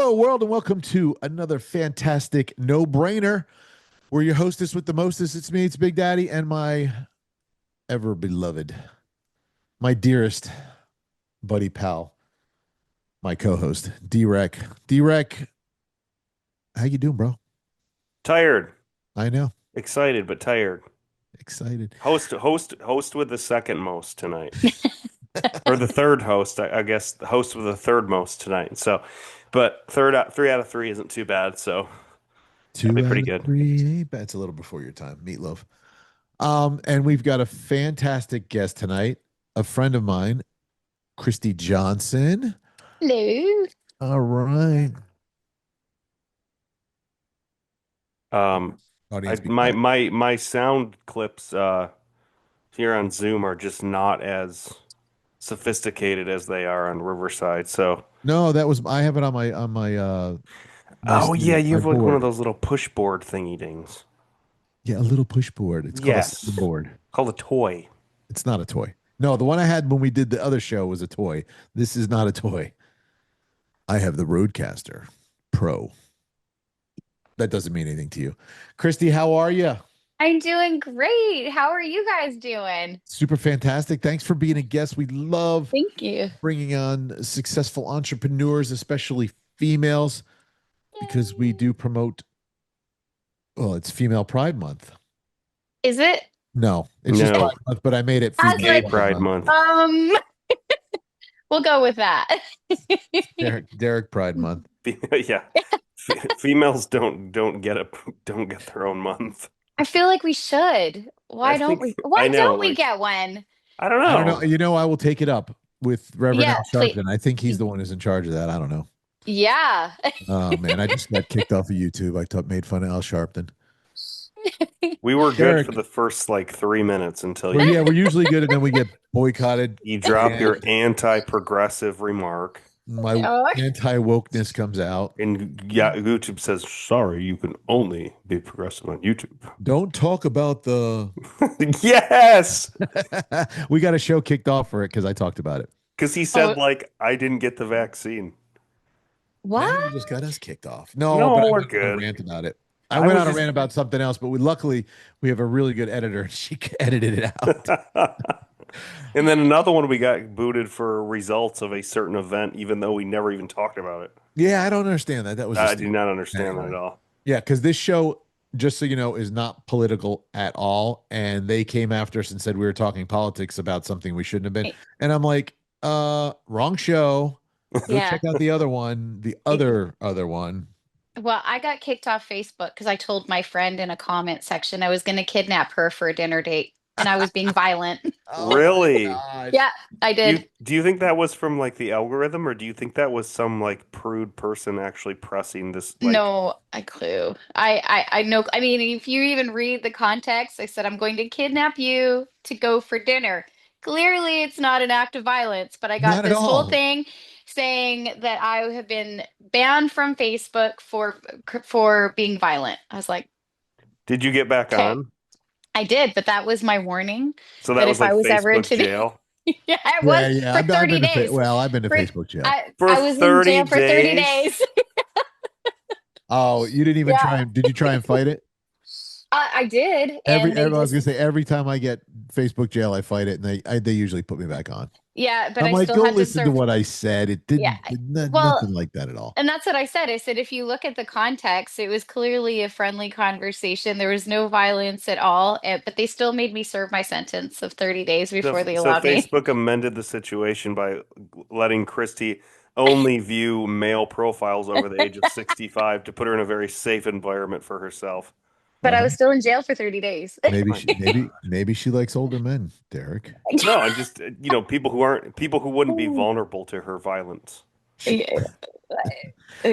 Hello, world, and welcome to another fantastic no-brainer. We're your hostess with the mostest. It's me, it's Big Daddy, and my ever-beloved, my dearest buddy pal, my co-host, D-Rec. D-Rec, how you doing, bro? Tired, I know. excited, but tired. Excited. Host with the second most tonight, or the third host. I guess the host with the third most tonight. So, but 3 out of 3 isn't too bad. So that'd be Two out pretty of good. three. That's a little before your time, Meatloaf. And we've got a fantastic guest tonight, a friend of mine, Christy Johnson. Hello. All right. I, Audience be my quiet. my my sound clips here on Zoom are just not as sophisticated as they are on Riverside. So, No, that was I have it on my my oh yeah, studio, you my have like one of board. those little push board thingy dings. Yeah, a little push board. It's called a Yes, soundboard. called a toy. It's not a toy. No, the one I had when we did the other show was a toy. This is not a toy. I have the Roadcaster Pro. That doesn't mean anything to you. Christy, how are you? I'm doing great. How are you guys doing? Super fantastic. Thanks for being a guest. We love Thank you. bringing on successful entrepreneurs, especially females, because we Yay. do promote, well, it's Female Pride Month. Is it? No, it's just Pride No, Month, but I made it I was Female Gay like, Pride Pride Month. Month. we'll go with that. Derek Pride Month. Yeah. Females don't get their own month. I feel like we should. I Why don't think we? I Why know, don't we like get one? I don't I don't know. know. You know, I will take it up with Reverend Al Yeah, please. Sharpton. I think he's the one who's in charge of that. I don't know. Yeah. Oh man, I just got kicked off of YouTube. Made fun of Al Sharpton. We were good for Derek, the first like 3 minutes until well, yeah, we're usually good, and then we get boycotted, you drop your and anti-progressive remark, my Oh, anti wokeness comes out. and yeah, YouTube says, "Sorry, you can only be progressive on YouTube." Don't talk about the. Yes, We got a show kicked off for it because I talked about it. because he oh, said like I didn't get the vaccine. Now what? you just got us kicked off. No, but No, I we're went on a good. rant about it. I I went was on a just rant about something else, but luckily we have a really good editor, and she edited it out. And then another one we got booted for results of a certain event, even though we never even talked about it. Yeah, I don't understand that. That was I just do not understand that at anyway. all. Yeah, because this show, just so you know, is not political at all. And they came after us and said we were talking politics about something we shouldn't have been. And I'm like, wrong show. Go Yeah. check out the other one, the other one. Well, I got kicked off Facebook because I told my friend in a comment section I was going to kidnap her for a dinner date and I was being violent. Oh my Really? gosh. Yeah, I You did. do you think that was from like the algorithm, or do you think that was some like prude person actually pressing this like No, a clue. I know. I mean, if you even read the context, I said I'm going to kidnap you to go for dinner. Clearly, it's not an act of violence, but I got Not at this whole all. thing saying that I have been banned from Facebook for being violent. I was like, did you get back okay, on? I did, but that was my warning So that that was if I like was ever Facebook into the jail yeah, I was Yeah, yeah. for I've 30 been to days. I've been to For Facebook jail. for I was in 30 jail for 30 days. days. Oh, you didn't even Yeah, try and did you try and fight it? I did, and they I was gonna just say every time I get Facebook jail, I fight it, and they usually put me back on. yeah, but I'm I like, still go had to listen to serve. what I said. It Yeah, well, nothing like that at all. and that's what I said. I said if you look at the context, it was clearly a friendly conversation. There was no violence at all, but they still made me serve my sentence of 30 days So before they so allowed me. Facebook amended the situation by letting Christy only view male profiles over the age of 65 to put her in a very safe environment for herself. But I Uh-huh. was still in jail for 30 days. Maybe she likes older men, Derek. No, and just people who wouldn't be vulnerable to her violence. Yeah,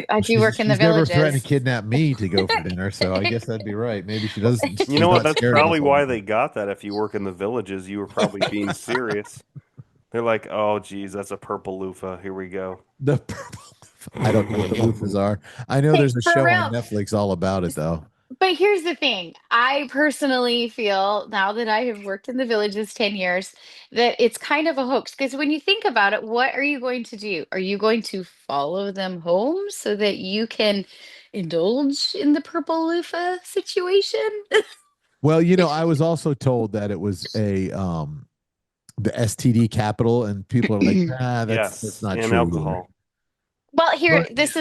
I do work in the She's never threatened to villages. kidnap me to go for dinner, so I guess that'd be right. Maybe she does. You She's know what? not That's scared of us probably older why they men. got that. If you work in the villages, you were probably being serious. They're like, "Oh, geez, that's a purple loofah. Here we go." The purple. I don't know what the loofahs are. I know there's a For show on real. Netflix all about it, though. But here's the thing. I personally feel now that I have worked in the villages 10 years that it's kind of a hoax because when you think about it, what are you going to do? Are you going to follow them home so that you can indulge in the purple loofah situation? Well, you know, I was also told that it was a the STD capital, and people are like, nah, that's Yes, not and true. Or, Well, here, but this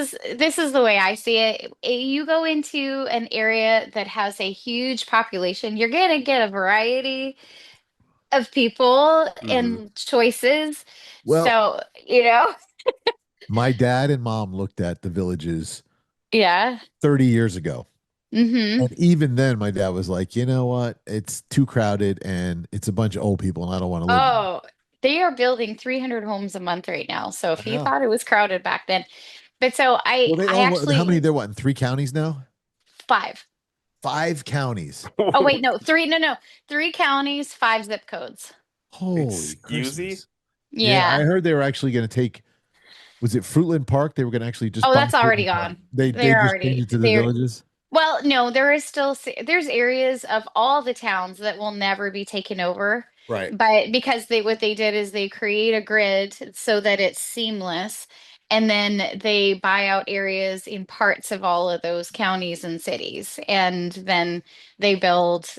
is the way I see it. You go into an area that has a huge population, you're gonna get a variety of people Hmm. and choices. well, So, you know, my dad and mom looked at the villages yeah. 30 years ago. Hmm. And even then, my dad was like, you know what? It's too crowded and it's a bunch of old people, and I don't want to live there. Oh, they are building 300 homes a month right now. So I if you know. thought it was crowded back then, but so I Well, they I own how many? actually They're what, in 3 counties now? five. 5 counties. Oh wait, no, three, no, no, three counties, five zip codes. Holy Excuse you? Christmas. Yeah, I Yeah. heard they were actually going to take, was it Fruitland Park? They were going to actually just Oh, buy that's already Fruitland Park. gone. They They're just changed already it to the they're villages. Well, no, there is still there's areas of all the towns that will never be taken over. Right. But because they what they did is they create a grid so that it's seamless, and then they buy out areas in parts of all of those counties and cities, and then they build,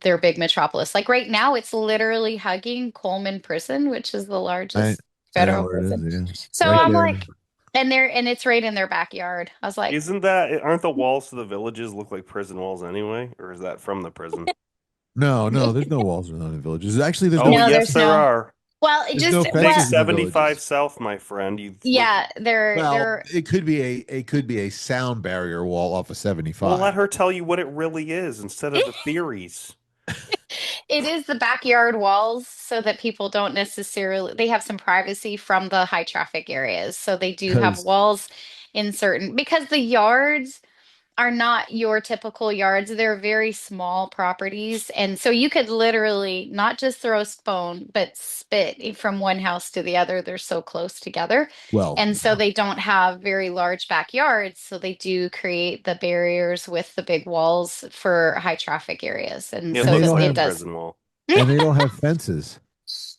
their big metropolis. Like right now, it's literally hugging Coleman Prison, which is the I largest I know federal where it is. prison. Yeah, So right I'm there. like, and it's right in their backyard. I was like, Isn't that, aren't the walls to the villages look like prison walls anyway? Or is that from the prison? No, no, there's no walls around the villages. Actually, Oh, no, yes, there's there no. are. Well, it there's just no Take well, fences in the 75 villages. south, my friend. You look. yeah, they're Well, they're it could be a sound barrier wall off of Well, 75. let her tell you what it really is instead of the theories. it is the backyard walls so that people don't necessarily they have some privacy from the high traffic areas. So they do have Because walls in certain because the yards are not your typical yards. They're very small properties. And so you could literally not just throw a stone, but spit from one house to the other. They're so close together. well, And so they don't have very large backyards. So they do create the barriers with the big walls for high traffic areas. And It and so they looks don't like it a have does. prison wall. fences.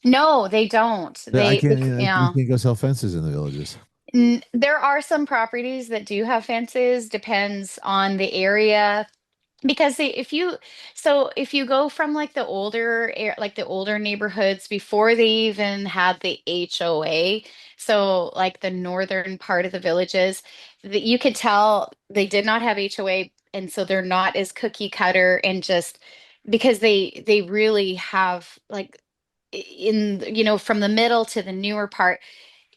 No, they don't. I They, can't. bec- you You know, can't go sell fences in the villages. there are some properties that do have fences, depends on the area. Because if you go from like like the older neighborhoods before they even had the HOA, so like the northern part of the villages, that you could tell they did not have HOA, and so they're not as cookie cutter and just because they really have like from the middle to the newer part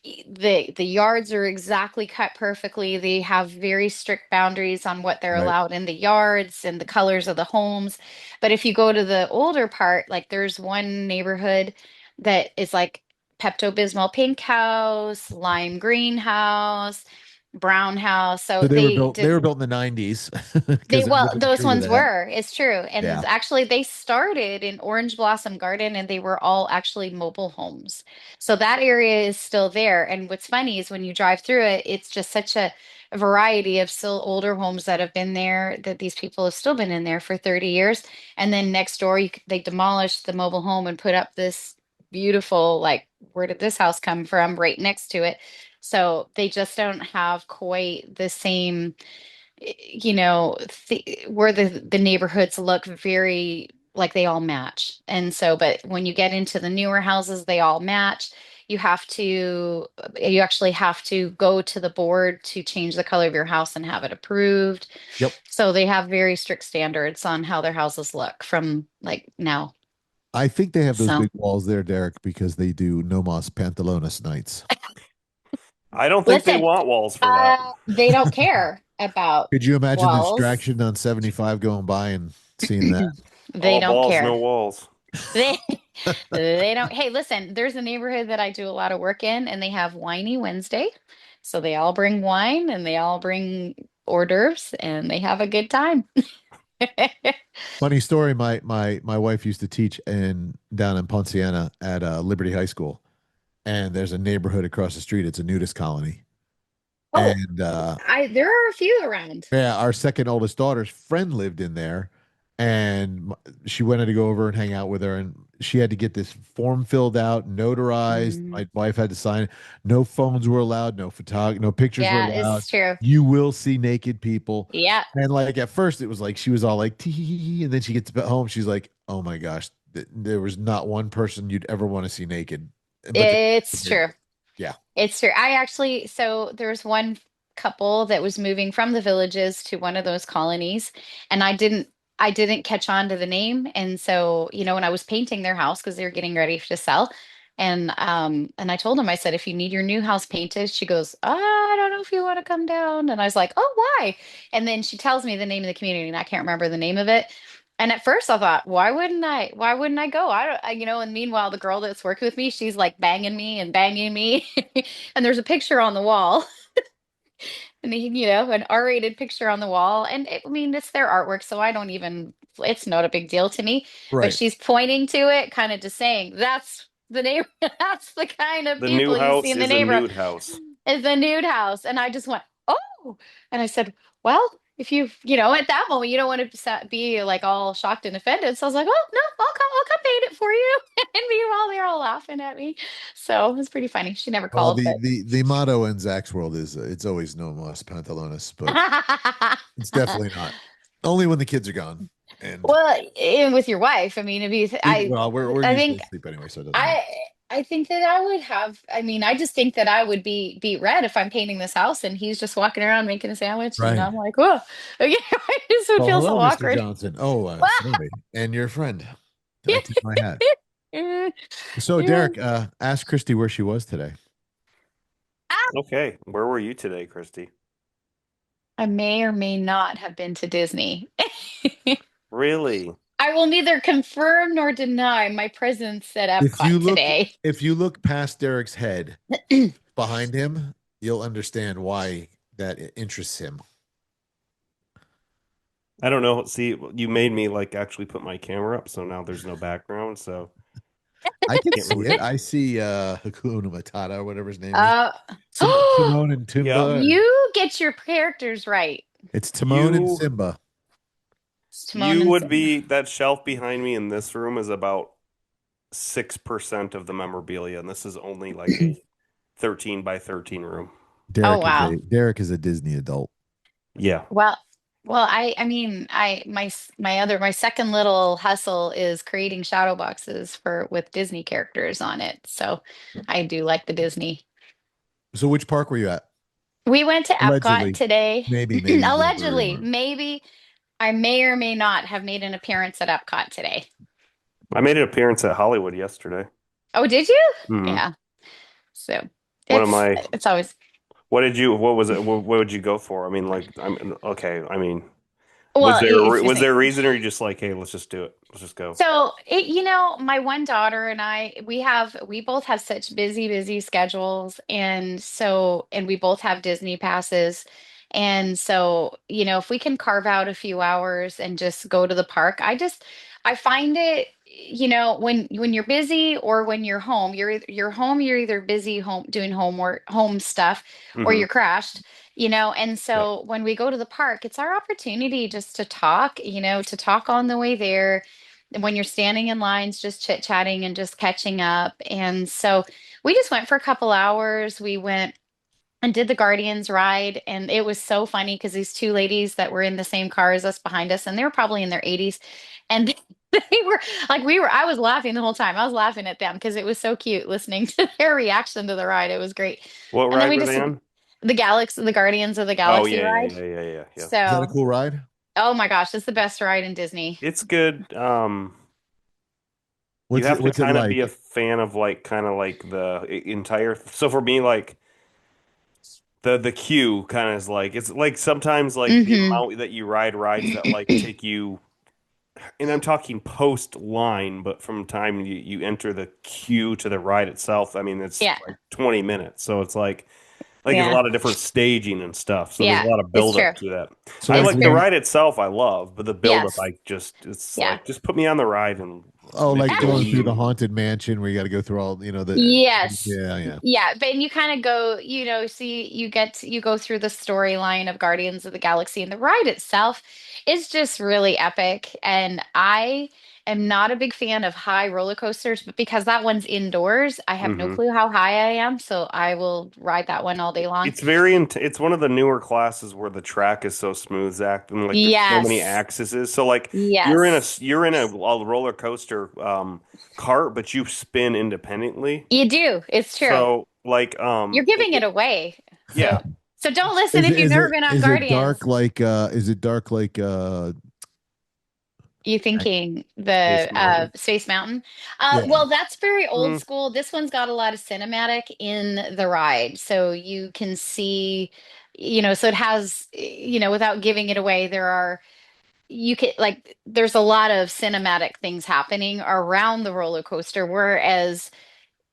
the yards are exactly cut perfectly. They have very strict boundaries on what they're Right. allowed in the yards and the colors of the homes. But if you go to the older part, like there's one neighborhood that is like Pepto-Bismol pink house, lime green house, brown house. So So they were they built. They did were built in the 90s they because well, everything's those true to ones that. were. It's true. Yeah. And actually they started in Orange Blossom Garden and they were all actually mobile homes. So that area is still there. And what's funny is when you drive through it, it's just such a variety of still older homes that have been there that these people have still been in there for 30 years. And then next door they demolished the mobile home and put up this beautiful like where did this house come from right next to it. So they just don't have quite the same where the neighborhoods look very like they all match. And so, but when you get into the newer houses, they all match. You actually have to go to the board to change the color of your house and have it approved. Yep. So they have very strict standards on how their houses look from like now. I think they have those So big walls there, Derek, because they do No Mas Pantalones nights. I don't think they listen, want walls for that. they don't care about Could you imagine the walls. distraction on 75 going by and seeing that? They All don't balls, no care. walls. They they don't. Hey, listen, there's a neighborhood that I do a lot of work in, and they have Whiny Wednesday. So they all bring wine and they all bring hors d'oeuvres and they have a good time. Funny story. My wife used to teach down in Ponciana at Liberty High School, and there's a neighborhood across the street. It's a nudist colony, Oh, And there are a few around. yeah, our second oldest daughter's friend lived in there, and she wanted to go over and hang out with her, and she had to get this form filled out, notarized. Mm, My wife had to sign it. No phones were allowed, no pictures were yeah, allowed. it's true. You will see naked people. Yeah. And like at first, it was like she was all like tee, and then she gets home, she's like, "Oh my gosh, there was not one person you'd ever want to see naked." But It's true. yeah, It's true. So there's one couple that was moving from the villages to one of those colonies, and I didn't catch on to the name. And so, when I was painting their house because they were getting ready to sell, and I told them, I said, if you need your new house painted, she goes, I don't know if you want to come down. And I was like, oh, why? And then she tells me the name of the community, and I can't remember the name of it. And at first I thought, why wouldn't I? Why wouldn't I go? And meanwhile, the girl that's working with me, she's like banging me and banging me. And there's a picture on the wall, and an R-rated picture on the wall. And it's their artwork, so it's not a big deal to me. But right. she's pointing to it, kind of just saying, that's the neighbor, that's the kind of The new people you see house in the is a neighborhood. nude house. It's a nude house. And I just went, oh, and I said, well, if at that moment, you don't want to be like all shocked and offended. So I was like, oh, no, I'll come paint it for you. And meanwhile, they're all laughing at me. So it was pretty funny. She never Well, called, but the motto in Zach's world is it's always no mas pantalones, but it's definitely not. Only when the kids are gone. And well, and with your wife, well, we're I usually think asleep anyway, so it doesn't matter. I I think that I would have. I just think that I would be beat red if I'm painting this house and he's just walking around making a sandwich, and Right. I'm like, whoa, I just would Well, feel so hello, Mr. awkward. Johnson. Oh, sorry. And your friend. I tip my hat. So, Yeah. Derek, ask Christy where she was today. Okay, where were you today, Christy? I may or may not have been to Disney. Really? I will neither confirm nor deny my presence at If Epcot you look, today. if you look past Derek's head behind him, you'll understand why that interests him. I don't know. See, you made me like actually put my camera up, so now there's no background, so I can can't see really. it. I see Hakuna Matata or whatever his name is. Uh, Timon and Yeah. Timba. you get your characters right. It's Timon and You Simba. It's Timon you and would Simba. be that shelf behind me in this room is about 6% of the memorabilia, and this is only like a 13 by 13 room. Oh wow. Derek is a Disney adult. Yeah. Well, my second little hustle is creating shadow boxes with Disney characters on it. So I do like the Disney. So which park were you at? We went to Epcot Allegedly. today. Maybe, maybe where you Allegedly, were. maybe I may or may not have made an appearance at Epcot today. I made an appearance at Hollywood yesterday. Oh, did you? Hmm. Yeah. So One of it's my it's always what was it? What would you go for? I mean, like, okay. I mean, well, was there a reason, or you just like, hey, let's just do it. Let's just go. so my one daughter and I, we both have such busy schedules, and we both have Disney passes. And so, if we can carve out a few hours and just go to the park, I find it, when you're busy or when you're home, you're either busy home doing homework, home stuff, or Hmm. you're crashed. And Yep. so when we go to the park, it's our opportunity just to talk on the way there. And when you're standing in lines, just chit-chatting and just catching up. And so we just went for a couple hours. We went and did the Guardians ride, and it was so funny because these two ladies that were in the same car as us behind us, and they were probably in their 80s, and they were like, I was laughing the whole time. I was laughing at them because it was so cute listening to their reaction to the ride. It was great. What And then ride we were just they on? the Guardians of the Oh Galaxy yeah, ride. yeah. Is that a So, cool ride? oh my gosh, it's the best ride in Disney. It's good. You have to What's it kind of be a like? fan of like kind of like the entire. So for me, like the queue kind of is like it's like sometimes like the Hmm. amount that you ride rides that like take you, and I'm talking post line, but from time you enter the queue to the ride itself, I mean it's Yeah, like 20 minutes. So it's like there's a yeah, lot of different staging and stuff. So there's a yeah. lot of It's build true. up to that. So I It's like the true. ride itself, I love, but the build up, Yes. it's Yeah. like just put me on the ride and Oh, like going through the Midway. haunted mansion where you got to go through all, Yes. yeah, yeah. Yeah, but and you kind of go, see you go through the storyline of Guardians of the Galaxy, and the ride itself is just really epic. And I am not a big fan of high roller coasters, but because that one's indoors, I have no Hmm. clue how high I am, so I will ride that one all day long. It's one of the newer classes where the track is so smooth, Zach, and like there's so many Yes. axes. So like Yes. you're in a roller coaster cart, but you spin independently. You do. It's true. So like You're giving it away. yeah. So don't listen if you've never been on Guardians. is it dark like You thinking Space the Mountain. Space Mountain? yeah. Well, that's very old Mm, school. This one's got a lot of cinematic in the ride, so you can see, so it has, without giving it away, you can like, there's a lot of cinematic things happening around the roller coaster, whereas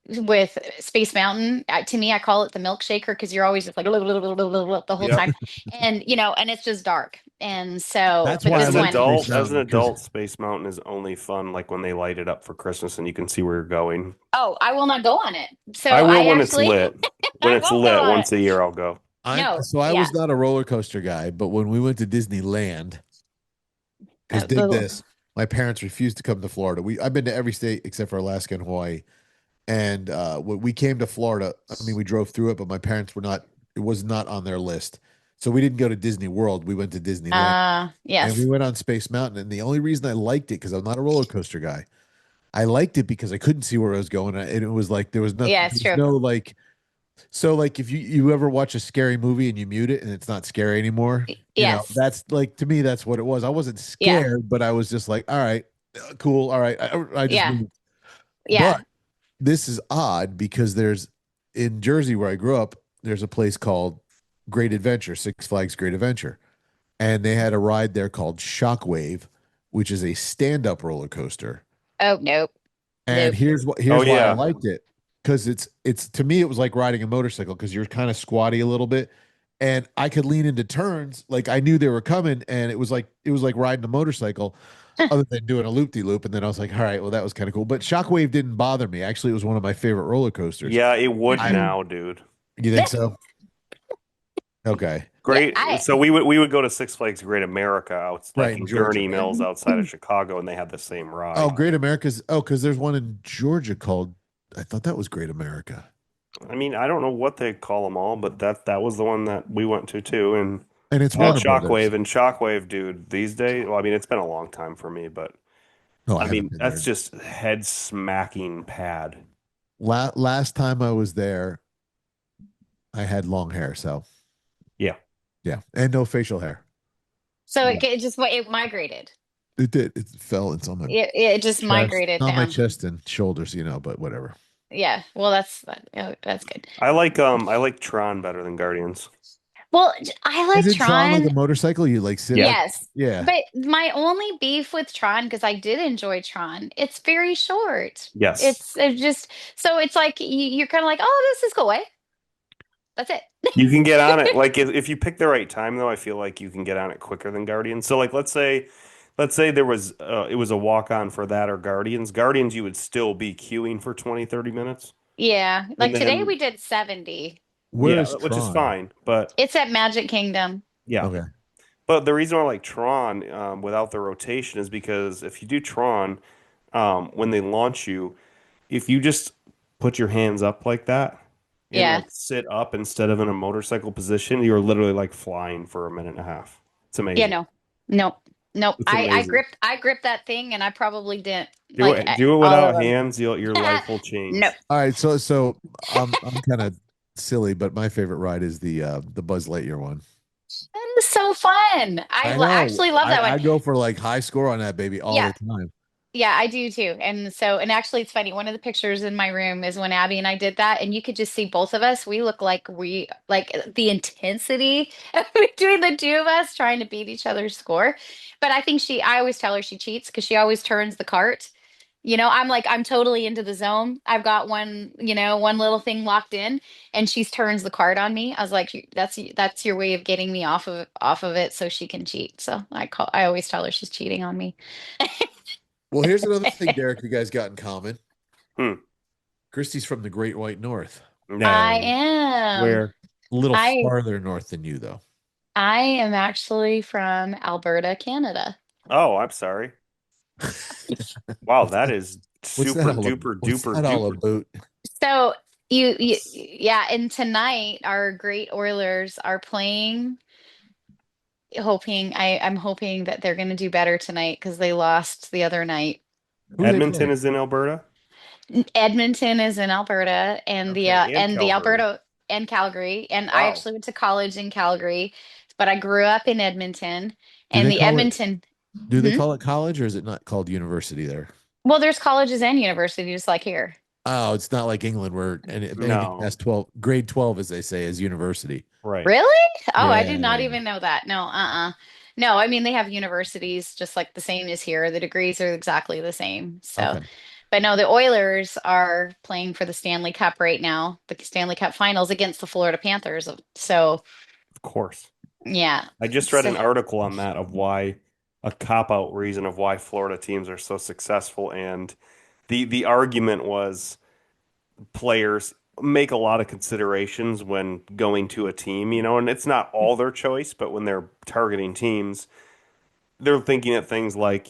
with Space Mountain, to me, I call it the milkshaker because you're always just like the whole yep. time, and and it's just dark, and so, That's but why I this like one. Space As an Mountain because adult, Space Mountain is only fun like when they light it up for Christmas and you can see where you're going. Oh, I will not go on it. So I will I when it's actually, lit. When I it's won't go lit, on it. once a year I'll go. No, I yeah. was not a roller coaster guy, but when we went to Disneyland, because dig The, this, my parents refused to come to Florida. I've been to every state except for Alaska and Hawaii. And when we came to Florida, I mean, we drove through it, but my parents were not, it was not on their list. So we didn't go to Disney World. We went to Disneyland and we yes, went on Space Mountain. And the only reason I liked it, because I'm not a roller coaster guy, I liked it because I couldn't see where I was going. And it was like, yeah, there it's was true. no like, so like if you ever watch a scary movie and you mute it and it's not scary anymore, Yes, that's like, to me, that's what it was. I wasn't yeah, scared, but I was just like, all right, cool. All right. I just yeah, moved. But yeah. this is odd because there's in Jersey where I grew up, there's a place called Great Adventure, Six Flags Great Adventure. And they had a ride there called Shockwave, which is a stand-up roller coaster. Oh, nope, And nope. Oh here's why I yeah. liked it. Because it's to me, it was like riding a motorcycle because you're kind of squatty a little bit. And I could lean into turns like I knew they were coming, and it was like riding a motorcycle other than doing a loop de loop. And then I was like, all right, well, that was kind of cool. But Shockwave didn't bother me. Actually, it was one of my favorite roller coasters. Yeah, it would I now, dude. You think so? Okay. Yeah, Great. So we would go to Six Flags Great America out Right like in in Georgia, Gurney right? Mills outside of Chicago, and they had the same Oh, ride. Great America's. Oh, because there's one in Georgia called. I thought that was Great America, I mean, I don't know what they call them all, but that was the one that we went to too, and and it's had Warner Brothers. Shockwave. And Shockwave, dude, these days, well, I mean, it's been a long time for me, but No, I I haven't mean, been that's there. just head smacking pad. Last time I was there, I had long hair, so Yeah. yeah, and no facial hair. so Yeah, it migrated. it did. It fell. It's on my It just chest, migrated on my down. chest and shoulders, but whatever. Yeah, well, that's good. I like Tron better than Guardians. Well, I like Isn't Tron like a Tron. motorcycle? You like sit Yeah. like, Yes. yeah, But my only beef with Tron, because I did enjoy Tron, it's very short. Yes. It's just, so it's like you're kind of like, oh, this is cool. Eh? That's it. You can get on it. Like if you pick the right time though, I feel like you can get on it quicker than Guardians. So like let's say there was it was a walk on for that or Guardians. Guardians you would still be queuing for 20, 30 minutes. Yeah. And Like today then we did 70. where yeah, is which is Tron? fine. But It's at Magic Kingdom. yeah. Okay. But the reason why I like Tron without the rotation is because if you do Tron, when they launch you, if you just put your hands up like that and Yeah. like sit up instead of in a motorcycle position, you're literally like flying for a minute and a half. It's Yeah, amazing. no. Nope. Nope. It's I amazing. gripped that thing and I probably didn't like Do it all of without them. hands, your life will Nope. change. All right, I'm kind of silly, but my favorite ride is the Buzz Lightyear one. That is so fun. I know. Actually love that one. I go for like high score on that baby all Yeah. the time. Yeah, I do too. And actually it's funny. One of the pictures in my room is when Abby and I did that, and you could just see both of us. We look like the intensity between the two of us trying to beat each other's score. But I always tell her she cheats because she always turns the cart. I'm totally into the zone. I've got one little thing locked in, and she turns the card on me. I was like, that's your way of getting me off of it so she can cheat. So I always tell her she's cheating on me. Well, here's another thing, Derek, you guys got in common. Hmm. Christy's from the Great White North. I No. am. Where a little I farther north than you, though. I am actually from Alberta, Canada. Oh, I'm sorry. Wow, that is What's that super all? duper What's duper that all duper. about? So yeah, and tonight our great Oilers are playing, I'm hoping that they're going to do better tonight because they lost the other night. Who they Edmonton play? is in Alberta. Edmonton is in Alberta, Okay, and and the Calgary. Alberta and Calgary, and I Wow. actually went to college in Calgary, but I grew up in Edmonton, Do and they the call it? Edmonton. Do they Hmm? call it college, or is it not called university there? Well, there's colleges and universities like here. Oh, it's not like England where anything No. past 12, grade 12, as they say, is university. Right. Really? Oh, I did not Yeah. even know that. No, No, I mean they have universities just like the same as here. The degrees are exactly the same. So, Okay. but no, the Oilers are playing for the Stanley Cup right now, the Stanley Cup Finals against the Florida Panthers. So, Of course. yeah. I just read So, an article on that of why a cop-out reason of why Florida teams are so successful, and the argument was players make a lot of considerations when going to a team, and it's not all their choice, but when they're targeting teams, they're thinking at things like,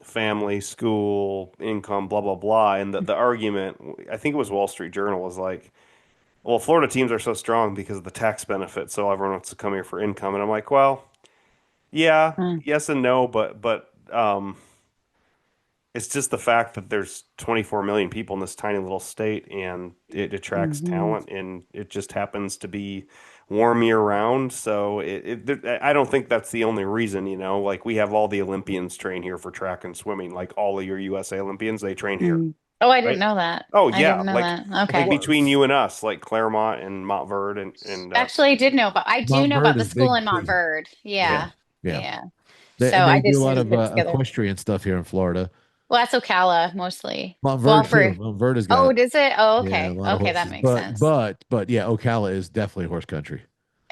family, school, income, blah, blah, blah. And the argument, I think it was Wall Street Journal, was like, well, Florida teams are so strong because of the tax benefit, so everyone wants to come here for income. And I'm like, well, yeah, mm, yes and no, but it's just the fact that there's 24 million people in this tiny little state, and it attracts mhm, talent, and it just happens to be warm year round. So I don't think that's the only reason, Like we have all the Olympians train here for track and swimming, like all of your USA Olympians, they train here, mm. Oh, I didn't right? know that. Oh I yeah, didn't know like that. like Okay. Well, between you and us, like Claremont and Montverde and Actually, I do know Montverde about the is school big in too. Montverde. Yeah. Yeah. Yeah. Yeah. They, So and I they do did a lot see of it together. equestrian stuff here in Florida. Well, that's Ocala mostly. Well, Montverde too. for Montverde's got oh, it. does it? Oh, Yeah, a okay. lot of Okay, that horses. makes sense. But yeah, Ocala is definitely horse country.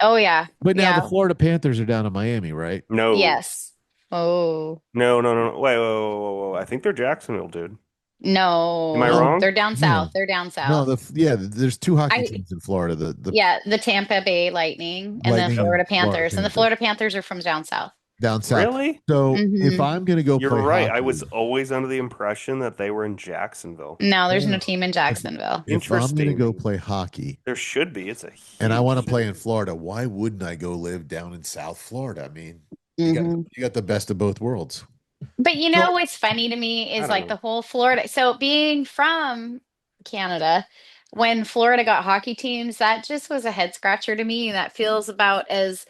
Oh yeah. But now the Yeah. Florida Panthers are down in Miami, right? no, Yes. Oh, no, no, no, no. Wait, whoa, whoa, whoa, whoa. I think they're Jacksonville, dude. Am I no. wrong? They're down south. No. They're down No, south. there's two hockey I teams in Florida, the Yeah, the Tampa Bay Lightning and the Lightning and Florida Florida Panthers. And the Panthers Florida Panthers are from down south. down south. Really? So if Hmm. I'm gonna go You're play right. I was hockey, always under the impression that they were in Jacksonville. No, there's no no. team in if Jacksonville. if I'm gonna go Interesting. play hockey There should be. It's a and I want to huge play city. in Florida, why wouldn't I go live down in South Florida? I mean, you got Hmm. you got the best of both worlds. But you know So what's funny to me I is don't like know. the whole Florida. So being from Canada, when Florida got hockey teams, that just was a head scratcher to me. That feels about as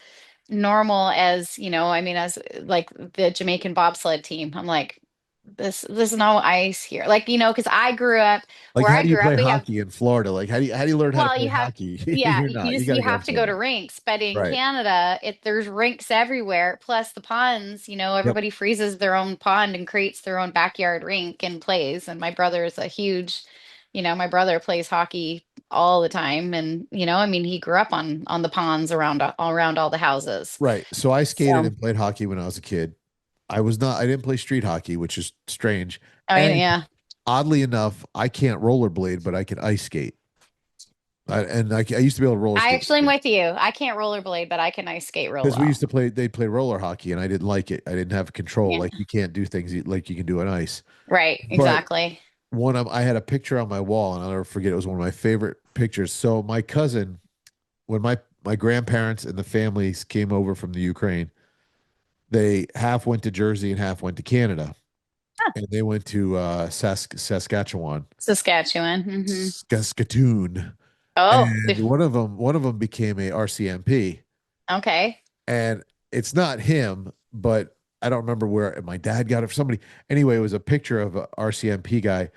normal as, I mean, as like the Jamaican bobsled team. I'm like, there's no ice here. Like, because I grew up like, where how I do you grew up, play we have. hockey in Florida? Like, how do you learn how to Well, play you have, hockey? yeah, You're not. You got you to go have to go to somewhere. rinks, but in Right. Canada, there's rinks everywhere. Plus the ponds, Yep. everybody freezes their own pond and creates their own backyard rink and plays. And my brother is a huge, my brother plays hockey all the time, and I mean, he grew up on the ponds around all the houses. Right. So I skated So, and played hockey when I was a kid. I didn't play street hockey, which is strange. I mean, And yeah, oddly enough, I can't rollerblade, but I can ice skate. I used to be able to roller I skate actually am with you. I can't rollerblade, but I can ice skate real because we well. used to play, they'd play roller hockey and I didn't like it. I didn't have control. Yeah, Like you can't do things like you can do on ice. right, But exactly. I had a picture on my wall and I'll never forget. It was one of my favorite pictures. So my cousin, when my grandparents and the families came over from the Ukraine, they half went to Jersey and half went to Canada. Huh. And they went to Saskatchewan, Saskatchewan. Saskatoon, Oh, and one of them became a RCMP. okay. And it's not him, but I don't remember where my dad got it from somebody. Anyway, it was a picture of a RCMP guy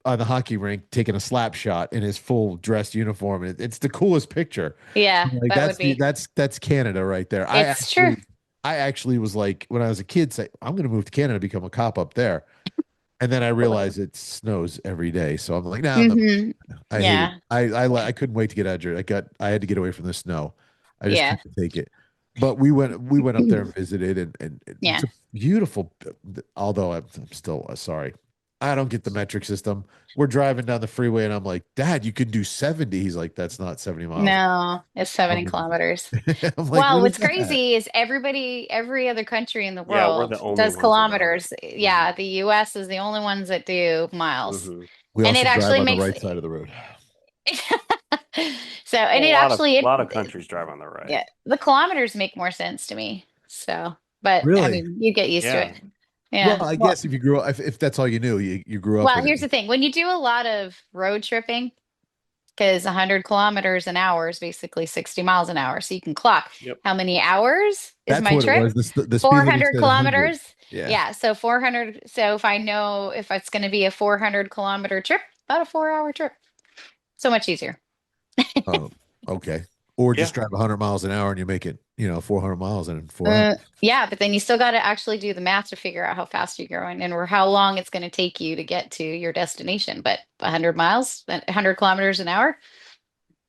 on the hockey rink taking a slap shot in his full dress uniform. It's the coolest picture. Yeah, Like that would be. that's Canada right there. I It's true. actually I actually was like when I was a kid, say I'm going to move to Canada, become a cop up there. And then I realized it snows every day. So I'm like, no, I'm not. Hmm. I hate it. Yeah. I couldn't wait to get out of Jersey. I had to get away from the snow. I just Yeah. couldn't take it. But we went up there and visited, and it's Yeah. a beautiful. Although I'm still sorry, I don't get the metric system. We're driving down the freeway, and I'm like, Dad, you could do 70. He's like, that's not 70 miles. No, it's 70 I'm, kilometers. I'm like, Well, what is what's that? crazy is every other country in the Yeah, we're world the only does ones that don't. kilometers. Yeah, the US is the only ones that do miles. Hmm. We And it also drive actually on the makes right side of the road. so, and Well, it a actually lot of countries drive on the right. yeah, the kilometers make more sense to me. So, but I Really? mean, you get used to Yeah. it. Well, Yeah. I Well, guess if you grew up, if that's all you knew, you grew up well, with it. here's the thing. When you do a lot of road tripping, because 100 kilometers an hour is basically 60 miles an hour. So you can clock Yep. how many hours is That's my what it trip? was. The speed limit 400 said 100. kilometers. Yeah. Yeah. So 400. So if I know if it's going to be a 400-kilometer trip, about a 4-hour trip. So much easier. Oh, okay. Or Yeah. just drive 100 miles an hour and you make it, 400 miles in 4 hours. Yeah, but then you still got to actually do the math to figure out how fast you're going and or how long it's going to take you to get to your destination. But 100 miles, 100 kilometers an hour,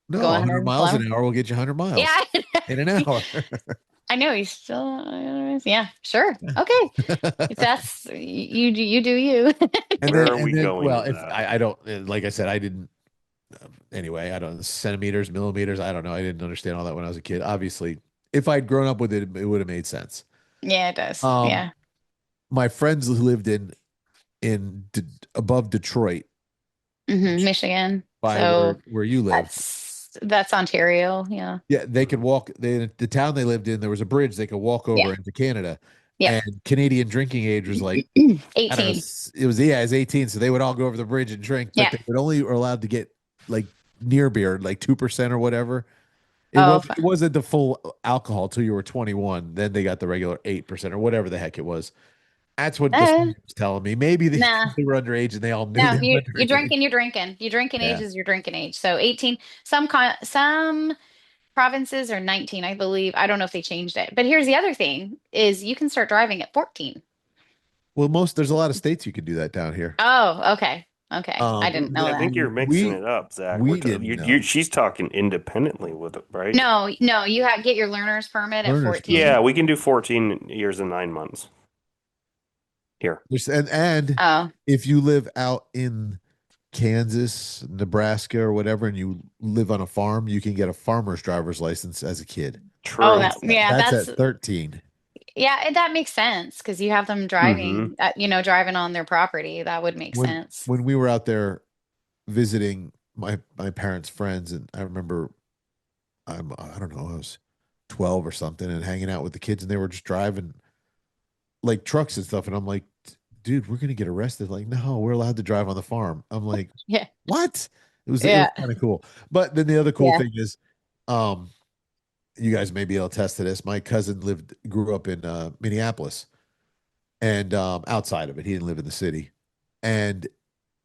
No, go 100 100 miles kilometers. an hour will get you 100 miles Yeah, in an hour. I know he's still, yeah, sure. Okay. If that's you do you. Where are we And then, going well, with if that? I don't, like I said, I didn't, anyway, I don't, centimeters, millimeters, I don't know. I didn't understand all that when I was a kid. Obviously, if I'd grown up with it, it would have made sense. Yeah, it does. Um, Yeah. my friends who lived above Detroit, which Michigan. by So where you live. that's Ontario. Yeah. Yeah, they could Mhm. walk. The town they lived in, there was a bridge they could walk Yeah. over into Canada, Yep. and Canadian drinking age was like, I don't know, 18. it was 18, so they would all go over the bridge and drink, but Yeah. they would only were allowed to get like near beer, like 2% or whatever. Oh, It wasn't the full alcohol till you were 21. Then they got the regular 8% or whatever the heck it was. That's what this uh, woman was telling me. Maybe nah. they were underage and they all knew No, they were you underage. drinking, you're drinking. You drinking age Yeah. is your drinking age. So 18, some provinces are 19, I believe. I don't know if they changed it. But here's the other thing is you can start driving at 14. Well, there's a lot of states you can do that down here. Oh, okay. Okay. I didn't know I that. think you're mixing it up, Zach. We didn't know. She's talking independently with it, right? No, no, you have get your learner's permit at Learner's 14. Yeah, permit. we can do 14 years and 9 months here. And Oh, if you live out in Kansas, Nebraska, or whatever, and you live on a farm, you can get a farmer's driver's license as a kid. oh, True. That's at 13. yeah, that makes sense because you have them Hmm. driving, driving on their property. That would make When sense. when we were out there visiting my parents' friends, and I remember I don't know, I was 12 or something, and hanging out with the kids, and they were just driving like trucks and stuff, and I'm like, dude, we're gonna get arrested. Like, no, we're allowed to drive on the farm. I'm like, Yeah, what? It was yeah, kind of cool. But then the other cool yeah. thing is, um, you guys may be able to attest to this. My cousin grew up in Minneapolis, and outside of it, he didn't live in the city, and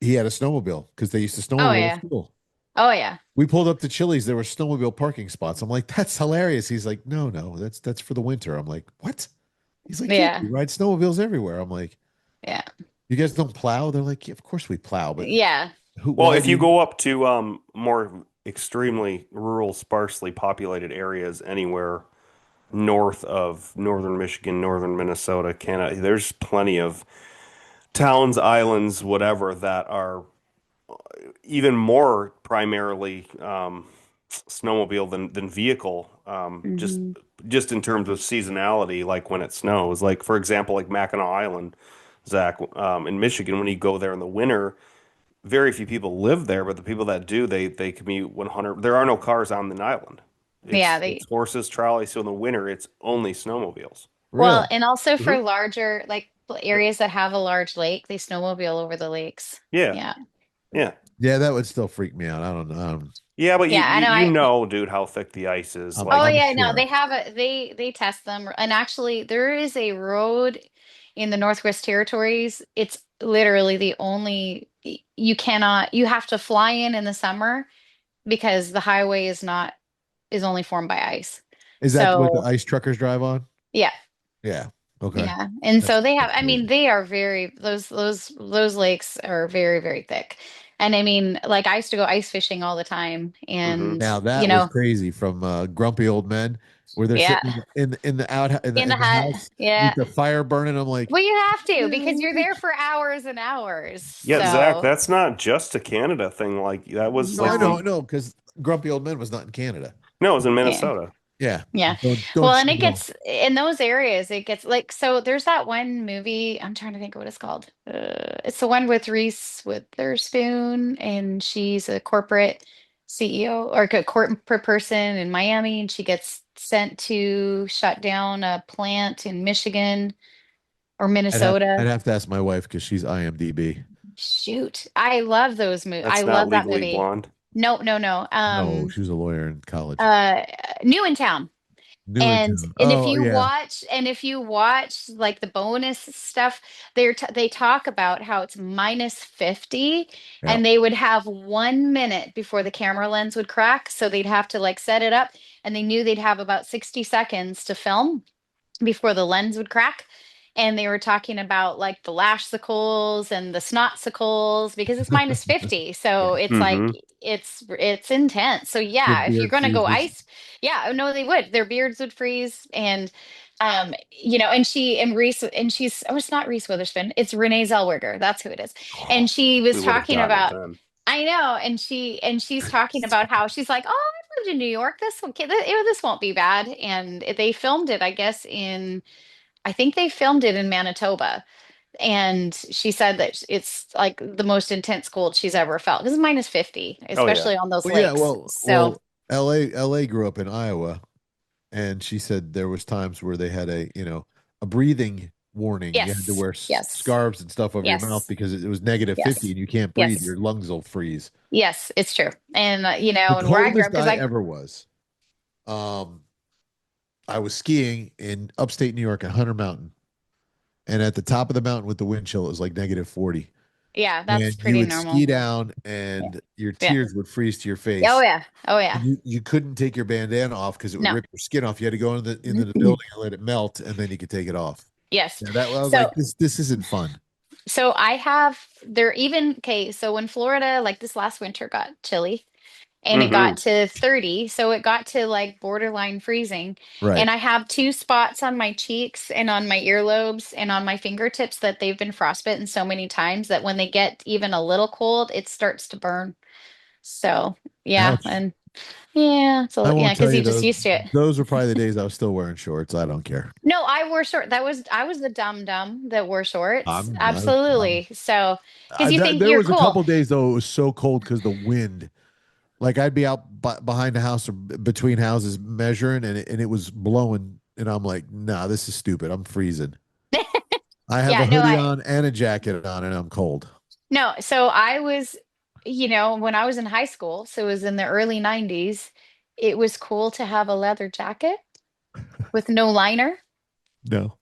he had a snowmobile because they used to Oh snowmobile at yeah, school. oh yeah, We pulled up to Chili's. There were snowmobile parking spots. I'm like, that's hilarious. He's like, no, no, that's for the winter. I'm like, what? He's like, yeah, yeah, we ride snowmobiles everywhere. I'm like, yeah, you guys don't plow? They're like, yeah, of course we plow, but yeah. Well, why if do you you? go up to more extremely rural, sparsely populated areas anywhere north of northern Michigan, northern Minnesota, Canada, there's plenty of towns, islands, whatever that are even more primarily snowmobile than vehicle. Hmm. Just in terms of seasonality, like when it snows. Like for example, like Mackinac Island, Zach, in Michigan, when you go there in the winter, very few people live there, but the people that do, they commute 100. There are no cars on the island. Yeah, It's horses, trolleys. So in the winter, it's only snowmobiles. well, Really? and also for Mhm. larger like Yep. areas that have a large lake, they snowmobile over the lakes. Yeah, Yeah. yeah, Yeah, that would still freak me out. I don't know. yeah. But Yeah, I know. you know, dude, how thick the ice is. Oh Like, I'm yeah, no, they sure. have they test them. And actually there is a road in the Northwest Territories. It's literally the only you have to fly in the summer because the highway is only formed by ice. Is that what the So, ice truckers drive on? yeah. Yeah. Okay. Yeah. And That's so they have that's I mean crazy. they are very those lakes are very very thick. And I mean, like I used to go ice fishing all the time, Hmm. and Now you that was know, crazy from Grumpy Old Men, where they're yeah, sitting in the out in the in the hut, house yeah. with the fire burning. I'm like, Well, you have to because "Man, you're there for hours and hours. Yeah, Zach, So that's not just a Canada thing. Like that was no, like I no, know, the no, because Grumpy Old Men was not in Canada. no, it was in yeah. Minnesota. Yeah, Yeah. don't Well, and shit it on. gets in those areas, it gets like, so there's that one movie, I'm trying to think of what it's called. It's the one with Reese Witherspoon, and she's a corporate CEO or a corporate person in Miami, and she gets sent to shut down a plant in Michigan or I'd Minnesota. have to ask my wife because she's IMDb. Shoot. I love those movies. I That's not love that Legally movie. Blonde. No, no, no. No, she was a lawyer in college. Uh, New in Town. New in And town. if Oh you yeah, watch like the bonus stuff, they talk about how it's -50 yeah. and they would have 1 minute before the camera lens would crack. So they'd have to like set it up, and they knew they'd have about 60 seconds to film before the lens would crack. And they were talking about like the lashsicles and the snotsicles because it's -50. So it's like Hmm. it's intense. So Your yeah, if you're beard gonna go freezes. ice, yeah, no, they would. Their beards would freeze. And and she and Reese and she's oh, it's not Reese Witherspoon, it's Renee Zellweger. That's who it is. And she We was would have talking gotten it about then. I know, and she's talking about how she's like, oh, I lived in New York. This won't be bad. And they filmed it, I guess, I think they filmed it in Manitoba. And she said that it's like the most intense cold she's ever felt. This is -50, Oh yeah. especially on those Well, yeah, lakes. So LA grew up in Iowa, and she said there was times where they had a breathing warning. You had to yes, wear yes, scarves and stuff over your mouth yes, because it was -50 yes, and you can't breathe. yes, Your lungs will freeze. yes, it's true. And The and where I grew up, coldest because I I ever was, um, I was skiing in upstate New York at Hunter Mountain, and at the top of the mountain with the wind chill, it was like -40. yeah, And that's you pretty would ski normal. down, Yeah. and your Yeah. tears would freeze to your Oh face. yeah. Oh And yeah. you couldn't take your bandana off because it would No. rip your skin off. You had to go into the building and let it melt, and then you could take it off. Yes. Yeah, that I was So like, this isn't fun. so I have there even okay, so when Florida, like this last winter, got chilly and it got Hmm. to 30, so it got to like borderline freezing. Right. And I have two spots on my cheeks and on my earlobes and on my fingertips that they've been frostbitten so many times that when they get even a little cold, it starts to burn. So yeah, Ouch. and yeah, I so yeah, won't tell because you you just those. used to it. Those were probably the days I was still wearing shorts. I don't care. No, I wore short. I was the dumb dumb that wore shorts. I'm, I'm Absolutely. So because you think there you're was a cool. couple days though it was so cold because the wind. Like I'd be out behind the house or between houses measuring, and it was blowing, and I'm like, nah, this is stupid. I'm freezing. I have a Yeah, no, hoodie I on and a jacket on, and I'm cold. no. So I was, when I was in high school, so it was in the early 90s, it was cool to have a leather jacket with no liner. No,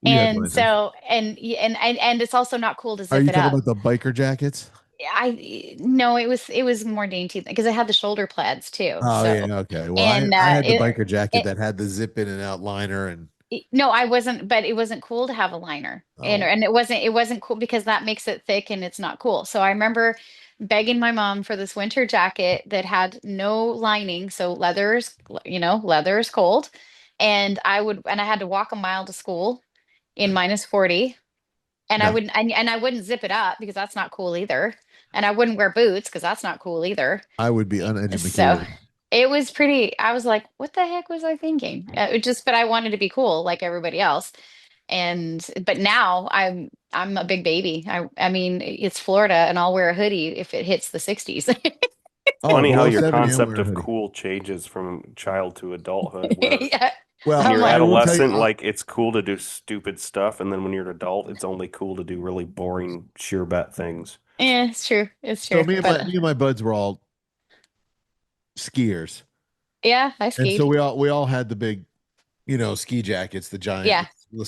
we had And liners. so and it's also not cool to Are zip you it talking up. about the biker jackets? I no, it was more dainty because I had the shoulder plaids too. Oh So yeah, okay. Well, and I had the it biker jacket it that had the zip in and out liner, and no, I wasn't, but it wasn't cool to have a liner. oh, And it wasn't cool because that makes it thick and it's not cool. So I remember begging my mom for this winter jacket that had no lining, so leather is cold. And I had to walk a mile to school in -40, and I no, wouldn't and I wouldn't zip it up because that's not cool either. And I wouldn't wear boots because that's not cool either. I would be So uneducated. it was pretty, I was like, what the heck was I thinking? But I wanted to be cool like everybody else. But now I'm a big baby. I mean, it's Florida and I'll wear a hoodie if it hits the 60s. Oh, Funny how below your 70, I'm concept wearing a of hoodie. cool changes from child to adulthood, where Yeah. when Well, I'm you're I like, will tell you, adolescent, like it's cool to do stupid stuff, and then when you're an adult, it's only cool to do really boring sheer bet things. it's true. It's so true. But me and my buds were all skiers, yeah, I and so skied. we all had the big, ski jackets, the giant, Yeah. the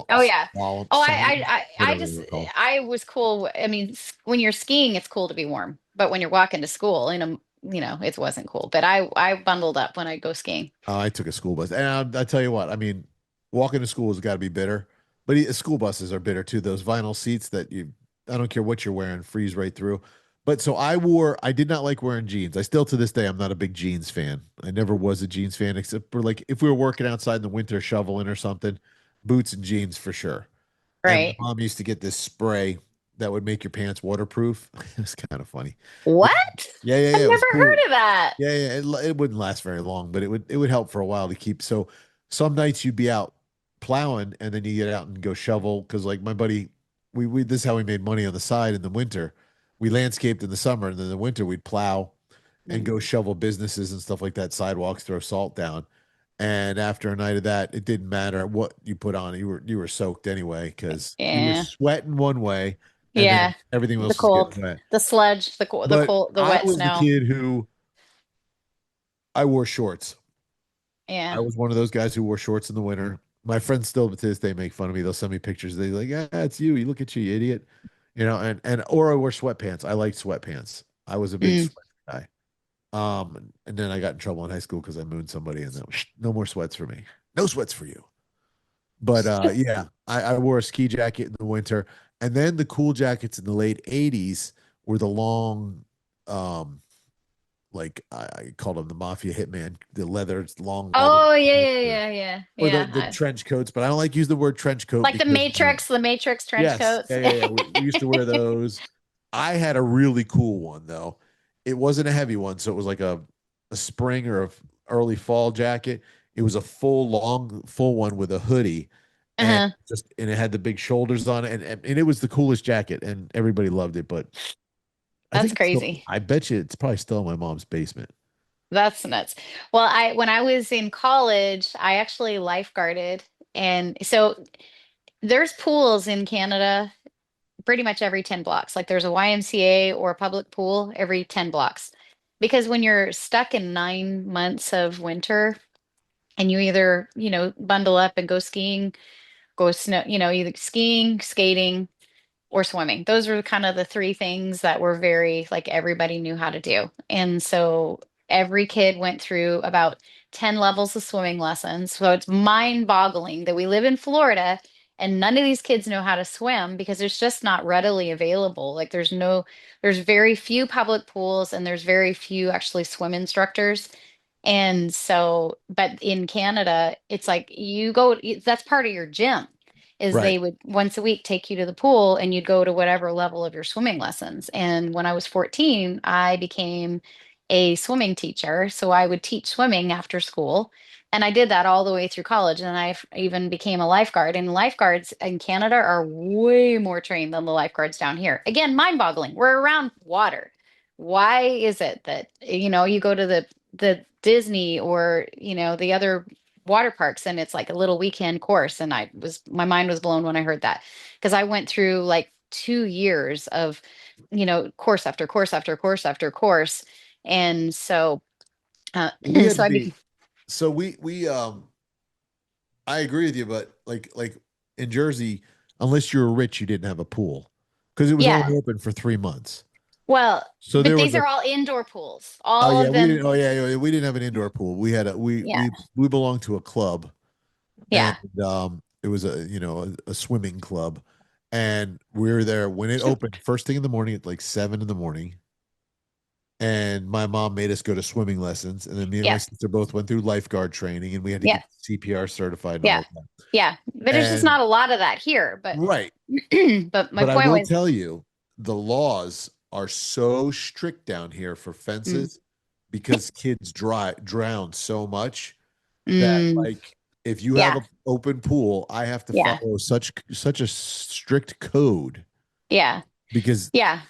Oh yeah. Oh, whatever they were called. I was cool. I mean, when you're skiing, it's cool to be warm, but when you're walking to school, it wasn't cool. But I bundled up when I go skiing. I took a school bus, and I tell you what, I mean, walking to school has got to be bitter, but school buses are bitter too. Those vinyl seats that I don't care what you're wearing, freeze right through. But so I did not like wearing jeans. I still to this day, I'm not a big jeans fan. I never was a jeans fan, except for like if we were working outside in the winter shoveling or something, boots and jeans for sure. And my Right. mom used to get this spray that would make your pants waterproof. It's kind of funny. What? Yeah, yeah, I've yeah. It was never cool. heard of that. Yeah, yeah. It wouldn't last very long, but it would help for a while to keep. So some nights you'd be out plowing and then you get out and go shovel because like my buddy, we this is how we made money on the side in the winter. We landscaped in the summer and then in the winter we'd plow and Mm. go shovel businesses and stuff like that, sidewalks, throw salt down. And after a night of that, it didn't matter what you put on. You were soaked anyway because you were Yeah. sweating one way and then Yeah. everything The else was getting cold, wet. the sludge, the But cold, the I wet was the snow. kid who I wore shorts. I Yeah. was one of those guys who wore shorts in the winter. My friends still to this day make fun of me. They'll send me pictures. They're like, "Yeah, it's you. You look at you, you idiot." And or I wear sweatpants. I liked sweatpants. I was a big Mm. sweat guy. And then I got in trouble in high school because I mooned somebody, and that was no more sweats for me. No sweats for you. But yeah, I wore a ski jacket in the winter, and then the cool jackets in the late '80s were the long, um, like I called them the Mafia Hitman, the leather long leather, Oh yeah, yeah, yeah, yeah, or yeah. the trench coats. But I don't like use the word trench coat Like because The Matrix trench yes, coats. yeah, yeah, yeah. We used to wear those. I had a really cool one though. It wasn't a heavy one, so it was like a spring or a early fall jacket. It was a full one with a hoodie, and Uh-huh. and it had the big shoulders on it, and it was the coolest jacket, and everybody loved it. But I That's think it's still, crazy. I bet you it's probably still in my mom's basement. That's nuts. Well, I when I was in college, I actually lifeguarded, and so there's pools in Canada pretty much every 10 blocks. Like there's a YMCA or a public pool every 10 blocks. Because when you're stuck in 9 months of winter and you either, bundle up and go skiing, go snow, either skiing, skating, or swimming. Those were kind of the three things that were very like everybody knew how to do. And so every kid went through about 10 levels of swimming lessons. So it's mind-boggling that we live in Florida and none of these kids know how to swim because it's just not readily available. Like there's very few public pools and there's very few actually swim instructors. And so, but in Canada, it's like that's part of your gym is Right. they would once a week take you to the pool and you'd go to whatever level of your swimming lessons. And when I was 14, I became a swimming teacher. So I would teach swimming after school. And I did that all the way through college. And I even became a lifeguard. And lifeguards in Canada are way more trained than the lifeguards down here. Again, mind boggling. We're around water. Why is it that, you go to the Disney or, the other water parks and it's like a little weekend course and my mind was blown when I heard that because I went through like 2 years of course after course after course after course and so We had so to I be became so we I agree with you, but like in Jersey, unless you were rich, you didn't have a pool because it was yeah, only open for 3 months. well, So but there was these a are all indoor pools, oh all yeah, of we them. didn't oh yeah, yeah, we didn't have an indoor pool. We had a Yeah, we belonged to a club and yeah. it was a swimming club and we were there when it opened first thing in the morning at like 7 in the morning. And my mom made us go to swimming lessons, and then me and my Yeah, sister both went through lifeguard training, and we had to yeah, get CPR certified and all yeah, of that. yeah, but there's just And not a lot of that here, but right, but my but I point will was tell you, the laws are so strict down here for mm, fences because kids drown so much that mm, like if you have yeah, an open pool, I have to yeah, follow such a strict code yeah, because yeah,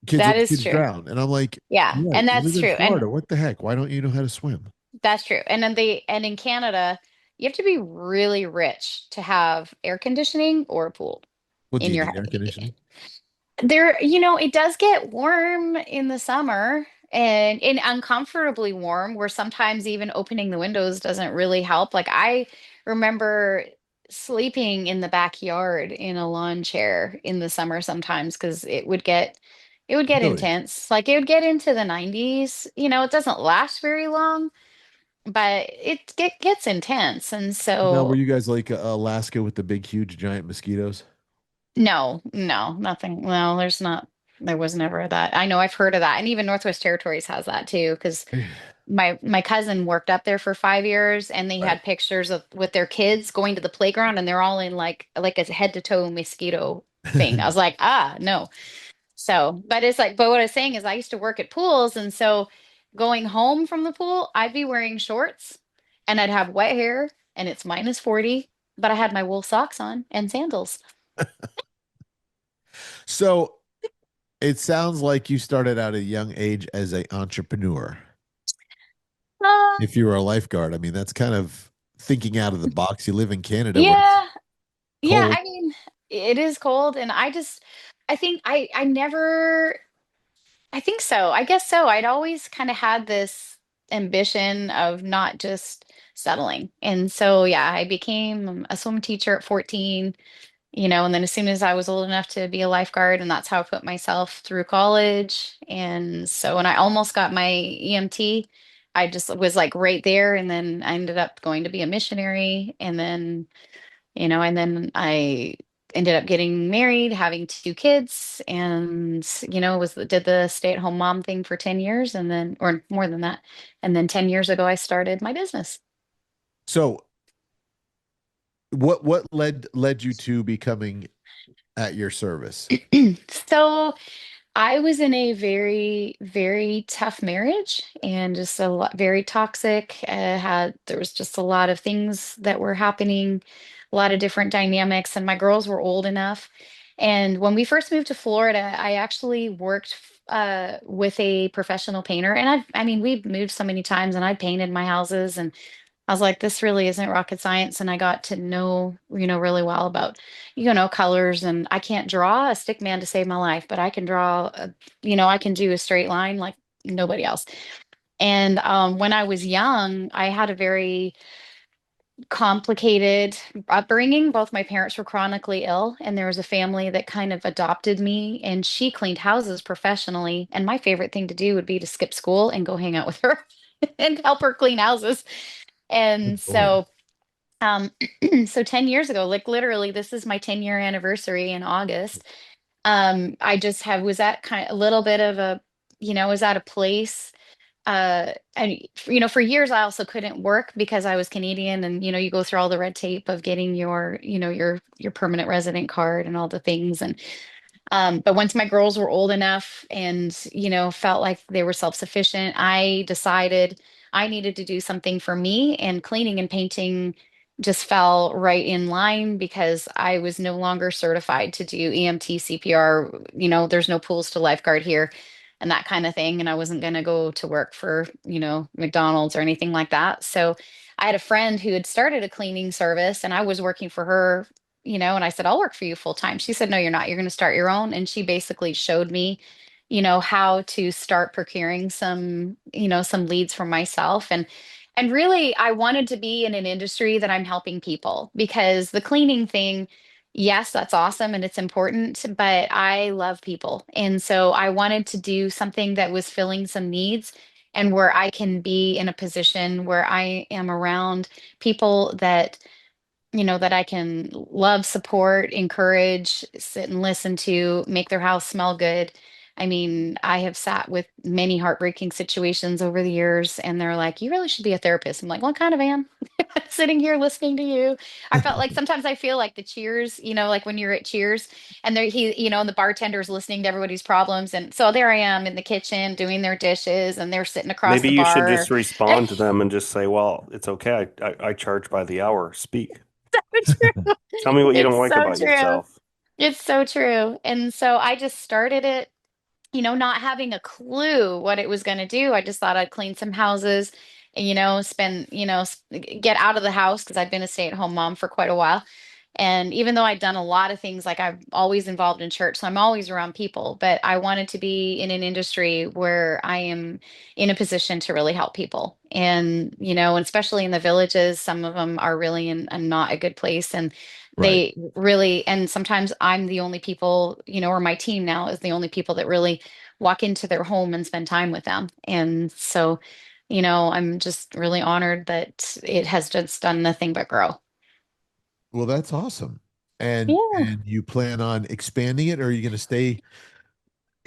kids that let is kids true. drown. And I'm like, Yeah, right, and you that's live in true. And Florida. What the heck? Why don't you know how to swim? that's true. And in Canada, you have to be really rich to have air conditioning or a pool What do in you your need? Air conditioning? there, it does get warm in the summer and uncomfortably warm where sometimes even opening the windows doesn't really help. Like I remember sleeping in the backyard in a lawn chair in the summer sometimes because it would get Really? intense. Like it would get into the 90s. It doesn't last very long, but it gets intense. And Now, were so you guys like Alaska with the big, huge, giant mosquitoes? no, no, nothing. No, there's not. there was never that. I know I've heard of that. And even Northwest Territories has that too, because my cousin worked up there for 5 years and they Right. had pictures of with their kids going to the playground and they're all in like a head to toe mosquito thing. I was like, no. So, but it's like, but what I was saying is I used to work at pools. And so going home from the pool, I'd be wearing shorts and I'd have wet hair and it's -40, but I had my wool socks on and sandals. So it sounds like you started out at a young age as an entrepreneur. Uh, If you were a lifeguard, I mean, that's kind of thinking out of the box. You live in Canada where it's yeah. Yeah. cold. I mean, it is cold. And I think I never, I think so. I guess so. I'd always kind of had this ambition of not just settling. And so, yeah, I became a swim teacher at 14. And then as soon as I was old enough to be a lifeguard, and that's how I put myself through college. And so when I almost got my EMT, I just was like right there. And then I ended up going to be a missionary. And then I ended up getting married, having 2 kids, and did the stay-at-home mom thing for 10 years, and then, or more than that. And then 10 years ago, I started my business. So what led you to becoming at your service? So I was in a very, very tough marriage and just a lot, very toxic. There was just a lot of things that were happening, a lot of different dynamics, and my girls were old enough. And when we first moved to Florida, I actually worked with a professional painter. And I mean, we've moved so many times and I painted my houses and I was like, this really isn't rocket science. And I got to know, really well about, colors. And I can't draw a stick man to save my life, but I can I can do a straight line like nobody else. And when I was young, I had a very complicated upbringing. Both my parents were chronically ill, and there was a family that kind of adopted me, and she cleaned houses professionally. And my favorite thing to do would be to skip school and go hang out with her and help her clean houses. Good And boy. um, so 10 years ago, like literally, this is my 10-year anniversary in August. I just was at kind of a little bit of was at a place. And for years I also couldn't work because I was Canadian, and you go through all the red tape of getting your permanent resident card and all the things. And but once my girls were old enough and, felt like they were self-sufficient, I decided I needed to do something for me, and cleaning and painting just fell right in line because I was no longer certified to do EMT CPR. There's no pools to lifeguard here and that kind of thing. And I wasn't going to go to work for, McDonald's or anything like that. So I had a friend who had started a cleaning service and I was working for her, and I said, I'll work for you full time. She said, no, you're not. You're going to start your own. And she basically showed me, how to start procuring some leads for myself. And really, I wanted to be in an industry that I'm helping people because the cleaning thing, yes, that's awesome and it's important, but I love people. And so I wanted to do something that was filling some needs and where I can be in a position where I am around people that I can love, support, encourage, sit and listen to, make their house smell good. I mean, I have sat with many heartbreaking situations over the years, and they're like, you really should be a therapist. I'm like, well, I kind of am. Sitting here listening to you. I felt like sometimes I feel like the Cheers, like when you're at Cheers and and the bartender's listening to everybody's problems. And so there I am in the kitchen doing their dishes, and they're sitting across Maybe the you should bar. just respond to them and just say, "Well, it's okay. I charge by the hour. Speak. True. Tell me what you don't It's like so about true. yourself." It's so true. And so I just started it, not having a clue what it was going to do. I just thought I'd clean some houses and, spend, get out of the house because I'd been a stay-at-home mom for quite a while. And even though I'd done a lot of things, like I'm always involved in church, so I'm always around people, but I wanted to be in an industry where I am in a position to really help people. And especially in the villages, some of them are really in a not a good place. And Right. they really, and sometimes I'm the only people, or my team now is the only people that really walk into their home and spend time with them. And so, I'm just really honored that it has just done nothing but grow. Well, that's awesome. And Yeah. you plan on expanding it, or are you going to stay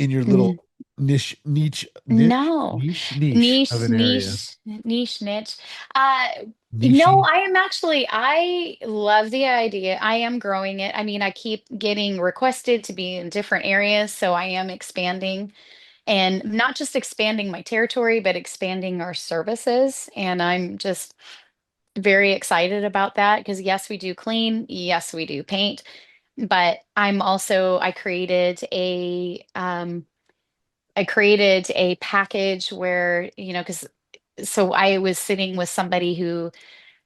in your N- little No. niche of Niche, an area. niche. Uh, no, Niche. I love the idea. I am growing it. I mean, I keep getting requested to be in different areas, so I am expanding and not just expanding my territory, but expanding our services. And I'm just very excited about that because yes, we do clean, yes, we do paint, but I created a package where, because so I was sitting with somebody who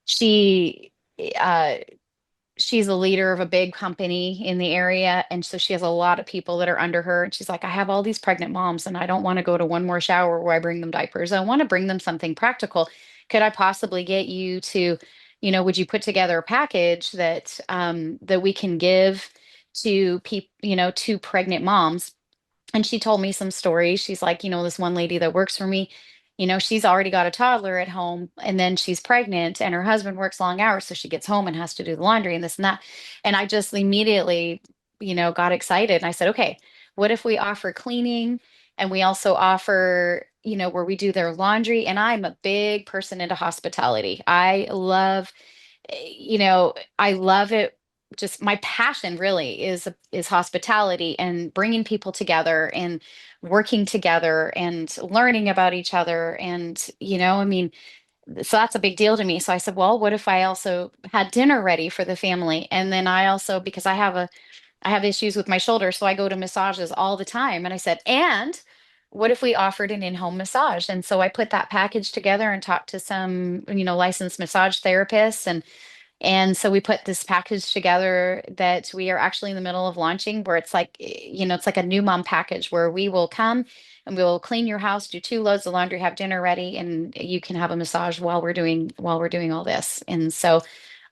she uh she's a leader of a big company in the area, and so she has a lot of people that are under her, and she's like, I have all these pregnant moms and I don't want to go to one more shower where I bring them diapers. I want to bring them something practical. Could I possibly get you to, would you put together a package that we can give to people, to pregnant moms? And she told me some stories. She's like, this one lady that works for me, she's already got a toddler at home and then she's pregnant and her husband works long hours. So she gets home and has to do the laundry and this and that. And I just immediately, got excited. And I said, okay, what if we offer cleaning and we also offer, where we do their laundry? And I'm a big person into hospitality. I love it. Just my passion really is hospitality and bringing people together and working together and learning about each other. And, I mean, so that's a big deal to me. So I said, well, what if I also had dinner ready for the family? And then I also, because I have issues with my shoulder, so I go to massages all the time. And I said, and what if we offered an in-home massage? And so I put that package together and talked to some, licensed massage therapists, and so we put this package together that we are actually in the middle of launching, where it's like, it's like a new mom package where we will come and we will clean your house, do 2 loads of laundry, have dinner ready, and you can have a massage while we're doing all this. And so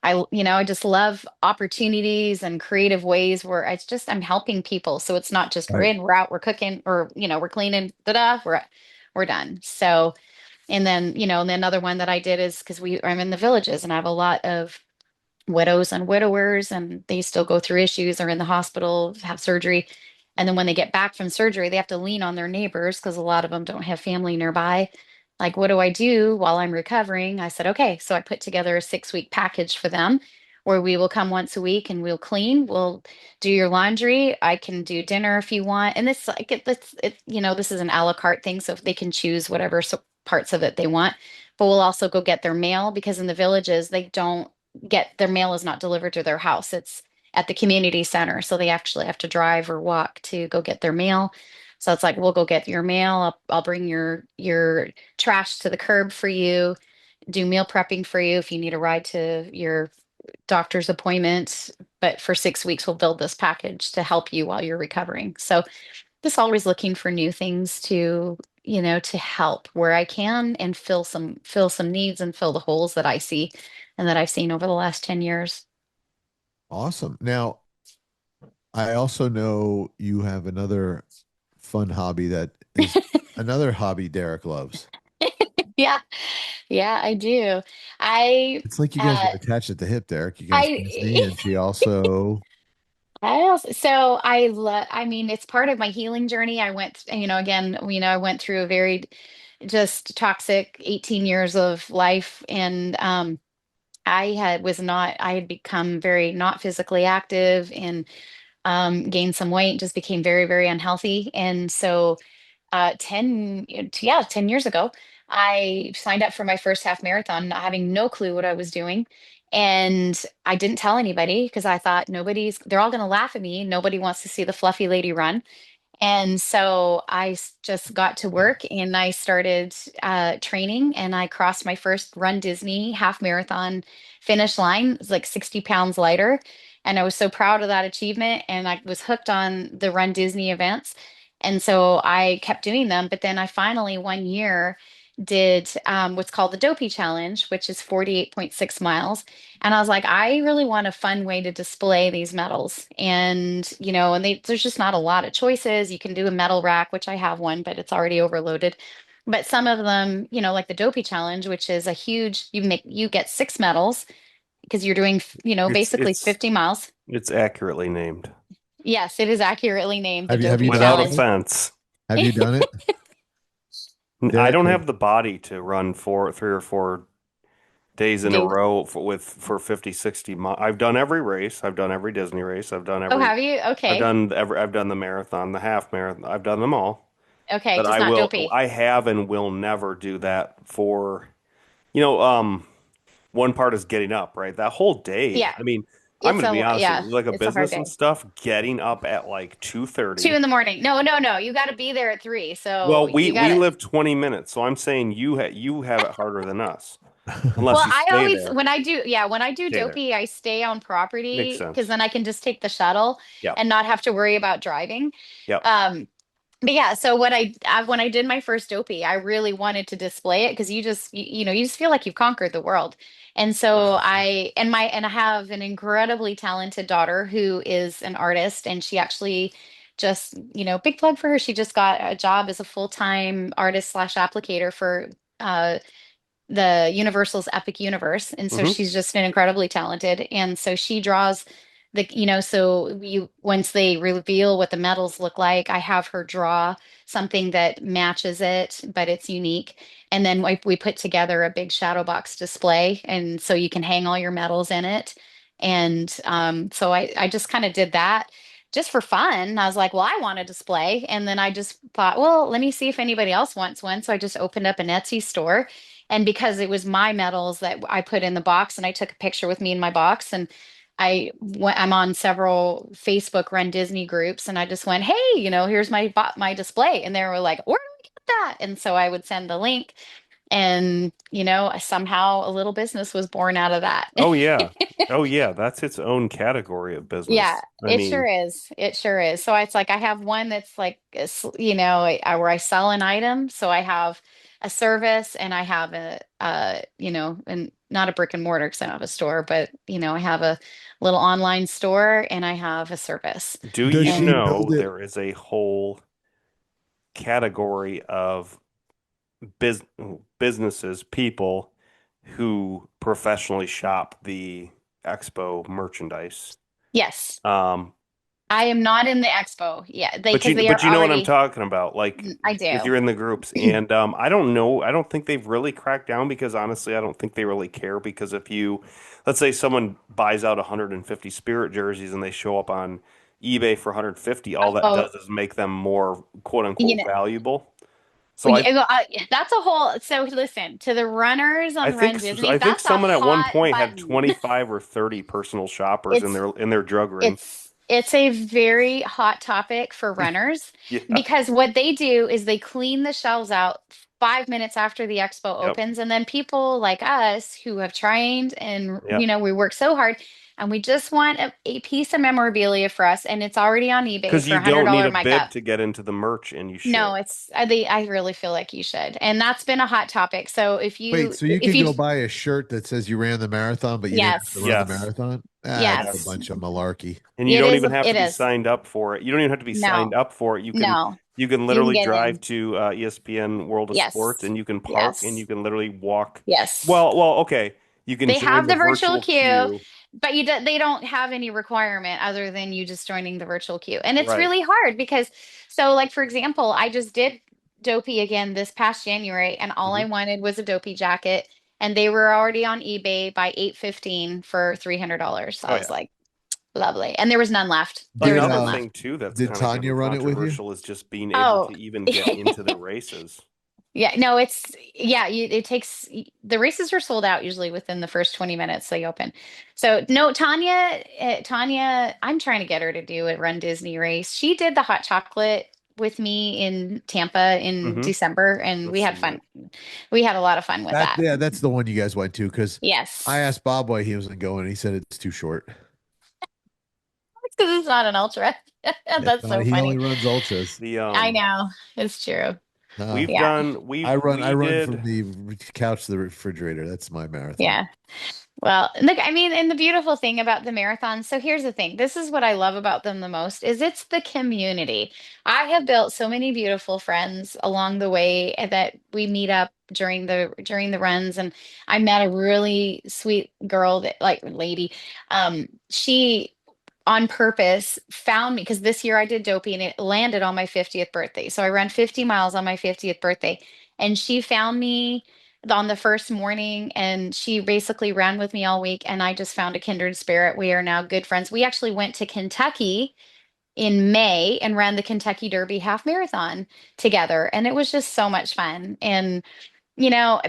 I just love opportunities and creative ways where I'm helping people. So it's not just we're Right. in, we're out, we're cooking, or we're cleaning, we're done. So and then another one that I did is because I'm in the villages and I have a lot of widows and widowers, and they still go through issues, are in the hospital, have surgery. And then when they get back from surgery, they have to lean on their neighbors because a lot of them don't have family nearby. Like, what do I do while I'm recovering? I said, okay. So I put together a 6-week package for them where we will come once a week and we'll clean, we'll do your laundry. I can do dinner if you want. And this, like, this is an a la carte thing. So if they can choose whatever parts of it they want, but we'll also go get their mail because in the villages, they don't get their mail is not delivered to their house. It's at the community center. So they actually have to drive or walk to go get their mail. So it's like, we'll go get your mail. I'll bring your trash to the curb for you, do meal prepping for you if you need a ride to your doctor's appointment. But for 6 weeks, we'll build this package to help you while you're recovering. So just always looking for new things to help where I can and fill some needs and fill the holes that I see and that I've seen over the last 10 years. Awesome. Now, I also know you have another fun hobby that is another hobby Derek loves. Yeah, yeah, I do. I It's like you guys uh are attached at the hip, Derek. You guys Disney, I and she also. I also, so I love, I mean, it's part of my healing journey. I went through a very just toxic 18 years of life, and I had become very not physically active and gained some weight, just became very, very unhealthy. And so 10 years ago, I signed up for my first half marathon, not having no clue what I was doing. And I didn't tell anybody because I thought they're all going to laugh at me. Nobody wants to see the fluffy lady run. And so just got to work and I started training, and I crossed my first Run Disney half marathon finish line. It was like 60 pounds lighter. And I was so proud of that achievement. And I was hooked on the Run Disney events. And so I kept doing them. But then I finally, one year, did what's called the Dopey Challenge, which is 48.6 miles. And I was like, I really want a fun way to display these medals. And there's just not a lot of choices. You can do a medal rack, which I have one, but it's already overloaded. But some of them, like the Dopey Challenge, which is a huge, you get 6 medals because you're doing, It's basically it's 50 miles. it's accurately named. Yes, it is accurately named the Have you Dopey done Without it? Challenge. offense. Have you done it? I Derek, don't have the body to run for 3 or 4 days in a Days. row for 50, 60 miles. I've done every race. I've done every Disney race. Oh, have you? Okay. I've done the marathon, the half marathon. I've done them all. Okay, But just not Dopey. I have and will never do that for, you know, one part is getting up, right? That whole day. Yeah, I mean, I'm going to be honest with yeah, you, like a it's a hard business and day. stuff, getting up at like Two 2:30. in the morning. No, no, no. You got to be there at 3. So Well, you got we to. live 20 minutes, so I'm saying you have it harder than us. Unless Well, you I stay always there. when I do Stay there. Dopey, I stay on Makes property because sense. then I can just take the shuttle Yep. and not have to worry about driving. Yep. Um, but yeah, so when I did my first Dopey, I really wanted to display it because you just feel like you've conquered the world. And so I have an incredibly talented daughter who is an artist, and she actually just, big plug for her. She just got a job as a full-time artist slash applicator for uh the Universal's Epic Universe. And so Hmm. she's just been incredibly talented. And so she draws so you once they reveal what the medals look like, I have her draw something that matches it, but it's unique. And then we put together a big shadow box display. And so you can hang all your medals in it. And so I just kind of did that just for fun. I was like, well, I want a display. And then I just thought, well, let me see if anybody else wants one. So I just opened up an Etsy store, and because it was my medals that I put in the box, and I took a picture with me in my box, and I'm on several Facebook Run Disney groups, and I just went, hey, here's my display. And they were like, where do we get that? And so I would send the link, and somehow a little business was born out of that. Oh yeah. Oh yeah. That's its own category of Yeah, business. I it sure mean, is. It sure is. So it's like I have one that's like, where I sell an item. So I have a service, and I have and not a brick and mortar because I don't have a store, but I have a little online store, and I have a service. do does you she And know build it? there is a whole category of bus businesses, people who professionally shop the Expo merchandise? yes, Um, I am not in the expo. Yeah, because they are but you know what I'm already, talking about, like I if do. you're in the groups. And I don't know, I don't think they've really cracked down because honestly, I don't think they really care because if you, let's say someone buys out 150 Spirit jerseys and they show up on eBay for 150, all that Oh, does is make them more quote you unquote know, valuable. So well, yeah, well, that's a whole. So listen, to the runners on Run I Disney, think that's a someone at one hot point had button. 25 or 30 personal shoppers It's in their drug ring. it's a very hot topic for runners Yeah. because what they do is they clean the shelves out 5 minutes after the expo Yep. opens, and then people like us who have trained and Yep. we work so hard, and we just want a piece of memorabilia for us, and it's already on eBay Because for you a hundred don't need dollar a bib markup. to get into the merch and you No, should. I really feel like you should, and that's been a hot topic. So Wait, so you if can you go buy a shirt that says you ran the marathon, but you didn't have to yes, run the Yes. marathon? Ah, that's a yes, bunch of malarkey. And you don't even have to it be is. signed up for it. You don't even have to be signed No, up for it. no, You can you can literally get drive in. to ESPN World of Sports Yes. and you can park and you Yes. can literally walk. Yes. Okay. You can They join have the the virtual virtual queue, queue. but they don't have any requirement other than you just joining the virtual queue. And it's Right. really hard because, so like, for example, I just did Dopey again this past January, and all Hmm. I wanted was a Dopey jacket, and they were already on eBay by 815 for $300. So Oh I was yeah. like, lovely. And there was none left. There was Did none Another left. thing too that's did kind of Tanya getting run it with you? controversial is just being able Oh, to even get into the races. yeah, no, it takes, the races are sold out usually within the first 20 minutes they open. So no, Tanya, I'm trying to get her to do a Run Disney race. She did the hot chocolate with me in Tampa in Hmm. December, and I've we had seen fun. it. We had a lot of fun with That that. yeah, that's the one you guys went to because I Yes. asked Bob why he wasn't going. He said it's too short. It's because it's not an ultra. It's That's not. so He only funny. runs ultras. The I know. It's true. Uh, Yeah. I we run did. from the couch to the refrigerator. That's my marathon. Yeah. Well, look, I mean, and the beautiful thing about the marathon, so here's the thing. This is what I love about them the most is it's the community. I have built so many beautiful friends along the way that we meet up during the runs, and I met a really sweet girl that like lady. She on purpose found me because this year I did dopey and it landed on my 50th birthday. So I ran 50 miles on my 50th birthday. And she found me on the first morning and she basically ran with me all week. And I just found a kindred spirit. We are now good friends. We actually went to Kentucky in May and ran the Kentucky Derby half marathon together. And it was just so much fun. And you know,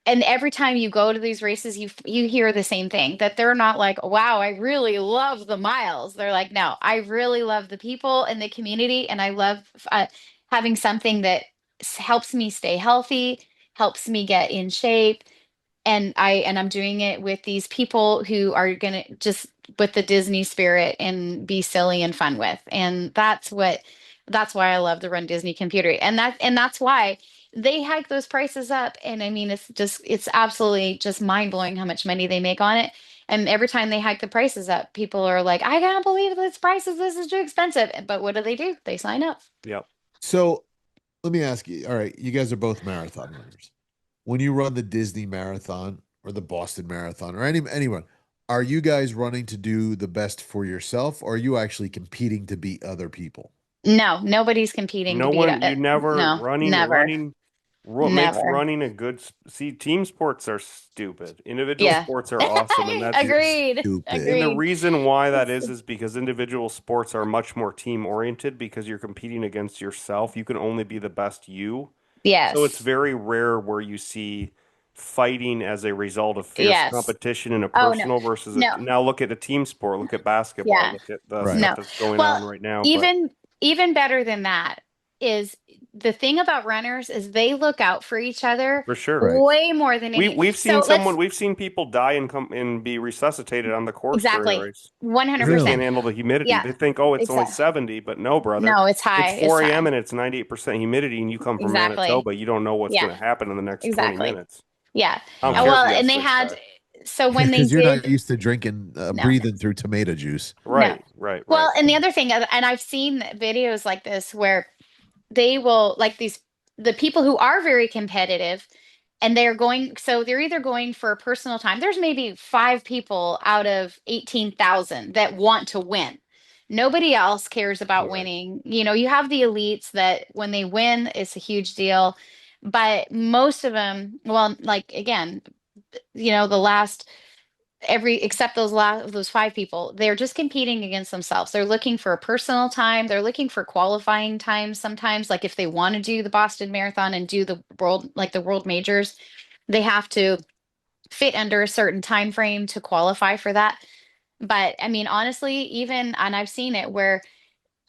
and every time you go to these races, you hear the same thing that they're not like, wow, I really love the miles. They're like, no, I really love the people and the community, and I love having something that helps me stay healthy, helps me get in shape, and I'm doing it with these people who are gonna just with the Disney spirit and be silly and fun with. And that's why I love the Run Disney computer. And that's why they hike those prices up. And I mean it's absolutely just mind-blowing how much money they make on it. And every time they hike the prices up, people are like, I can't believe this prices, this is too expensive. But what do? They sign up. Yep. So let me ask you. All right, you guys are both marathon runners. When you run the Disney Marathon or the Boston Marathon or anyone, are you guys running to do the best for yourself, or are you actually competing to beat other people? No, nobody's competing to No beat one, you never no, never, makes never. running a good. See, team sports are stupid. Individual Yeah. sports are awesome, and that's You're Agreed. stupid. and the Agreed. reason why that It's is because individual sports are much more team oriented because you're competing against yourself. You can only be the best you. So it's yes. very rare where you see fighting as a result of fierce Yes. competition in a Oh no. personal versus a. No. Now look at a team sport. Look at basketball. Yeah. Look at the Right. stuff No. that's going Well, on right now. But even even better than that is the thing about runners is they look out for each other for sure. Right. way more than any. So let's We've seen people die and come and be resuscitated on the course during a exactly race because they Really? 100%. can't handle the humidity. Yeah. They think, oh, it's only Exactly. 70, but no, brother. No, it's It's high. It's 4 a.m. high. and it's 98% humidity, and you come from Exactly. Manitoba. You don't know what's Yeah. going to happen in the next 20 Exactly. minutes. Yeah. I don't Yeah. care if Well, the and they athletes had die. so when they Because you're not did used to drinking, no. breathing through tomato juice. No. Right, right, right. Well, and the other thing, and I've seen videos like this where they will like these the people who are very competitive and they're going so they're either going for a personal time. There's maybe 5 people out of 18,000 that want to win. Nobody else cares about Right. winning. You have the elites that when they win, it's a huge deal. But most of them, well, like again, the last every except those 5 people, they're just competing against themselves. They're looking for a personal time, they're looking for qualifying times sometimes, like if they want to do the Boston Marathon and do the world majors, they have to fit under a certain time frame to qualify for that. But I mean honestly, even and I've seen it where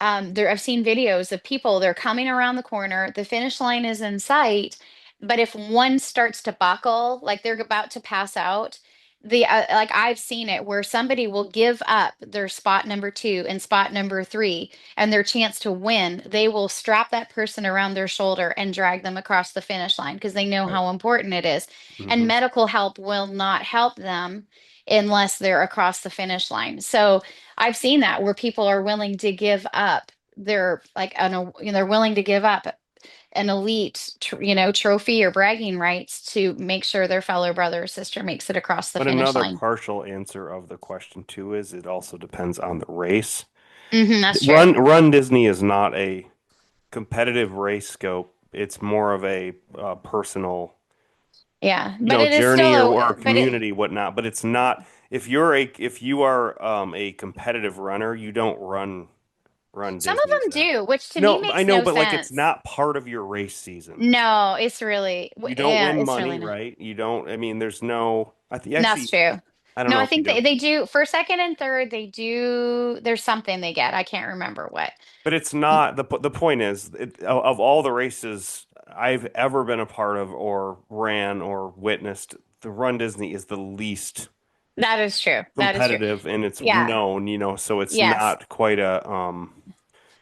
I've seen videos of people, they're coming around the corner, the finish line is in sight, but if one starts to buckle, like they're about to pass out, like I've seen it where somebody will give up their spot number 2 and spot number 3 and their chance to win. They will strap that person around their shoulder and drag them across the finish line because they know Right. how important it is. And Hmm. medical help will not help them unless they're across the finish line. So I've seen that where people are willing to give up their like they're willing to give up an elite trophy or bragging rights to make sure their fellow brother or sister makes it across the But finish another line. partial answer of the question too is it also depends on the race. That's true. Run Disney is not a competitive race scope. It's more of a personal, Yeah, but it is journey still or a but it community, whatnot. But it's not if you are a competitive runner, you don't run some of Disney them exact. do, which to me No, I makes know, no but like it's sense. not part of your race season. No, it's really You don't yeah, win it's money, really not. right? You don't. I mean, there's no. I think That's actually, true. I don't No, know I if you think do. they do for second and third, they do there's something they get. I can't remember what. But it's not the point is of all the races I've ever been a part of or ran or witnessed, the Run Disney is the least That is true. That is true. competitive and it's Yeah. known, so it's Yes. not quite a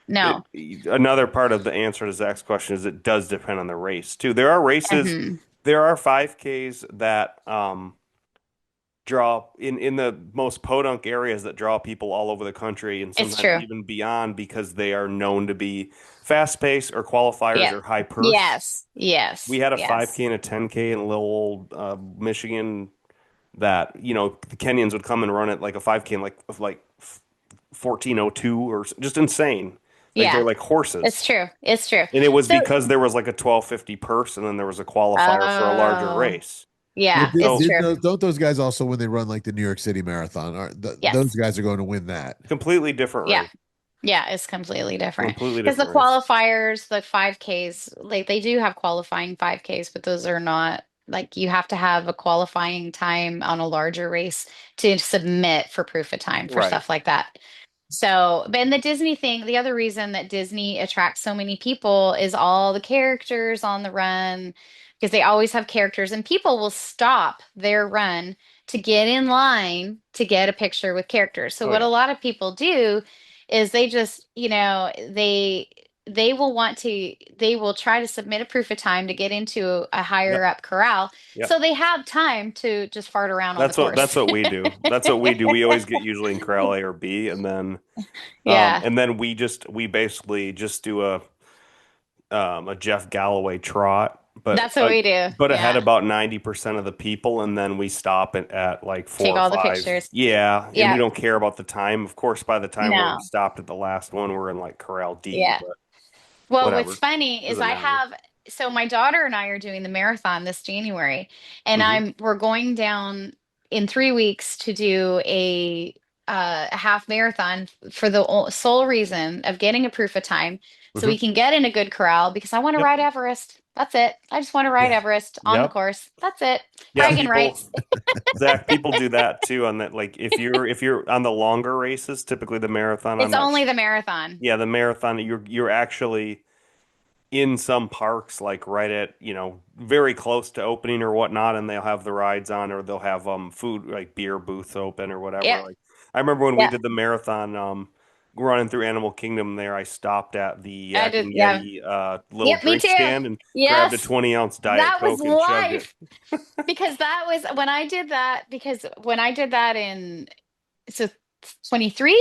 No. another part of the answer to Zach's question is it does depend on the race too. There are races, Hmm. there are 5Ks that draw in the most podunk areas that draw people all over the country and It's sometimes true. even beyond because they are known to be fast paced or qualifiers Yep. or high purse. Yes. We Yes. had a Yes. 5K and a 10K in a little old Michigan that the Kenyans would come and run it like a 5K in like 14:02 or just insane. Like they're Yeah, like it's horses. true. It's true. And it was So, because there was like a 12:50 purse and then there was a qualifier for a larger oh, race. Well, yeah, did, it's So did true. those, don't those guys also, when they run like the New York City Marathon, those Yes. guys are going to win that? completely different Yeah. race. Yeah, it's completely different. Completely Because the different race. qualifiers, the 5Ks, like they do have qualifying 5Ks, but those are not like you have to have a qualifying time on a larger race to submit for proof of time for Right. stuff like that. So, but in the Disney thing, the other reason that Disney attracts so many people is all the characters on the run, because they always have characters, and people will stop their run to get in line to get a picture with characters. So, Oh what a yeah. lot of people do is they just, they will want to, they will try to submit a proof of time to get into a higher Yep. up corral. Yep. So they have time to just fart around on the That's course. what we do. That's what we do. We always get usually in corral A or B, Yeah. and then we basically just do a Jeff Galloway trot, That's what we do. but ahead Yeah. about 90% of the people, and then we stop at like four Take or all the five. pictures. Yeah, and we Yeah. don't care about the time. Of course, by the time we're No. stopped at the last one, we're in like corral D, Yeah. but Well, what's whatever. funny is Doesn't I matter. have, so my daughter and I are doing the marathon this January, and Hmm. we're going down in 3 weeks to do a half marathon for the sole reason of getting a proof of time so we Hmm. can get in a good corral because I want to Yep. ride Everest. That's it. I just want to ride Yeah. Everest on the Yep. course. That's it. Yeah. Bragging People, rights. Zach, people do that too on that. Like if you're on the longer races, typically the marathon, I'm It's not only sure. the marathon. Yeah, the marathon, you're actually in some parks, like right at, very close to opening or whatnot, and they'll have the rides on, or they'll have food like beer booths open or whatever. Yep. Like I remember when we Yeah. did the marathon, running through Animal Kingdom there, I stopped at the I Yak did. and Yeah. Yeti little Yep. Me drink too. stand and grabbed a Yes. 20-ounce Diet That was Coke and chugged it. life. Because that was when I did that, because when I did that in so 23,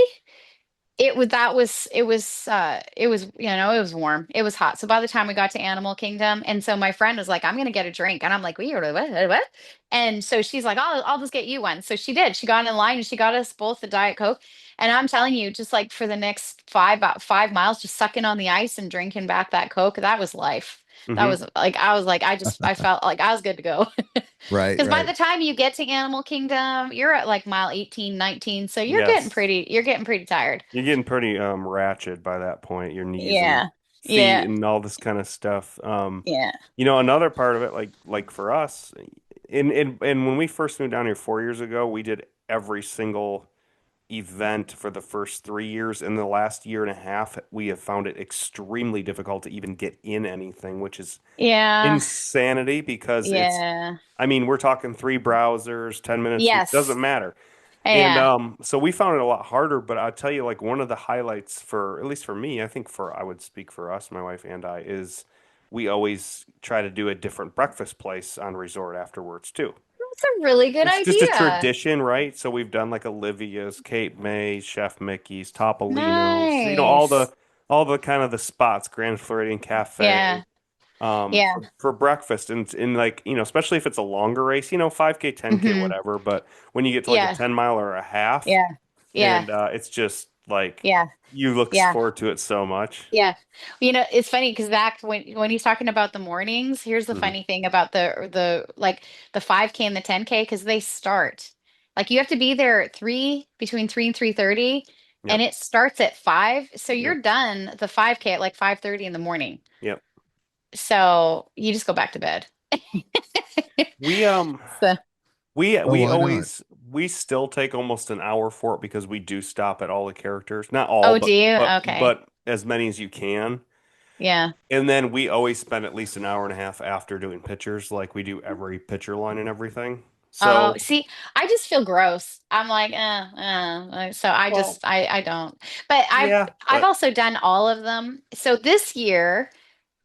it was, it was warm. It was hot. So by the time we got to Animal Kingdom, and so my friend was like, I'm gonna get a drink. And I'm like, what? And so she's like, I'll just get you one. So she did. She got in line and she got us both the Diet Coke. And I'm telling you, just like for the next about 5 miles, just sucking on the ice and drinking back that Coke, that was life. That Hmm. was like I felt like I was good to go. Right, Because by right. the time you get to Animal Kingdom, you're at like mile 18, 19. So Yes. you're getting pretty tired. You're getting pretty ratchet by that point, your knees and Yeah. feet Yeah. and all this kind of stuff. Yeah. Another part of it, like for us, and when we first moved down here 4 years ago, we did every single event for the first 3 years. In the last year and a half, we have found it extremely difficult to even get in anything, which is Yeah. insanity because Yeah. I mean, we're talking three browsers, 10 minutes, Yes. doesn't matter. And Yeah. so we found it a lot harder, but I'll tell you, like one of the highlights for, at least for me, I think I would speak for us, my wife and I, is we always try to do a different breakfast place on resort afterwards too. That's a really good It's just a idea. tradition, right? So we've done like Olivia's, Cape May's, Chef Mickey's, Topolino's, Nice. all the kind of the spots, Grand Floridian Cafe, Yeah. Yeah. for breakfast, and like especially if it's a longer race, 5K, 10K, Hmm. whatever. But when you get to like a Yeah. 10 mile or a half, Yeah. Yeah. and it's just like Yeah. you look Yeah. forward to it so much. Yeah. It's funny because Zach, when he's talking about the mornings, here's the Hmm. funny thing about the like the 5K and the 10K, because they start like you have to be there at between 3 and 3:30, and Yep, it starts at 5. So yep, you're done the 5K at like 5:30 in the morning. yep. So you just go back to bed. We So, Oh, we why not? always we still take almost an hour for it because we do stop at all the characters, not all, oh, do you? Okay. but as many as you can. Yeah. And then we always spend at least an hour and a half after doing pictures, like we do every picture line and everything. Oh, So, see, I just feel gross. I'm like, so well, I don't. But yeah, I've but also done all of them. So this year,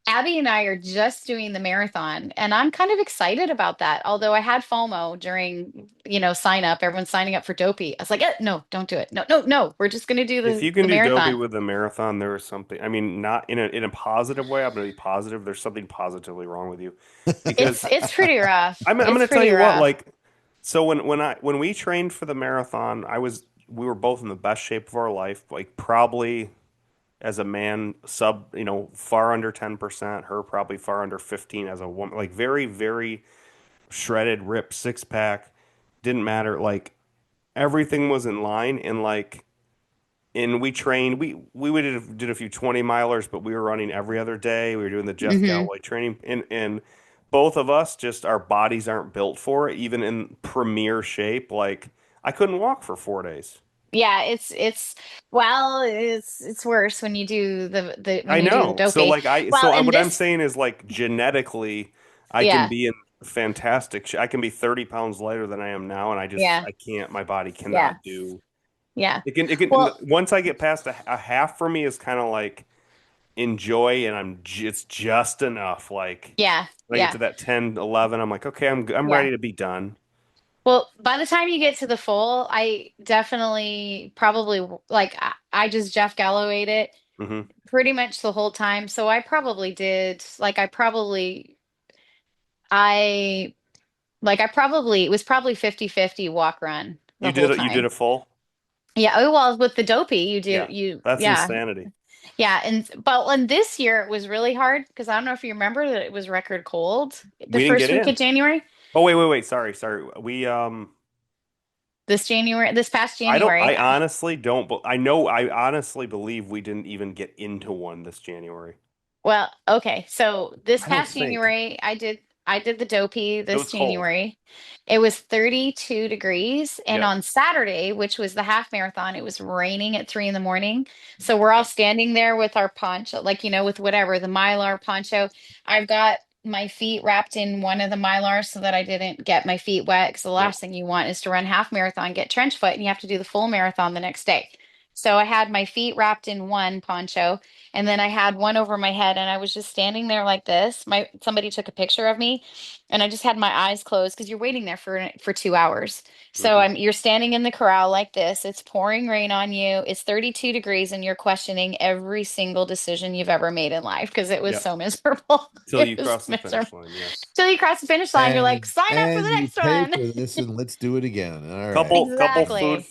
Abby and I are just doing the marathon, and I'm kind of excited about that. Although I had FOMO during, sign up, everyone's signing up for Dopey. I was like, no, don't do it. No, no, no. We're just gonna do if you the can do Dobie marathon. with a marathon, there is something. I mean, not in a positive way. I'm going to be positive. There's something positively wrong with you because It's pretty rough. I'm It's going to tell pretty you what, rough. like, so when we trained for the marathon, I was we were both in the best shape of our life, like probably as a man, far under 10%, her probably far under 15 as a woman, like very, very shredded, ripped, six pack, didn't matter. Like everything was in line and we trained, we would did a few 20 milers, but we were running every other day. We were doing the Jeff Hmm. Galloway training and both of us just our bodies aren't built for it, even in premier shape. Like I couldn't walk for 4 days. Yeah, well, it's worse when you do I when you do the know. So dopey. like I Well, so I, and what I'm this, saying is like genetically I can yeah, be in fantastic I can be 30 pounds lighter than I am now and yeah, I can't my body yeah, cannot do yeah. it can Well, once I get past a half for me is kind of like enjoy and it's just enough like yeah, when I get yeah, to that 10, 11, I'm like okay I'm yeah. ready to be done. Well, by the time you get to the full, I definitely probably like I just Jeff Gallowayed it Hmm. pretty much the whole time. So I probably did like I I probably it was probably 50-50 walk run the whole You did time. a full? Yeah, oh well, with the dopey, Yeah. That's yeah. insanity. Yeah, and this year it was really hard because I don't know if you remember that it was record cold the We didn't get first week in. of January. Oh wait, sorry. We This past I January. honestly don't, but I honestly believe we didn't even get into one this January. Well, okay. So this I don't past think. January, I did the dopey It this was cold. January. It was 32 degrees, and Yep. on Saturday, which was the half marathon, it was raining at 3 in the morning. So we're all Yep. standing there with our poncho, like with whatever the Mylar poncho. I've got my feet wrapped in one of the Mylars so that I didn't get my feet wet. Because the Yep. last thing you want is to run half marathon, get trench foot, and you have to do the full marathon the next day. So I had my feet wrapped in one poncho and then I had one over my head and I was just standing there like this. Somebody took a picture of me and I just had my eyes closed because you're waiting there for 2 hours. So Hmm. you're standing in the corral like this. It's pouring rain on you. It's 32 degrees and you're questioning every single decision you've ever made in life because it was Yep. so miserable. Till It you was cross the finish miserable. line, yes. Till you cross the finish line, you're like, sign up for the And you next pay one. for this, and let's do it again. All right. Exactly.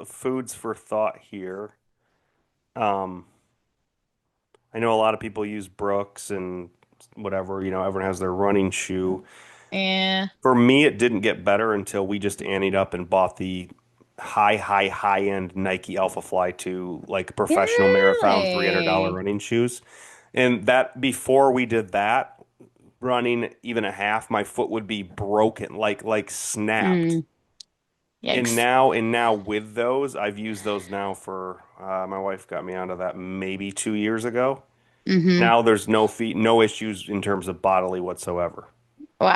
Foods for thought here. Um, I know a lot of people use Brooks and whatever, everyone has their running shoe. Yeah. For me, it didn't get better until we just anteed up and bought the high end Nike Alpha Fly 2, like professional marathon $300 Really? running shoes. And that before we did that, running even a half, my foot would be broken, like snapped. Mm, yikes. And now with those, I've used those now for my wife got me onto that maybe 2 years ago. Hmm. Now there's no issues in terms of bodily whatsoever.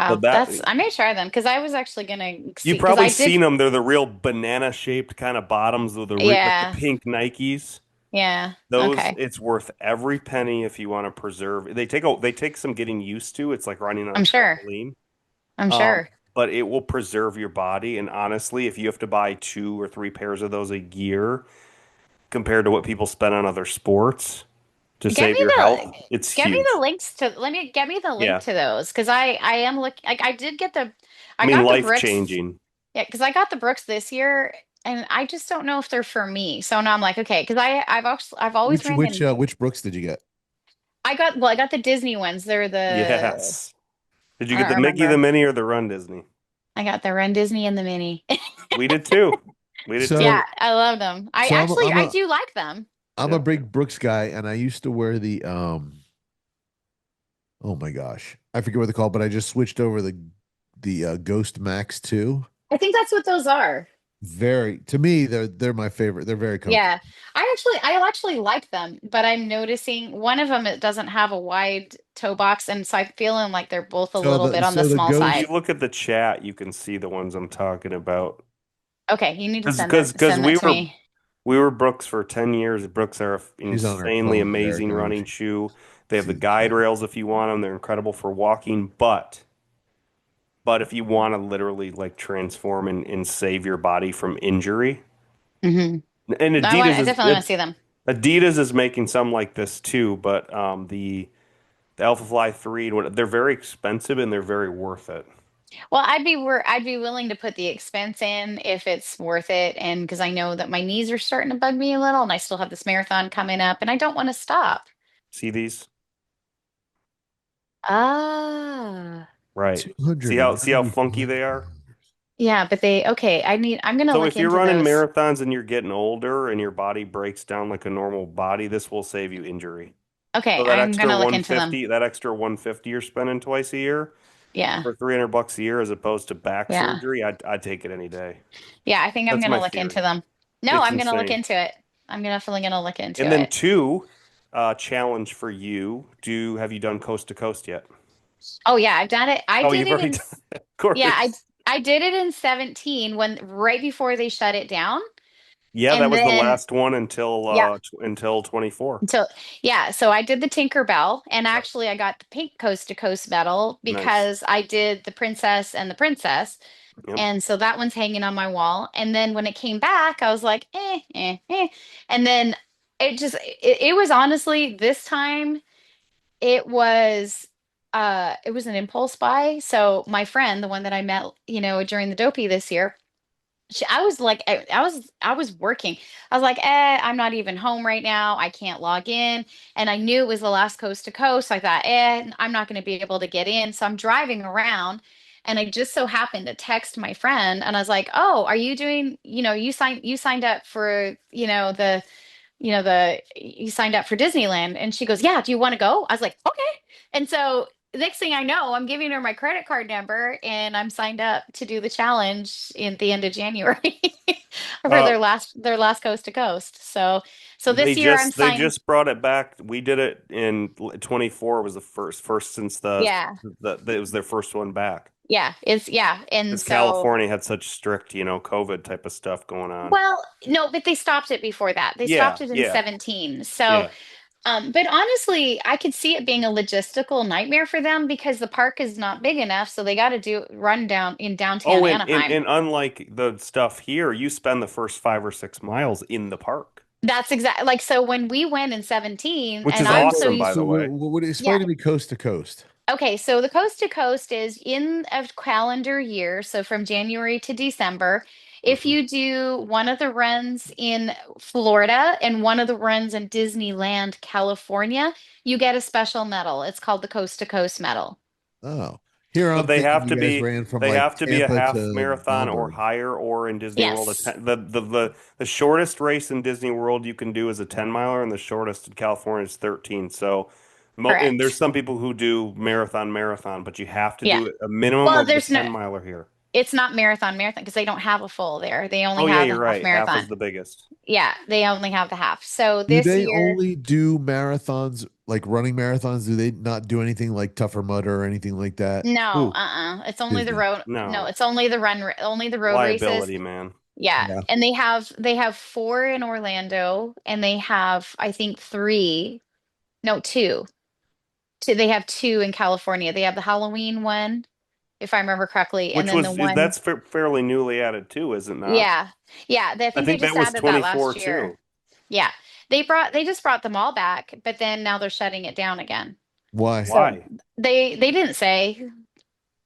So Wow, that I may try them because I was actually gonna you've see because probably I did. seen them. They're the real banana shaped kind of bottoms with like the Yeah, pink Nikes. yeah. Those Okay, it's worth every penny if you want to preserve. They take some getting used to. It's like running on a I'm sure. trampoline. I'm Um, sure. but it will preserve your body. And honestly, if you have to buy 2 or 3 pairs of those a year compared to what people spend on other sports to Get save me your the health, it's get me the huge. links to let me get me the link Yeah. to those because I am looking like I did get I I mean, got the life Brooks. changing. Yeah, because I got the Brooks this year and I just don't know if they're for me. So now I'm like, okay, because I've always ran in. Which Brooks did you get? I got the Disney ones. They're the Yes. Did you I get don't the Mickey, the remember. Minnie, or the Run Disney? I got the Run Disney and the Mini. We did too. We did too. Yeah, So I love them. so I do like them. I'm a Yeah. big Brooks guy, and I used to wear the oh my gosh, I forget what they're called, but I just switched over the Ghost Max 2. I think that's what those are. Very to me, they're my favorite. They're very comfortable. Yeah. I actually like them, but I'm noticing one of them it doesn't have a wide toe box, and so I'm feeling like they're both a little bit on the So the small If you side. Ghost, look at the chat, you can see the ones I'm talking about. Okay, you need to Because send that to me. we were Brooks for 10 years. Brooks are an she's on her insanely phone there. amazing Going, running shoe. They have the see the guide chat. rails if you want them. They're incredible for walking, but if you want to literally like transform and save your body from injury, Hmm. and I definitely want to see them. Adidas is making some like this too, but the Alpha Fly 3, they're very expensive and they're very worth it. Well, I'd be willing to put the expense in if it's worth it, and because I know that my knees are starting to bug me a little, and I still have this marathon coming up, and I don't want to stop. See these? Ah, Right. See how funky they are? $295. yeah, but I'm gonna So look if you're into running those. marathons and you're getting older and your body breaks down like a normal body, this will save you injury. Okay, So that I'm extra gonna look into them. 150, that extra 150 you're spending twice a year Yeah, for $300 a year as opposed to back yeah, surgery, I'd take it any day. yeah. I think I'm That's gonna my look into theory. them. No, It's I'm gonna look insane. into it. I'm definitely gonna look into And then it. two, challenge for you. Have you done coast to coast yet? Oh yeah, I've done it. I Oh, did you've it already in done it, of yeah, course. I did it in 17 when right before they shut it down. Yeah, that And was the then last one until yeah, until 24. until yeah, so I did the Tinker Bell, and Yep. actually I got the pink Coast to Coast medal Nice. because I did the Princess and the Princess. Yep. And so that one's hanging on my wall. And then when it came back, I was like, eh. And then it was honestly this time it was an impulse buy. So my friend, the one that I met, during the dopey this year, I was like, I was working. I was like, I'm not even home right now. I can't log in. And I knew it was the last coast to coast. So I thought, I'm not going to be able to get in. So I'm driving around and I just so happened to text my friend and I was like, oh, are you doing, you signed up for, you signed up for Disneyland. And she goes, yeah, do you want to go? I was like, okay. And so next thing I know, I'm giving her my credit card number and I'm signed up to do the challenge in the end of January for Uh, their last coast to coast. So they this year I'm just they signed. just brought it back. We did it in 24 was the first since Yeah. it was their first one back. Yeah. And Because so, California had such strict, COVID type of stuff going on. well, no, but they stopped it before that. They Yeah, stopped it in yeah, 17. So, yeah. but honestly, I could see it being a logistical nightmare for them because the park is not big enough. So they got to run down in downtown Oh, and Anaheim. and unlike the stuff here, you spend the first 5 or 6 miles in the park, That's exactly like so when we went in 17, which and is I'm so awesome, by used. the So way. what Yeah. explain to me coast to coast? Okay, so the coast to coast is in a calendar year, so from January to December. If Hmm. you do one of the runs in Florida and one of the runs in Disneyland, California, you get a special medal. It's called the Coast to Coast medal. Oh, here But I'm thinking you guys ran from they like have to be a Tampa half to marathon or Melbourne. higher, or in Disney World, Yes, the shortest race in Disney World you can do is a 10 miler, and the shortest in California is 13. So, and there's correct. some people who do marathon, but you have to Yeah. do a minimum Well, of the 10 miler here. it's not marathon because they don't have a full there. They only Oh yeah, have you're the half right. Half is marathon. the biggest. Yeah, they only have the half. So Do this they year, only do marathons, like running marathons? Do they not do anything like Tougher Mudder or anything like that? no, Ooh, It's only the Disney. road. No, no it's only the only the road races. liability, man. Yeah, Yeah. and they have four in Orlando, and they have I think three, no two. Two. They have two in California. They have the Halloween one, if I remember correctly, and Which then the was one. that's fairly newly added too, is it not? Yeah, yeah. I I think they think that just was added that 24 last year. too. Yeah, they just brought them all back, but then now they're shutting it down again. Why? So Why? they didn't say.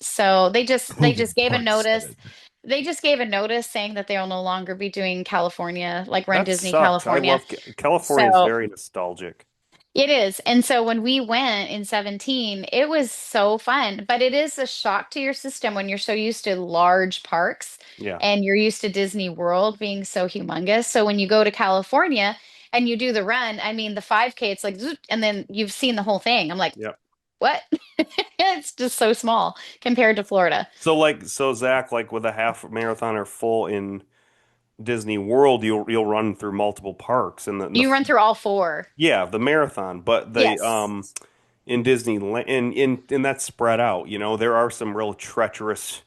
So they just COVID gave a part notice. said. They just gave a notice saying that they'll no longer be doing California, like Run That Disney sucks. I California. love California is So very nostalgic. it is. And so when we went in 17, it was so fun, but it is a shock to your system when you're so used to large parks Yeah. and you're used to Disney World being so humongous. So when you go to California and you do the run, I mean, the 5K, it's like, zoop, and then you've seen the whole thing. I'm like, Yep. what? It's just so small compared to Florida. So Zach, like with a half marathon or full in Disney World, you'll run through multiple parks and You run through all four. yeah, the marathon, but the Yes. in Disneyland in that's spread out. There are some real treacherous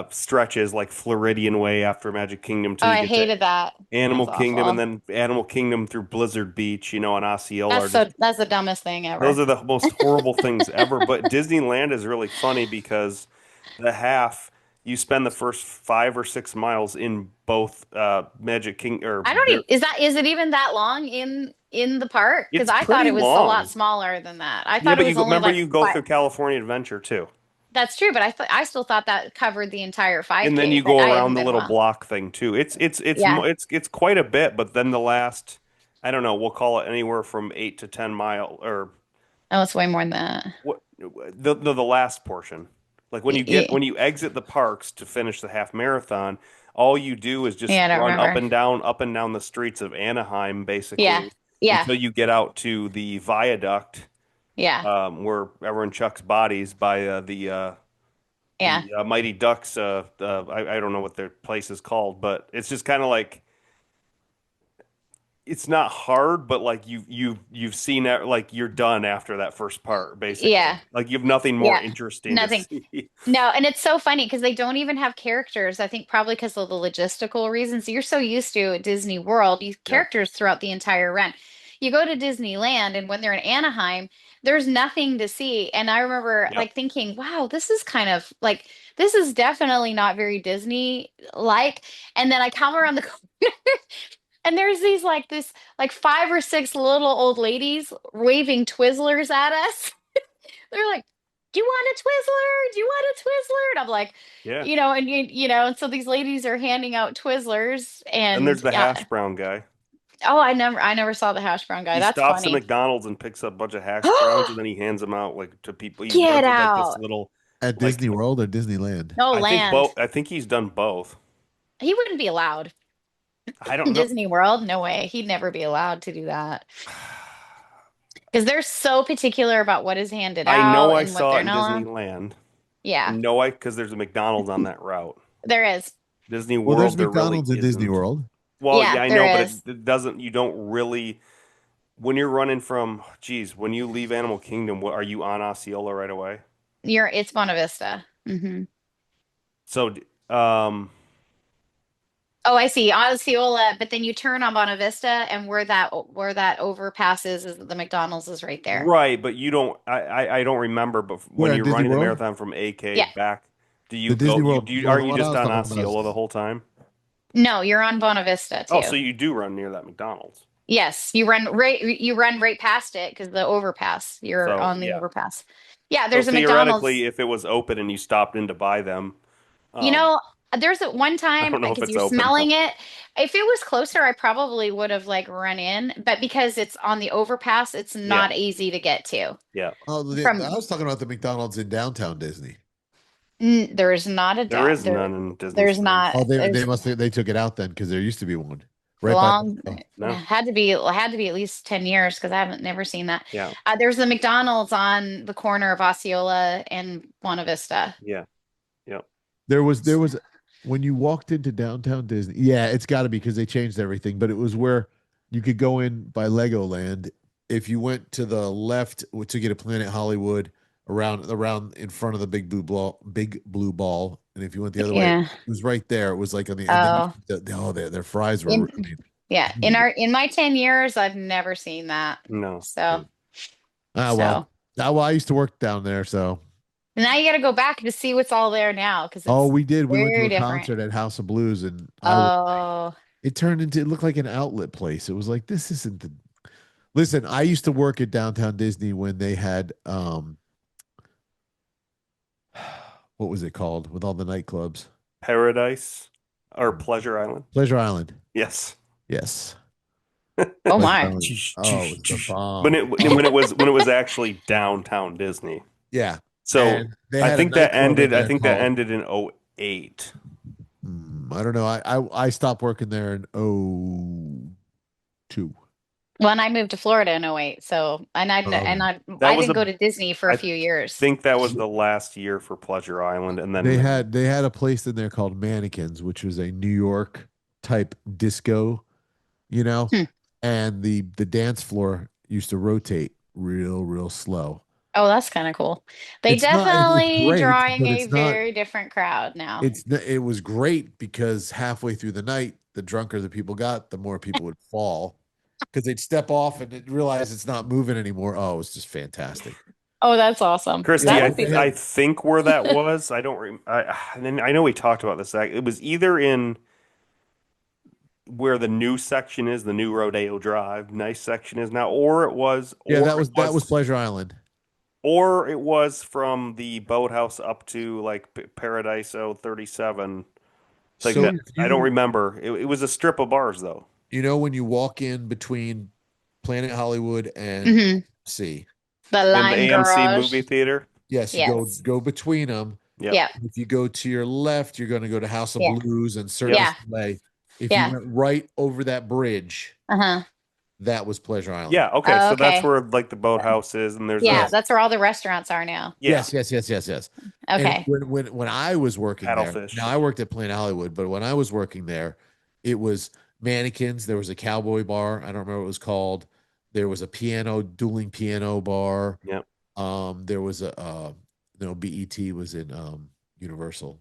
stretches like Floridian Way after Magic Kingdom Oh, till you I get to hated that. Animal That's Kingdom, and awful. then Animal Kingdom through Blizzard Beach, and Osceola are just That's the dumbest thing those ever. are the most horrible things ever. But Disneyland is really funny because the half you spend the first 5 or 6 miles in both Magic King or I don't even, is it even that long in the park? Because it's I thought pretty it was a lot long. smaller than that. I Yeah, thought it but was only remember like you go five. through California Adventure too. That's true, but I still thought that covered the entire And then 5K, you but go I around haven't the been little well. block thing too. Yeah. It's quite a bit, but then the last, I don't know, we'll call it anywhere from 8 to 10 mile or Oh, it's way more than that. what the last portion. Like Yeah, when you exit the parks to finish the half marathon, all you do is just I don't run remember. up and down the streets of Anaheim Yeah. basically Yeah. until you get out to the viaduct Yeah. where everyone chucks bodies by Yeah. the Mighty Ducks. I don't know what their place is called, but it's just kind of like it's not hard, but like you've seen it, like you're done after that first part, basically. Yeah. Like you have nothing more Yeah. interesting to Nothing. see. No, and it's so funny because they don't even have characters. I think probably because of the logistical reasons. You're so used to Disney World, you Yep. characters throughout the entire run. You go to Disneyland, and when they're in Anaheim, there's nothing to see. And I remember Yep. like thinking, wow, this is kind of like this is definitely not very Disney like. And then I come around the corner and there's these like this like five or six little old ladies waving Twizzlers at us. They're like, "Do you want a Twizzler? Do you want a Twizzler?" And I'm like, Yeah. and so these ladies are handing out Twizzlers, Then there's and the hash yeah. brown guy. Oh, I never saw the hash brown guy. He That's stops at funny. McDonald's and picks up a bunch of hash browns, and then he hands them out like to people. He Get runs with like this out. little, At like Disney World or Disneyland? No I think land. both. I think he's done both. He wouldn't be allowed. I don't In know. Disney World, no way. He'd never be allowed to do that. Because they're so particular about what is handed I out know I and what saw it they're in not allowed. Disneyland. I Yeah, know I because there's a McDonald's on that route. there is. Disney Well, there's World, there really McDonald's at Disney isn't. World. Well, Yeah, yeah, I know, there but is. it doesn't. You don't really. When you're running from, geez, when you leave Animal Kingdom, what are you on Osceola right away? It's Buena Vista. So, um, Oh, I see. Osceola, but then you turn on Bonavista, and where that overpass is the McDonald's is right there. right, but you don't. I don't remember. But when Where at you're Disney running the World? marathon from AK Yeah. back, do you The go? Disney World. Well, the Aren't you one I just was on talking about Osceola the is whole time? No, you're on Bonavista Oh, so too. you do run near that McDonald's. Yes, you run right past it because the overpass. You're So on the yeah. overpass. Yeah, So there's a McDonald's. theoretically, if it was open and you stopped in to buy them, You um, know, there's a one I time don't know if because it's you're open smelling though. it. If it was closer, I probably would have like run in, but because it's on the overpass, it's Yeah, not easy to get to. yeah. oh, I From was talking about the McDonald's in downtown Disney. there's not a There doubt is there. none in Disney There's Springs. not. Oh, they There's must they took it out then because there used to be one right by. long Oh, No. had to be at least 10 years because I haven't never seen that. Yeah, There's a McDonald's on the corner of Osceola and Buena Vista. yeah, yeah. there was when you walked into downtown Disney. Yeah, it's got to be because they changed everything. But it was where you could go in by Legoland. If you went to the left to get a Planet Hollywood around in front of the big blue ball, and if you went the other way, it Yeah. was right there. It was like on the and then Oh, their fries were. in I mean, yeah. In huge. my 10 years, I've never seen that. No. So Ah so well, I used to work down there, so now you got to go back to see what's all there now because oh, it's we did. We went to very a different. concert at House of Blues, and Oh, it looked like an outlet place. It was like this isn't the. Listen, I used to work at downtown Disney when they had what was it called with all the nightclubs? Paradise or Pleasure Island? Pleasure Island. Yes. Yes. oh Pleasure my. Island. Oh, it was the When bomb. it was actually downtown Disney. Yeah. So And they I had a think that nightclub in ended. I there think that called ended in '08. I don't know. I stopped working there in '02. When I moved to Florida in '08, so Um, That I was didn't a. go to Disney for a I few years. think that was the last year for Pleasure Island, and they then had they had a place in there called Mannequins, which was a New York type disco, you know, Hmm. and the dance floor used to rotate real slow. Oh, that's kind of cool. They It's definitely great, drawing but a very different crowd now. it was great because halfway through the night, the drunker the people got, the more people would fall because they'd step off and they'd realize it's not moving anymore. Oh, it's just fantastic. Oh, that's awesome. Christy, That Yeah, would be they cool. I had think where that was. I don't. And then I know we talked about this. It was either in where the new section is, the new Rodeo Drive, nice section is now, yeah, that was Pleasure Island. or it was from the boathouse up to like Paradiso 37. It's like So that. if I don't you remember. It was a strip of bars though. when you walk in between Planet Hollywood and Hmm. C, The In the Lime AMC movie Garage. theater. yes, you Yes. go between them. Yep. Yeah. If you go to your left, you're going to go to House of Yeah. Blues and Cirque du Yep. Yeah. Soleil. If you Yeah. went right over that bridge, Uh-huh. that was Pleasure Island. Yeah. Okay. Oh, So that's okay. where like the boathouse is, and there's Yeah, a Yes. that's where all the restaurants are now. yeah Yes. And Okay. when I was working there, paddlefish. now I worked at Planet Hollywood, but when I was working there, it was mannequins. There was a cowboy bar. I don't remember what it was called. There was a dueling piano bar. Yep. There was a no, BET was in Universal.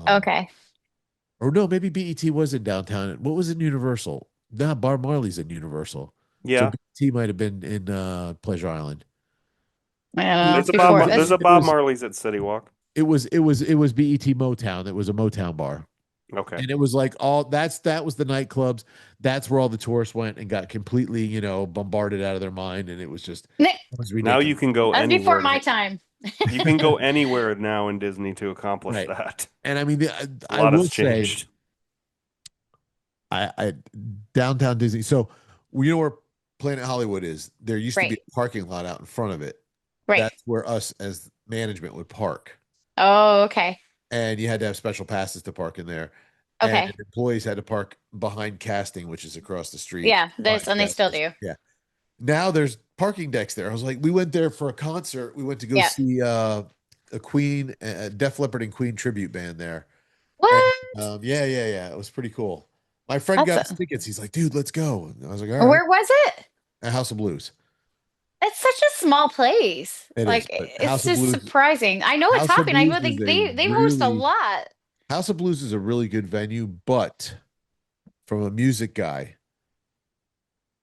Okay. Or no, maybe BET was in downtown. What was in Universal? Nah, Bar Marley's in Universal. So Yeah. BET might have been in Pleasure Island. I don't It know. was It's before. There's It's a it Bob was Marley's at City Walk. it was BET Motown. It was a Motown bar. Okay. And it was like that was the nightclubs. That's where all the tourists went and got completely, bombarded out of their mind. And it was just Nick, it was Now you ridiculous. can go that's before anywhere my time. you can go anywhere now in Disney to accomplish Right. that. And I mean, A I lot will has say changed. I downtown Disney. So you know where Planet Hollywood is? There used to be Right. a parking lot out in front of it. Right. That's where us as management would park. Oh, okay. And you had to have special passes to park in there. And Okay. employees had to park behind casting, which is across the street. Yeah, there's and they still do. Yeah. Now there's parking decks there. I was like, we went there for a concert. We went to go Yeah. see a Queen, Def Leppard and Queen tribute band there. And What? yeah. It was pretty cool. My friend That's got us tickets. He's like, dude, let's go. And I was like, all right. where was it? At House of Blues. It's such a small place. It is, Like but it's just surprising. I know it's House of hopping. I Blues know is they host a lot. House of Blues is a really good venue, but from a music guy,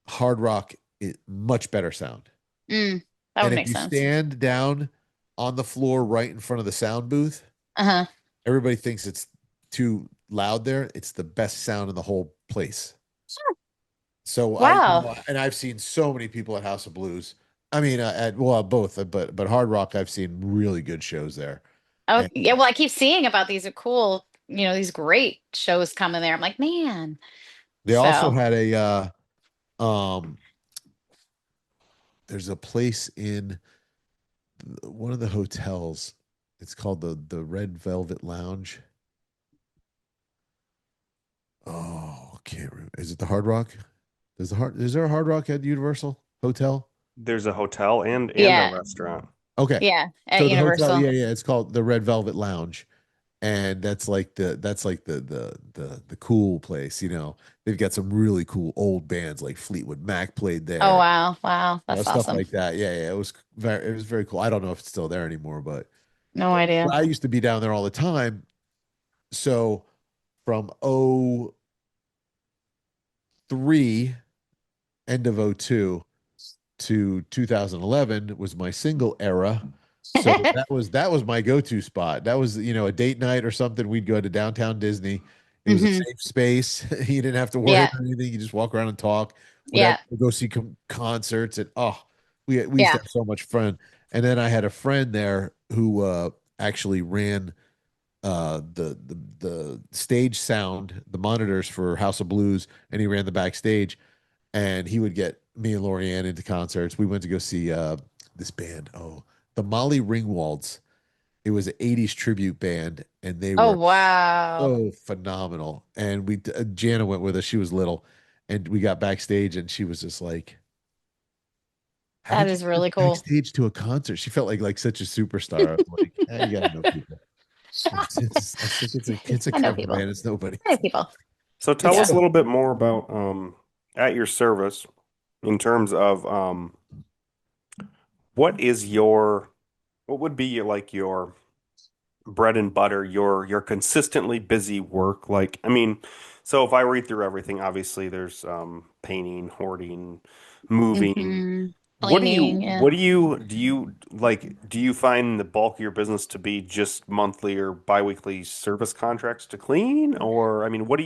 Hard Rock is much better sound. That And would if make you sense. stand down on the floor right in front of the sound booth, Uh-huh. everybody thinks it's too loud there. It's the best sound in the whole place. Sure. So Wow. I've seen so many people at House of Blues. I mean, at well, both, but Hard Rock, I've seen really good shows there. Oh, And yeah. Well, I keep seeing about these are cool, these great shows coming there. I'm like, man. they also So, had um, there's a place in one of the hotels. It's called the Red Velvet Lounge. Oh, can't remember. Is it the Hard Rock? Is there a Hard Rock at Universal Hotel? There's a hotel and a yeah. restaurant. Okay. Yeah, at So the hotel, Universal. yeah, it's called the Red Velvet Lounge. And that's like the cool place, They've got some really cool old bands like Fleetwood Mac played Oh, there, wow. Wow. That's stuff awesome. like that. Yeah, it was very cool. I don't know if it's still there anymore, but No idea. I used to be down there all the time. So from 03, end of 02 to 2011 was my single era. So that was my go-to spot. That was, a date night or something. We'd go to downtown Disney. It was a Hmm. safe space. You didn't have to worry Yeah. about anything. You just walk around and talk. Whatever. Yeah. Go see concerts and we used to Yeah. have so much fun. And then I had a friend there who actually ran the stage sound, the monitors for House of Blues, and he ran the backstage. And he would get me and Lorianne into concerts. We went to go see this band. Oh, the Molly Ringwalds. It was an 80s tribute band, and they Oh, were wow. so phenomenal. And Jana went with us. She was little, and we got backstage, and she was just like, "How That did you is get really cool. backstage to a concert?" She felt like such a superstar. I was like, you gotta know people. It's a I know cover people. band. It's nobody. I know people. So tell Yeah. us a little bit more about at your service in terms of what is what would be like your bread and butter, your consistently busy work? Like, I mean, so if I read through everything, obviously there's painting, hoarding, moving. Hmm. Cleaning. Yeah. Do you find the bulk of your business to be just monthly or biweekly service contracts to clean? Or I mean, what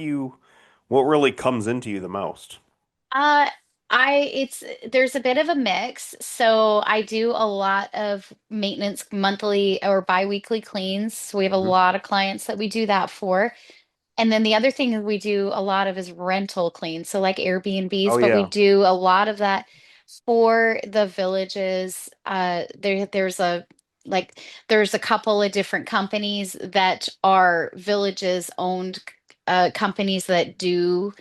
really comes into you the most? There's a bit of a mix. So I do a lot of maintenance monthly or biweekly cleans. So we have a Mhm. lot of clients that we do that for. And then the other thing we do a lot of is rental cleans. So like Oh Airbnbs, but we yeah. do a lot of that for the villages. Like there's a couple of different companies that are villages owned companies that do,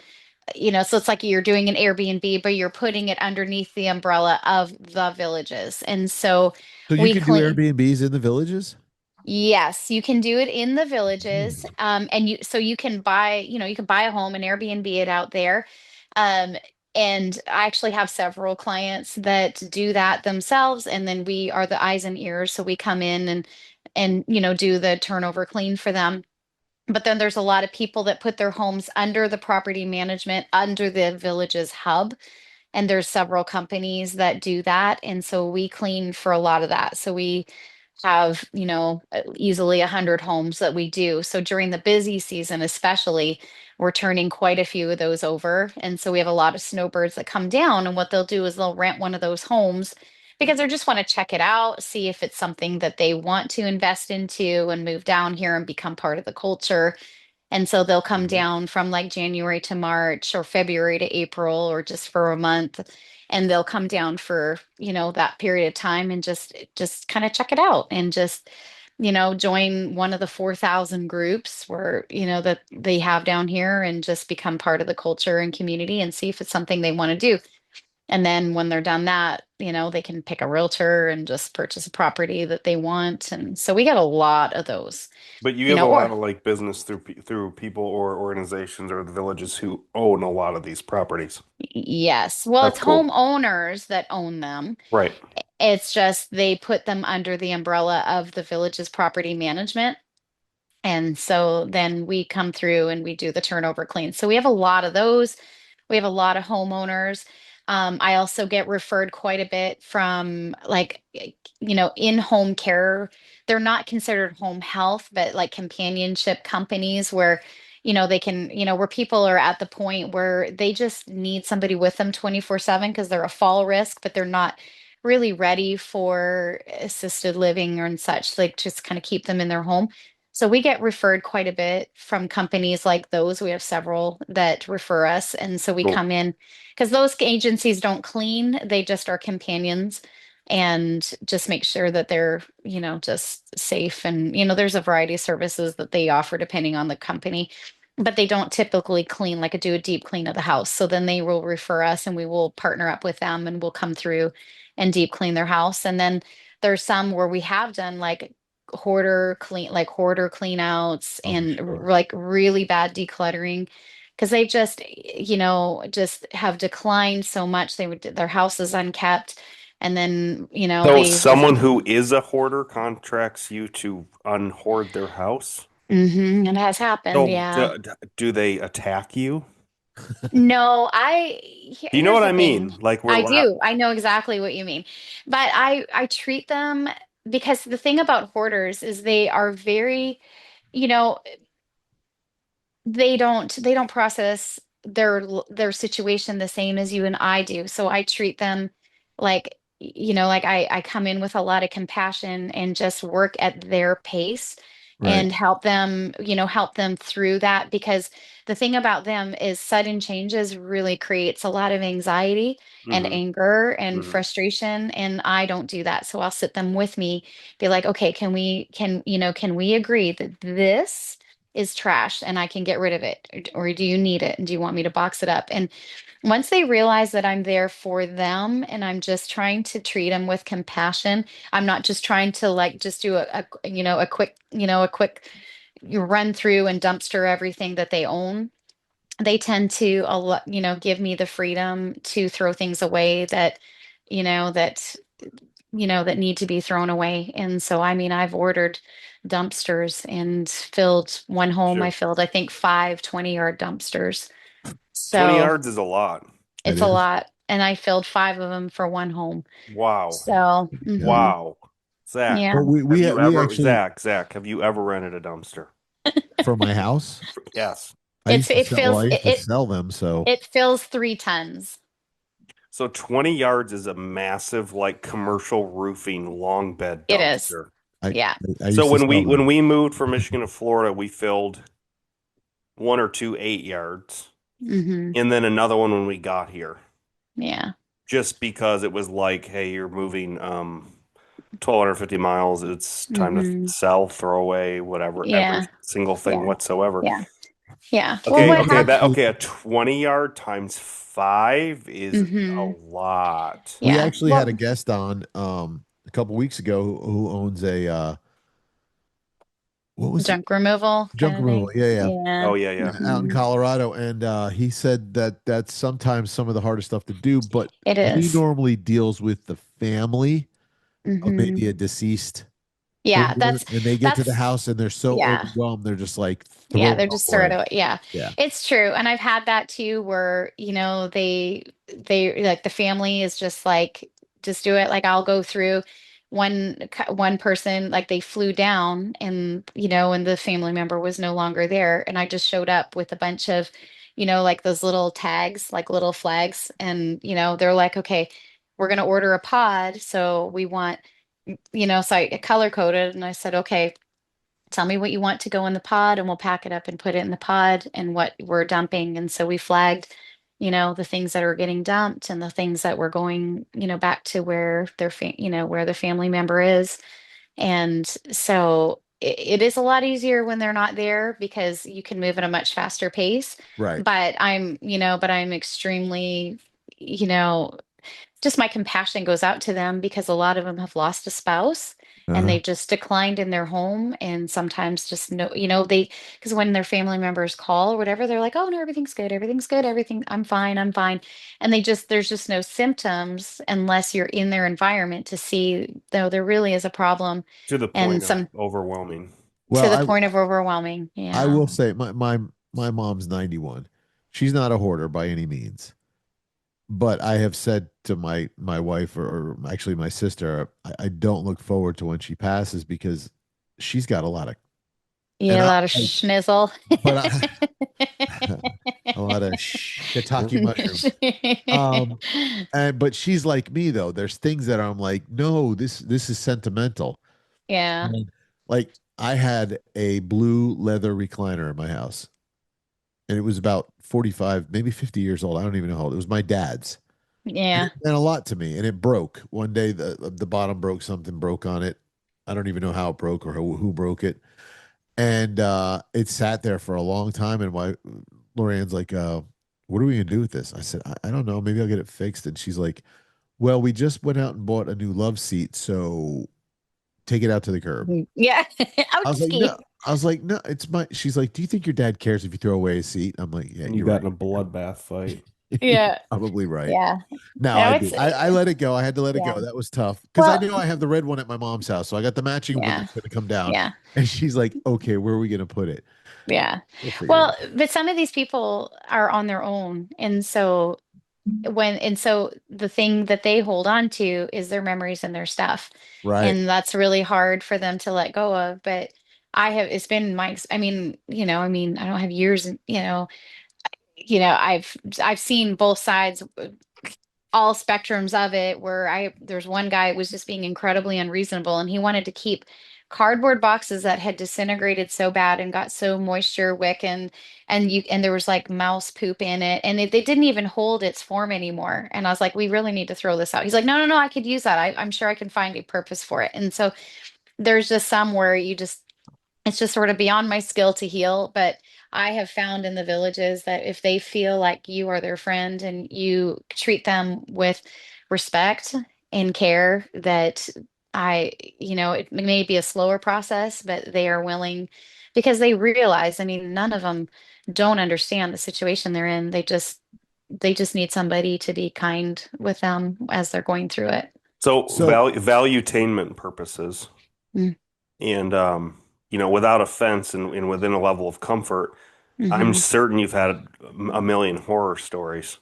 so it's like you're doing an Airbnb, but you're putting it underneath the umbrella of the villages. And so So you we can do clean. Airbnbs in the villages? Yes, you can do it in the villages. Hmm. And you can buy, you can buy a home and Airbnb it out there. Um, and I actually have several clients that do that themselves. And then we are the eyes and ears. So we come in and, do the turnover clean for them. But then there's a lot of people that put their homes under the property management, under the village's hub. And there's several companies that do that. And so we clean for a lot of that. So we have, easily 100 homes that we do. So during the busy season, especially, we're turning quite a few of those over. And so we have a lot of snowbirds that come down. And what they'll do is they'll rent one of those homes because they just want to check it out, see if it's something that they want to invest into and move down here and become part of the culture. And so they'll come Mhm. down from like January to March or February to April or just for a month. And they'll come down for, that period of time and just kind of check it out and just, join one of the 4,000 groups where, that they have down here and just become part of the culture and community and see if it's something they want to do. And then when they're done that, they can pick a realtor and just purchase a property that they want. And so we got a lot of those, But you have a lot or of like business through people or organizations or the villages who own a lot of these properties. yes. Well, That's it's cool. homeowners that own them. Right. It's just they put them under the umbrella of the village's property management. And so then we come through and we do the turnover clean. So we have a lot of those. We have a lot of homeowners. I also get referred quite a bit from like, in-home care. They're not considered home health, but like companionship companies where, they can, where people are at the point where they just need somebody with them 24/7 because they're a fall risk, but they're not really ready for assisted living or and such, like just kind of keep them in their home. So we get referred quite a bit from companies like those. We have several that refer us. And so we Cool. come in because those agencies don't clean, they just are companions and just make sure that they're, just safe. And, there's a variety of services that they offer depending on the company, but they don't typically clean, like do a deep clean of the house. So then they will refer us and we will partner up with them and we'll come through and deep clean their house. And then there's some where we have done like hoarder clean outs Oh, and sure. like really bad decluttering because they just have declined so much. Their house is unkept, and then So they just. someone who is a hoarder contracts you to unhoard their house. It has happened, So yeah. do they attack you? No, Do you know here's what the I thing. mean? Like we're I do. I know exactly what you mean. But I treat them because the thing about hoarders is they are very, you know, they don't process their situation the same as you and I do. So I treat them like, like I come in with a lot of compassion and just work at their pace Right. and help them through that because the thing about them is sudden changes really creates a lot of anxiety and hmm anger and hmm frustration, and I don't do that. So I'll sit them with me, be like, okay, can we agree that this is trash and I can get rid of it? Or do you need it? And do you want me to box it up? And once they realize that I'm there for them and I'm just trying to treat them with compassion, I'm not just trying to like just do a quick you run through and dumpster everything that they own. They tend to give me the freedom to throw things away that you know that that need to be thrown away. And so, I mean, I've ordered dumpsters and filled one home. I Sure. filled, I think, 5 20-yard dumpsters. 20 So yards is a lot. That it's a is. lot. And I filled 5 of them for one home. Wow. So, Yeah. Wow. Zach, yeah, Well, we actually Zach, have you ever rented a dumpster? for my house, Yes. I used to it sell. Well, feels, I used to sell them. So it fills 3 tons. So 20 yards is a massive, like commercial roofing long bed It is. dumpster. I Yeah. I So used to when sell we them. moved from Michigan to Florida, we filled one or two 8 yards, Hmm. and then another one when we got here, Yeah. just because it was like, hey, you're moving 1,250 miles. It's time to Hmm. sell, throw away, whatever, every Yeah. single thing Yeah. whatsoever. Yeah. Yeah. Well, Okay, what okay, happened? a 20 yard times five is a Hmm. lot. We Yeah. actually had a Well, guest on a couple weeks ago who owns a what was it? junk removal kind Junk of removal. thing. Yeah, yeah. Yeah. Oh yeah, yeah. Out in Hmm. Colorado, and he said that that's sometimes some of the hardest stuff to do, but It he is. normally deals with the family of Hmm. maybe a deceased Yeah. hoarder, and they get to the That's, house and they're so yeah. overwhelmed, they're just like Yeah, throw it they're all just sort away. of, yeah, Yeah. it's true. And I've had that too, where, they like the family is just like, just do it. Like I'll go through one person, like they flew down and, and the family member was no longer there. And I just showed up with a bunch of, like those little tags, like little flags. And, they're like, okay, we're going to order a pod. So we want, so I color coded and I said, okay, tell me what you want to go in the pod and we'll pack it up and put it in the pod and what we're dumping. And so we flagged, the things that are getting dumped and the things that were going, back to where where the family member is. And so it is a lot easier when they're not there because you can move at a much faster pace. Right. But I'm extremely, you know, just my compassion goes out to them because a lot of them have lost a spouse and Uh-huh. they've just declined in their home and sometimes just no, because when their family members call or whatever, they're like, oh no, everything's good, everything, I'm fine. And there's just no symptoms unless you're in their environment to see though there really is a problem To the and point of some overwhelming. to Well, the point of overwhelming. I Yeah. will say my mom's 91. She's not a hoarder by any means. But I have said to my wife, or actually my sister, I don't look forward to when she passes because she's got a lot of, and Yeah, a I lot of like, schnizzle. but a lot of shiitake mushrooms. Um, and but she's like me though. There's things that I'm like, no, this is sentimental. Yeah. And, like I had a blue leather recliner in my house, and it was about 45, maybe 50 years old. I don't even know how old. It was my dad's. And Yeah. it meant a lot to me. And it broke. One day the bottom broke, something broke on it. I don't even know how it broke or who broke it. And it sat there for a long time. And my Lorianne's like, what are we gonna do with this? I said, I don't know. Maybe I'll get it fixed. And she's like, well, we just went out and bought a new love seat, so take it out to the curb. Yeah. I was like, no. Ouchie. I was like, no, it's my. She's like, do you think your dad cares if you throw away a seat? I'm like, yeah, You you're got in right. a bloodbath fight. You're Yeah. probably right. Yeah. No, No, I it's do. I let it go. I had to let it yeah. go. That was tough because I Well, know I have the red one at my mom's house, so I got the matching one yeah. that's going to come down. Yeah. And she's like, "Okay, where are we going to put it? Yeah. We'll figure it Well, out." but some of these people are on their own. And so the thing that they hold on to is their memories and their stuff. Right. And that's really hard for them to let go of. But it's been I don't have years, I've seen both sides, all spectrums of it, where there's one guy who was just being incredibly unreasonable and he wanted to keep cardboard boxes that had disintegrated so bad and got so moisture wick and there was like mouse poop in it and they didn't even hold its form anymore. And I was like, we really need to throw this out. He's like, no, no, no, I could use that. I'm sure I can find a purpose for it. And so there's just some where it's just sort of beyond my skill to heal. But I have found in the villages that if they feel like you are their friend and you treat them with respect and care, that it may be a slower process, but they are willing because they realize, I mean, none of them don't understand the situation they're in. They just need somebody to be kind with them as they're going through it. So So valuetainment purposes, and without offense and within a level of comfort, I'm Mm-hmm. certain you've had a million horror stories.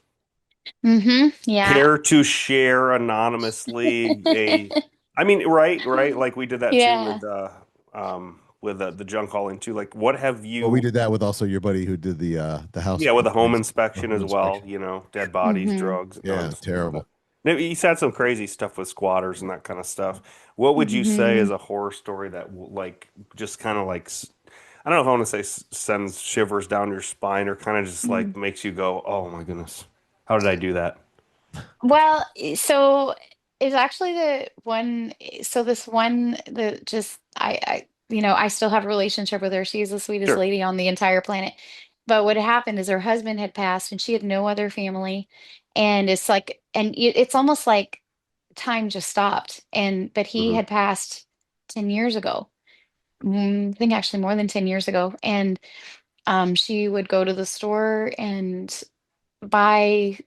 Mm-hmm. Yeah. Care to share anonymously I mean, right, right. Like we did that too Yeah. with with the junk hauling too. Like, what have Well, we you? did that with also your buddy who did the house. Yeah, with a home The inspection home as well. inspection. Dead bodies, Hmm. drugs. No, I'm Yeah, just kidding. But terrible. maybe he's had some crazy stuff with squatters and that kind of stuff. What would you say Hmm. is a horror story that like just kind of like I don't know if I want to say sends shivers down your spine or kind of just like makes you go, oh my goodness, how did I do that? Well, so it's actually the one. So this one, the just I still have a relationship with her. She's the sweetest Sure. lady on the entire planet. But what had happened is her husband had passed, and she had no other family. And it's like, and it's almost like time just stopped. And but he Hmm. had passed 10 years ago. I think actually more than 10 years ago. And she would go to the store and buy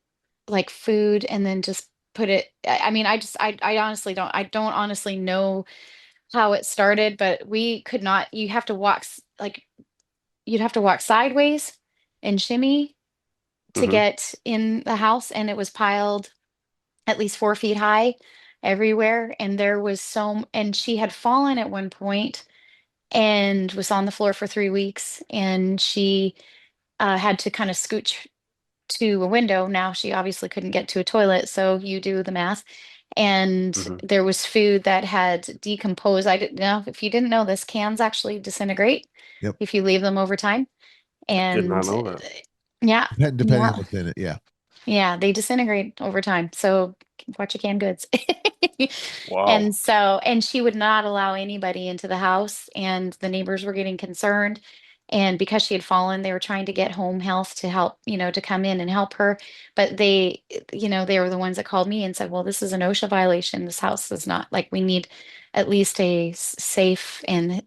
like food and then just put it I mean I honestly don't honestly know how it started, but we could not you have to walk like you'd have to walk sideways and shimmy to Hmm. get in the house, and it was piled at least 4 feet high everywhere, and there was and she had fallen at one point and was on the floor for 3 weeks, and she had to kind of scooch to a window. Now she obviously couldn't get to a toilet, so you do the math. And Hmm. there was food that had decomposed. I didn't know if you didn't know this, cans actually disintegrate Yep. if you leave them over time. Did not And know that. yeah, Depending yeah, on what's in it. Yeah. yeah, they disintegrate over time. So watch your canned goods. And Wow. so, and she would not allow anybody into the house, and the neighbors were getting concerned. And because she had fallen, they were trying to get home health to help, to come in and help her. But they were the ones that called me and said, well, this is an OSHA violation. This house is not like, we need at least a safe and,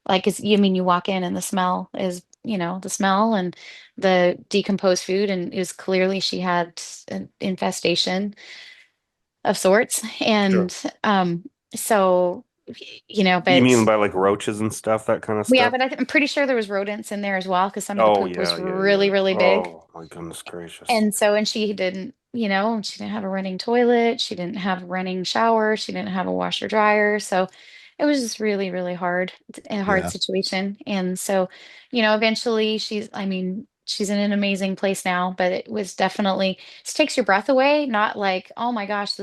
like, I mean, you walk in and the smell is, the smell and the decomposed food, and it was clearly she had an infestation of sorts. Sure. And so, You mean but by like roaches and stuff, that kind of yeah, stuff? but I'm pretty sure there was rodents in there as well because some of the Oh poop yeah, was yeah, really, yeah. really big. Oh my goodness gracious. And so, and she didn't, she didn't have a running toilet. She didn't have a running shower. She didn't have a washer dryer. So it was just really, really hard, a hard Yeah. situation. And so, eventually I mean, she's in an amazing place now, but it was definitely, it takes your breath away, not like, oh my gosh,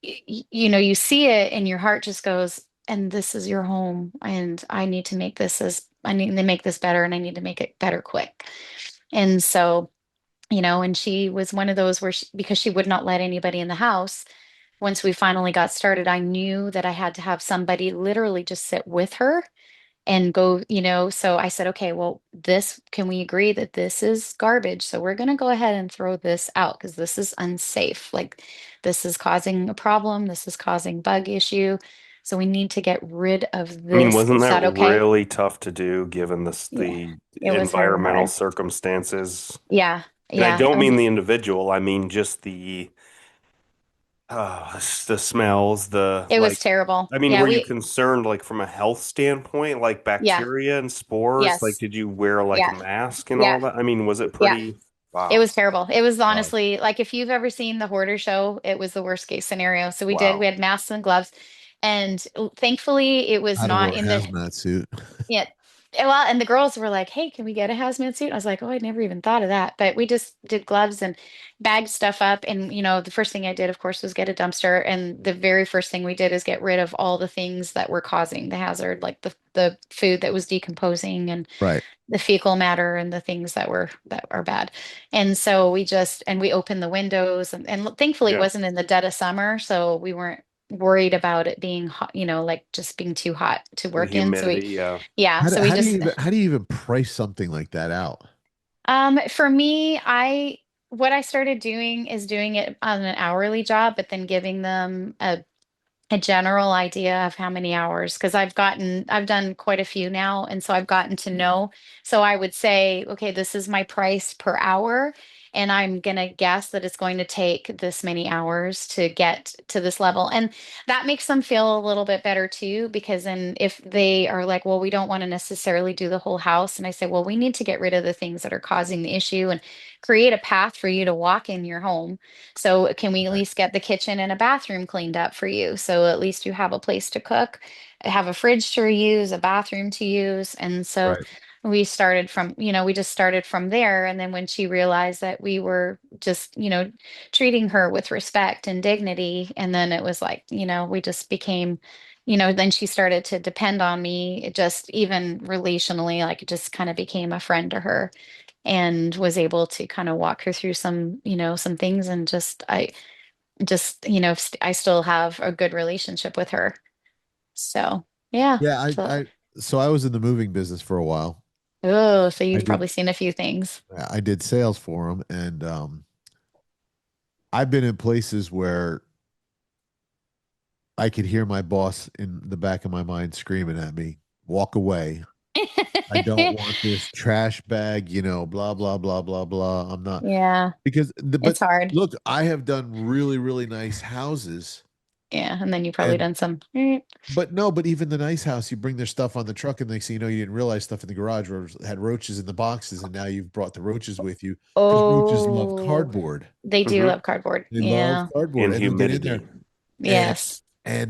you see it and your heart just goes, and this is your home. And I need to make this better, and I need to make it better quick. And so, and she was one of those where because she would not let anybody in the house, once we finally got started, I knew that I had to have somebody literally just sit with her and go, so I said, okay, well, can we agree that this is garbage? So we're going to go ahead and throw this out because this is unsafe. Like, this is causing a problem. This is causing bug issue. So we need to get rid of I mean, this. wasn't Is that that okay? really tough to do given Yeah, the it was very environmental hard. circumstances? Yeah, And I yeah. don't mean the individual, I mean just the smells, the It was like terrible. I mean, Yeah, were you concerned like from a health standpoint, like yeah, bacteria and spores? Like yes, did you wear like a yeah, mask and yeah, all that? I mean, was it yeah. pretty It wow. was terrible. It was Wow. honestly like, if you've ever seen the Hoarder show, it was the worst case scenario. So we Wow. had masks and gloves, and thankfully it was I'd have not wore a in the, hazmat suit. yeah. Well, and the girls were like, hey, can we get a hazmat suit? I was like, oh, I never even thought of that. But we just did gloves and bagged stuff up. And, the first thing I did, of course, was get a dumpster. And the very first thing we did is get rid of all the things that were causing the hazard, like the food that was decomposing and Right. the fecal matter and the things that are bad. And so we opened the windows, and thankfully it Yeah. wasn't in the dead of summer, so we weren't worried about it being hot, like just being too hot to The work in. So humidity, yeah. yeah, so we just How do you even price something like that out? for me, what I started doing is doing it on an hourly job, but then giving them a general idea of how many hours, because I've done quite a few now, and so I've gotten to know. So I would say, okay, this is my price per hour, and I'm going to guess that it's going to take this many hours to get to this level. And that makes them feel a little bit better too, because then if they are like, well, we don't want to necessarily do the whole house. And I say, well, we need to get rid of the things that are causing the issue and create a path for you to walk in your home. So can we at Right. least get the kitchen and a bathroom cleaned up for you? So at least you have a place to cook, have a fridge to use, a bathroom to use. And so Right. we started from, we just started from there. And then when she realized that we were just, treating her with respect and dignity, and then it was like, we just became, then she started to depend on me, it just even relationally, like it just kind of became a friend to her and was able to kind of walk her through some, some things. And I still have a good relationship with her. So, yeah. Yeah, So, so I was in the moving business for a while. oh, so I you've did probably seen a few things. I did sales for them, and I've been in places where I could hear my boss in the back of my mind screaming at me, "Walk away. I don't want this trash bag, blah blah blah blah blah." I'm not Yeah, but it's hard. look, I have done really really nice houses, Yeah, and then you probably and done some. but no, but even the nice house, you bring their stuff on the truck, and next thing you know, you didn't realize stuff in the garage had roaches in the boxes, and now you've brought the roaches with you because roaches love Oh, cardboard. they do Hmm. love cardboard. They love Yeah. cardboard, And and they'll get in there, humidity. and Yes.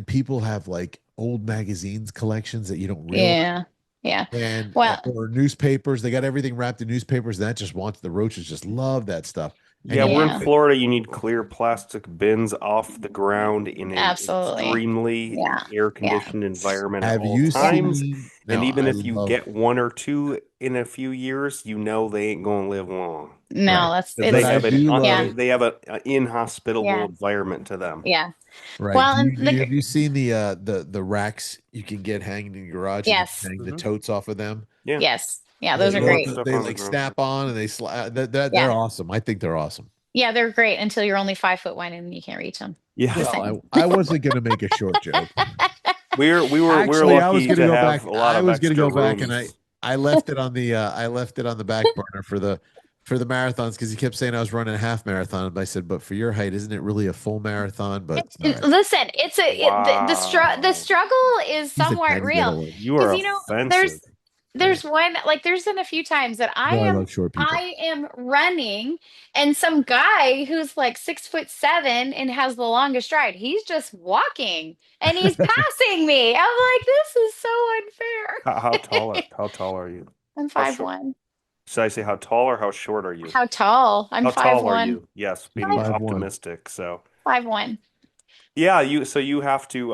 people have like old magazines collections that you don't realize, Yeah. Yeah. and Well, or newspapers. They got everything wrapped in newspapers. And that just wants the roaches just love that stuff, and Yeah, you we're in yeah, Florida. You need clear plastic bins off the ground in a absolutely. extremely Yeah. Yeah. air-conditioned environment at have all you Yeah. times. seen? And No, even I if you love get one or two in a few years, you know they ain't going to live long right, No, because but it's, I do yeah. love they have a inhospitable Yeah. environment to them. Yeah. right. Well, and Have you seen the racks you can get hanging in your garage and you can yes. hang the Hmm. totes off of them? Yeah, Yes. Yeah, yeah, those you are can put great. stuff They on the like ground. snap on and they slide. They're Yeah. awesome. I think they're awesome. Yeah, they're great until you're only 5 foot one and you can't reach them. Yeah, Just Well, saying. I wasn't going to make a short joke. we're Actually, I was lucky going to to go have back. a lot I of was going to extra go back, and rooms. I left it on the back burner for the marathons because he kept saying I was running a half marathon. And I said, but for your height, isn't it really a full marathon? But all right, Listen, the Wow, struggle is he's a somewhat tiny real little one. you are because offensive. Yeah. there's been a few times that No, I love short people. I am running and some guy who's like 6'7" and has the longest stride, he's just walking and he's passing me. I'm like, this is so unfair. How tall are you? I'm How five short? one. Should I say how tall or how short are you? How tall? I'm How five tall are one. you? Yes, being Five 5'1". optimistic. So 5'1". yeah, you have to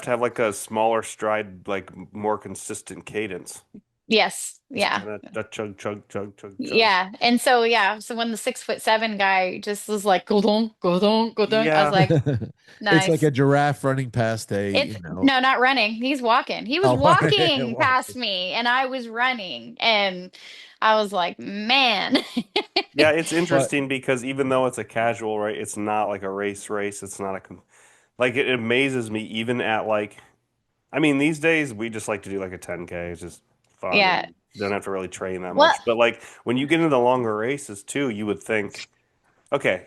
have like a smaller stride, like more consistent cadence. Yes. Just Yeah. kind of that chug chug chug chug chug. Yeah. And so, yeah. So when the 6'7" guy just was like, go don, I was Yeah, like, It's like nice. a giraffe running past a, It's no, not running. He's walking. He was oh, walking past walking. me and I was running. And I was like, man. yeah, it's But interesting because even though it's a casual, right, it's not like a race. It's not like it amazes me even at like I mean, these days we just like to do like a 10K. It's just fun Yeah. and don't have to really train that Well, much. But like when you get into the longer races too, you would think, okay,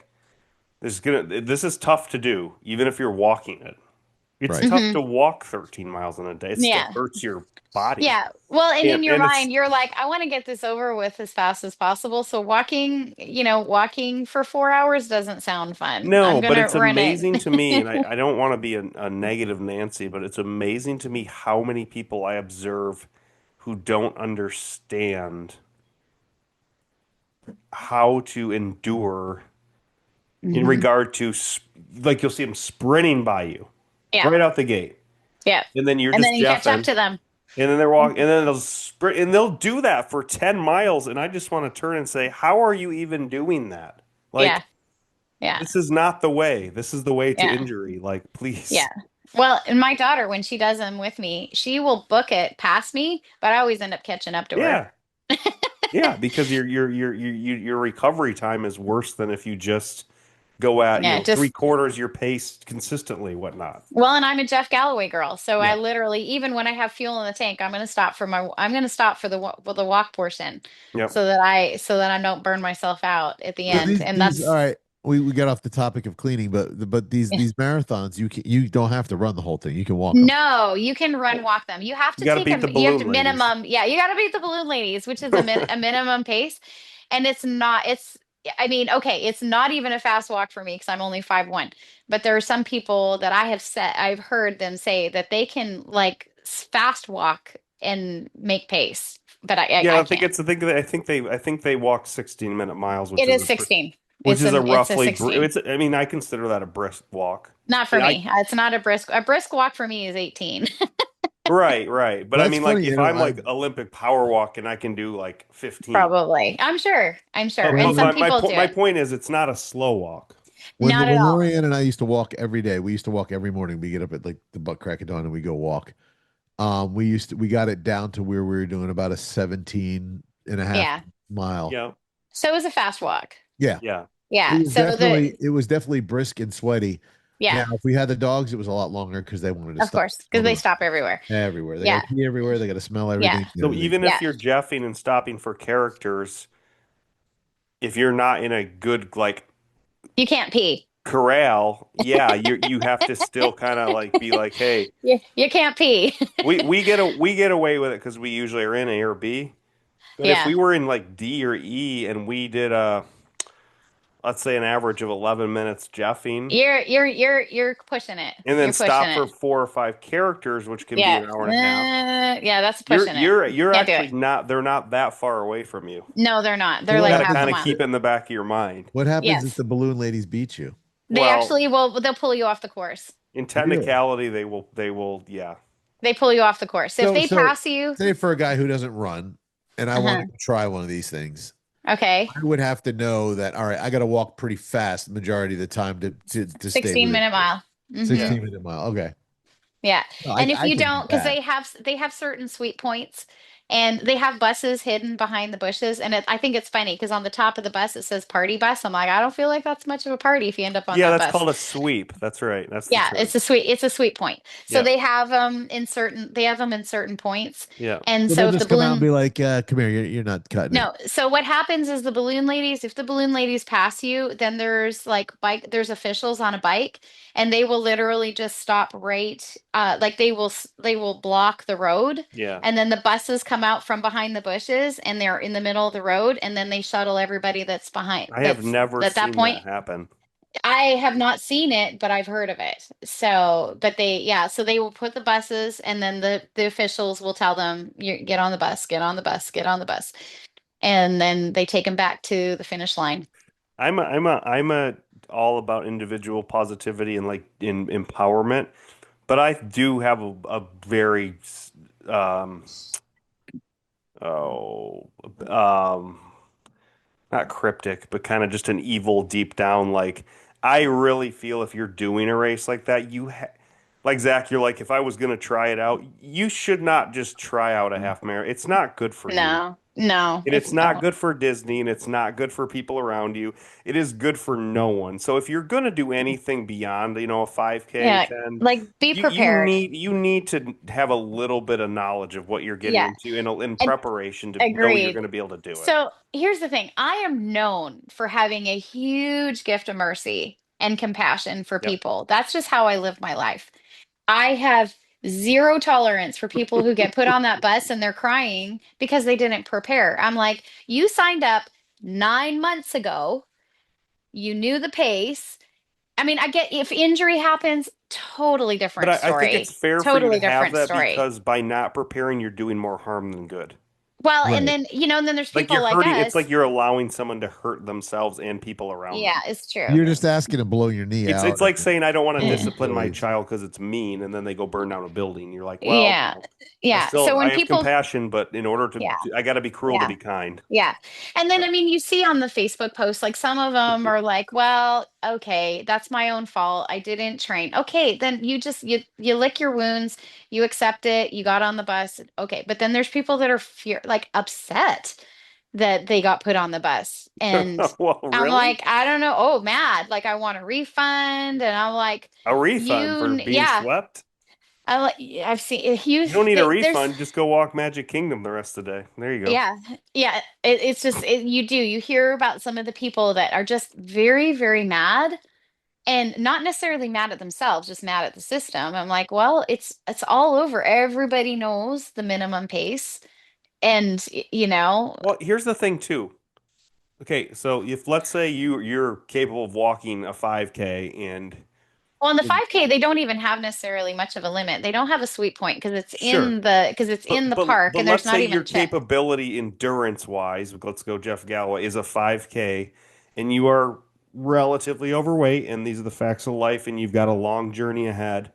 this is tough to do, even if you're walking it. It's right, tough mhm. to walk 13 miles in a day. It still Yeah. hurts your body. Yeah. Well, and in your And it's mind, you're like, I want to get this over with as fast as possible. So walking for 4 hours doesn't sound fun. I'm no, but gonna it's run amazing to me, and it. I don't want to be a negative Nancy, but it's amazing to me how many people I observe who don't understand how to endure in Hmm. regard to like you'll see them sprinting by you Yeah. right out the gate, Yeah. and then you're And then just you catch up jeffing, to them. and then they're walking, and then they'll sprint, and they'll do that for 10 miles, and I just want to turn and say, how are you even doing that? Like, Yeah. Yeah. this is not the way. This is the way to Yeah. injury. Like, please. Yeah. Well, and my daughter, when she does them with me, she will book it past me, but I always end up catching up to her. Yeah, yeah, because your recovery time is worse than if you just go at, Yeah, three just quarters your pace consistently, whatnot. well, and I'm a Jeff Galloway girl, so I Yeah. literally, even when I have fuel in the tank, I'm going to stop for the walk portion, Yep. so that I don't burn myself out at the So end. And these all that's right. We got off the topic of cleaning, but these marathons you don't have to run the whole thing. You can walk them. no, you can run walk them. You have You to got to take beat the you have to balloon ladies. minimum, yeah, you got to beat the balloon ladies, which is a minimum pace. And I mean, okay, it's not even a fast walk for me because I'm only 5'1". But there are some people that I've heard them say that they can like fast walk and make pace, but Yeah, I I think can't. it's the thing that I think they walk 16-minute miles, It is 16. which is a It's a roughly 16. it's I mean, I consider that a brisk walk. Not I for mean, me. It's not a brisk walk for me is 18. right. But Well, I that's mean, like funny. if I'm like Olympic power walking, I can do like 15. Probably. I'm sure. I'm sure. when And But some my people do my it. point is, it's not a slow walk. Not at when all. Lorianne and I used to walk every day. We used to walk every morning. We get up at like the butt crack of dawn and we go walk. We got it down to where we were doing about a 17 and a half Yeah. mile. Yeah, So it was a fast walk. Yeah. yeah. Yeah. It was definitely brisk and sweaty. Now, Yeah, if we had the dogs, it was a lot longer because they wanted to of stop course, because they stop everywhere. everywhere. They got Yeah. to pee everywhere. They got to smell Yeah. everything. So even Yeah. if you're jeffing and stopping for characters, if you're not in a good like You can't pee. corral, yeah, you have to still kind of like be like, hey, You can't pee. we get away with it because we usually are in A or B. But if Yeah. we were in like D or E and we did let's say an average of 11 minutes jeffing You're pushing it. and then You're pushing stop for it. 4 or 5 characters, which can be Yeah. an hour and a half, Yeah, that's pushing it. you're Can't do actually it. not they're not that far away from you. No, they're not. So They're You like got to half a kind of mile. keep it in the back of your mind. What happens if Yes. the balloon ladies beat you? They Well, actually will they'll pull you off the course. in Really? technicality, they will, yeah. They pull you off the course. If they So pass you, say for a guy who doesn't run and I uh-huh. wanted to try one of these things, Okay. I would have to know that, all right, I got to walk pretty fast the majority of the time to stay 16 within minute mile. Hmm. 16-minute mile. Okay. Yeah. No, And if I you can do don't, because that. they have certain sweet points and they have buses hidden behind the bushes. And I think it's funny because on the top of the bus it says party bus. I'm like, I don't feel like that's much of a party if you end up on Yeah, that that's bus. called a sweep. That's right. That's the Yeah, term. it's a sweet point. So Yeah. they have them in certain points. Yeah. And So so they'll if the just come out and balloon be like, come here, you're not cutting it. No, so what happens is if the balloon ladies pass you, then there's officials on a bike and they will literally just stop right, like they will block the road Yeah. and then the buses come out from behind the bushes and they're in the middle of the road and then they shuttle everybody that's behind, I have that's never at that seen point. that happen. I have not seen it, but I've heard of it. So, but so they will put the buses and then the officials will tell them, you get on the bus, get on the bus, get on the bus, and then they take them back to the finish line. I'm a all about individual positivity and like in empowerment, but I do have a very um oh um not cryptic, but kind of just an evil deep down. Like, I really feel if you're doing a race like that, like Zach, you're like, if I was gonna try it out, you should not just try out a half marathon. It's not good for you. No, no, And it's it's not no. good for Disney and it's not good for people around you. It is good for no one. So if you're going to do anything beyond, a 5K, Yeah, 10, like be prepared. you need to have a little bit of knowledge of what you're getting Yeah, into in and preparation to know you're agreed. going to be able to do it. So here's the thing. I am known for having a huge gift of mercy and compassion for Yep. people. That's just how I live my life. I have zero tolerance for people who get put on that bus and they're crying because they didn't prepare. I'm like, you signed up 9 months ago. You knew the pace. I mean, I get if injury happens, totally But different I think it's story. fair for you to Totally have different that story. because by not preparing, you're doing more harm than good. Well, and Right. then, and then there's Like people you're like hurting, it's us. like you're allowing someone to hurt themselves and people around Yeah, them. it's true. You're just asking to blow your knee It's out. it's like saying I don't want to Eh. discipline my Achilles. child because it's mean, and then they go burn down a building. You're like, well, Yeah. Yeah. So I when have people, compassion, but in order yeah, I got to be cruel to yeah. be kind. Yeah. And then, I mean, you see on the Facebook posts, like some of them are like, well, okay, that's my own fault. I didn't train. Okay. Then you lick your wounds, you accept it, you got on the bus. Okay. But then there's people that are like upset that they got put on the bus. And Well, I'm really? like, I don't know. Oh, mad. Like, I want a refund. And I'm like, A refund for being yeah. swept? I like, I've seen you, You don't need a there's, refund. Just go walk Magic Kingdom the rest of the day. There you go. yeah, yeah. It's just, you hear about some of the people that are just very, very mad and not necessarily mad at themselves, just mad at the system. I'm like, well, it's all over. Everybody knows the minimum pace. And, Well, here's the thing too. Okay, so if let's say you're capable of walking a 5K and well, in the 5K, they don't even have necessarily much of a limit. They don't have a sweet point because sure, it's in the but park but and there's let's say not your even check. capability endurance wise, let's go Jeff Galloway is a 5K and you are relatively overweight and these are the facts of life and you've got a long journey ahead.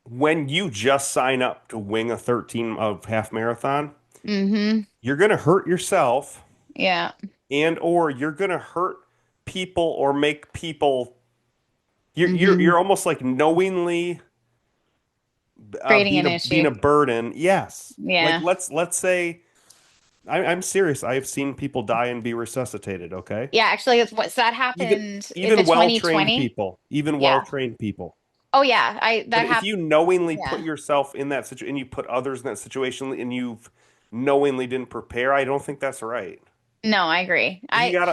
When you just sign up to wing a 13 of half marathon, Mm-hmm. you're going to hurt yourself Yeah. and or you're going to hurt people or make people Mm-hmm. you're almost like knowingly Creating an being issue. a burden. Yes. Like Yeah. let's say I'm serious. I have seen people die and be resuscitated, okay? Yeah, actually, that Even happened in the even well-trained 2020. people, even Yeah. well-trained people. Oh yeah, But that if happened. you knowingly put Yeah. yourself in that situation and you put others in that situation and you've knowingly didn't prepare, I don't think that's right. No, I agree. I think you gotta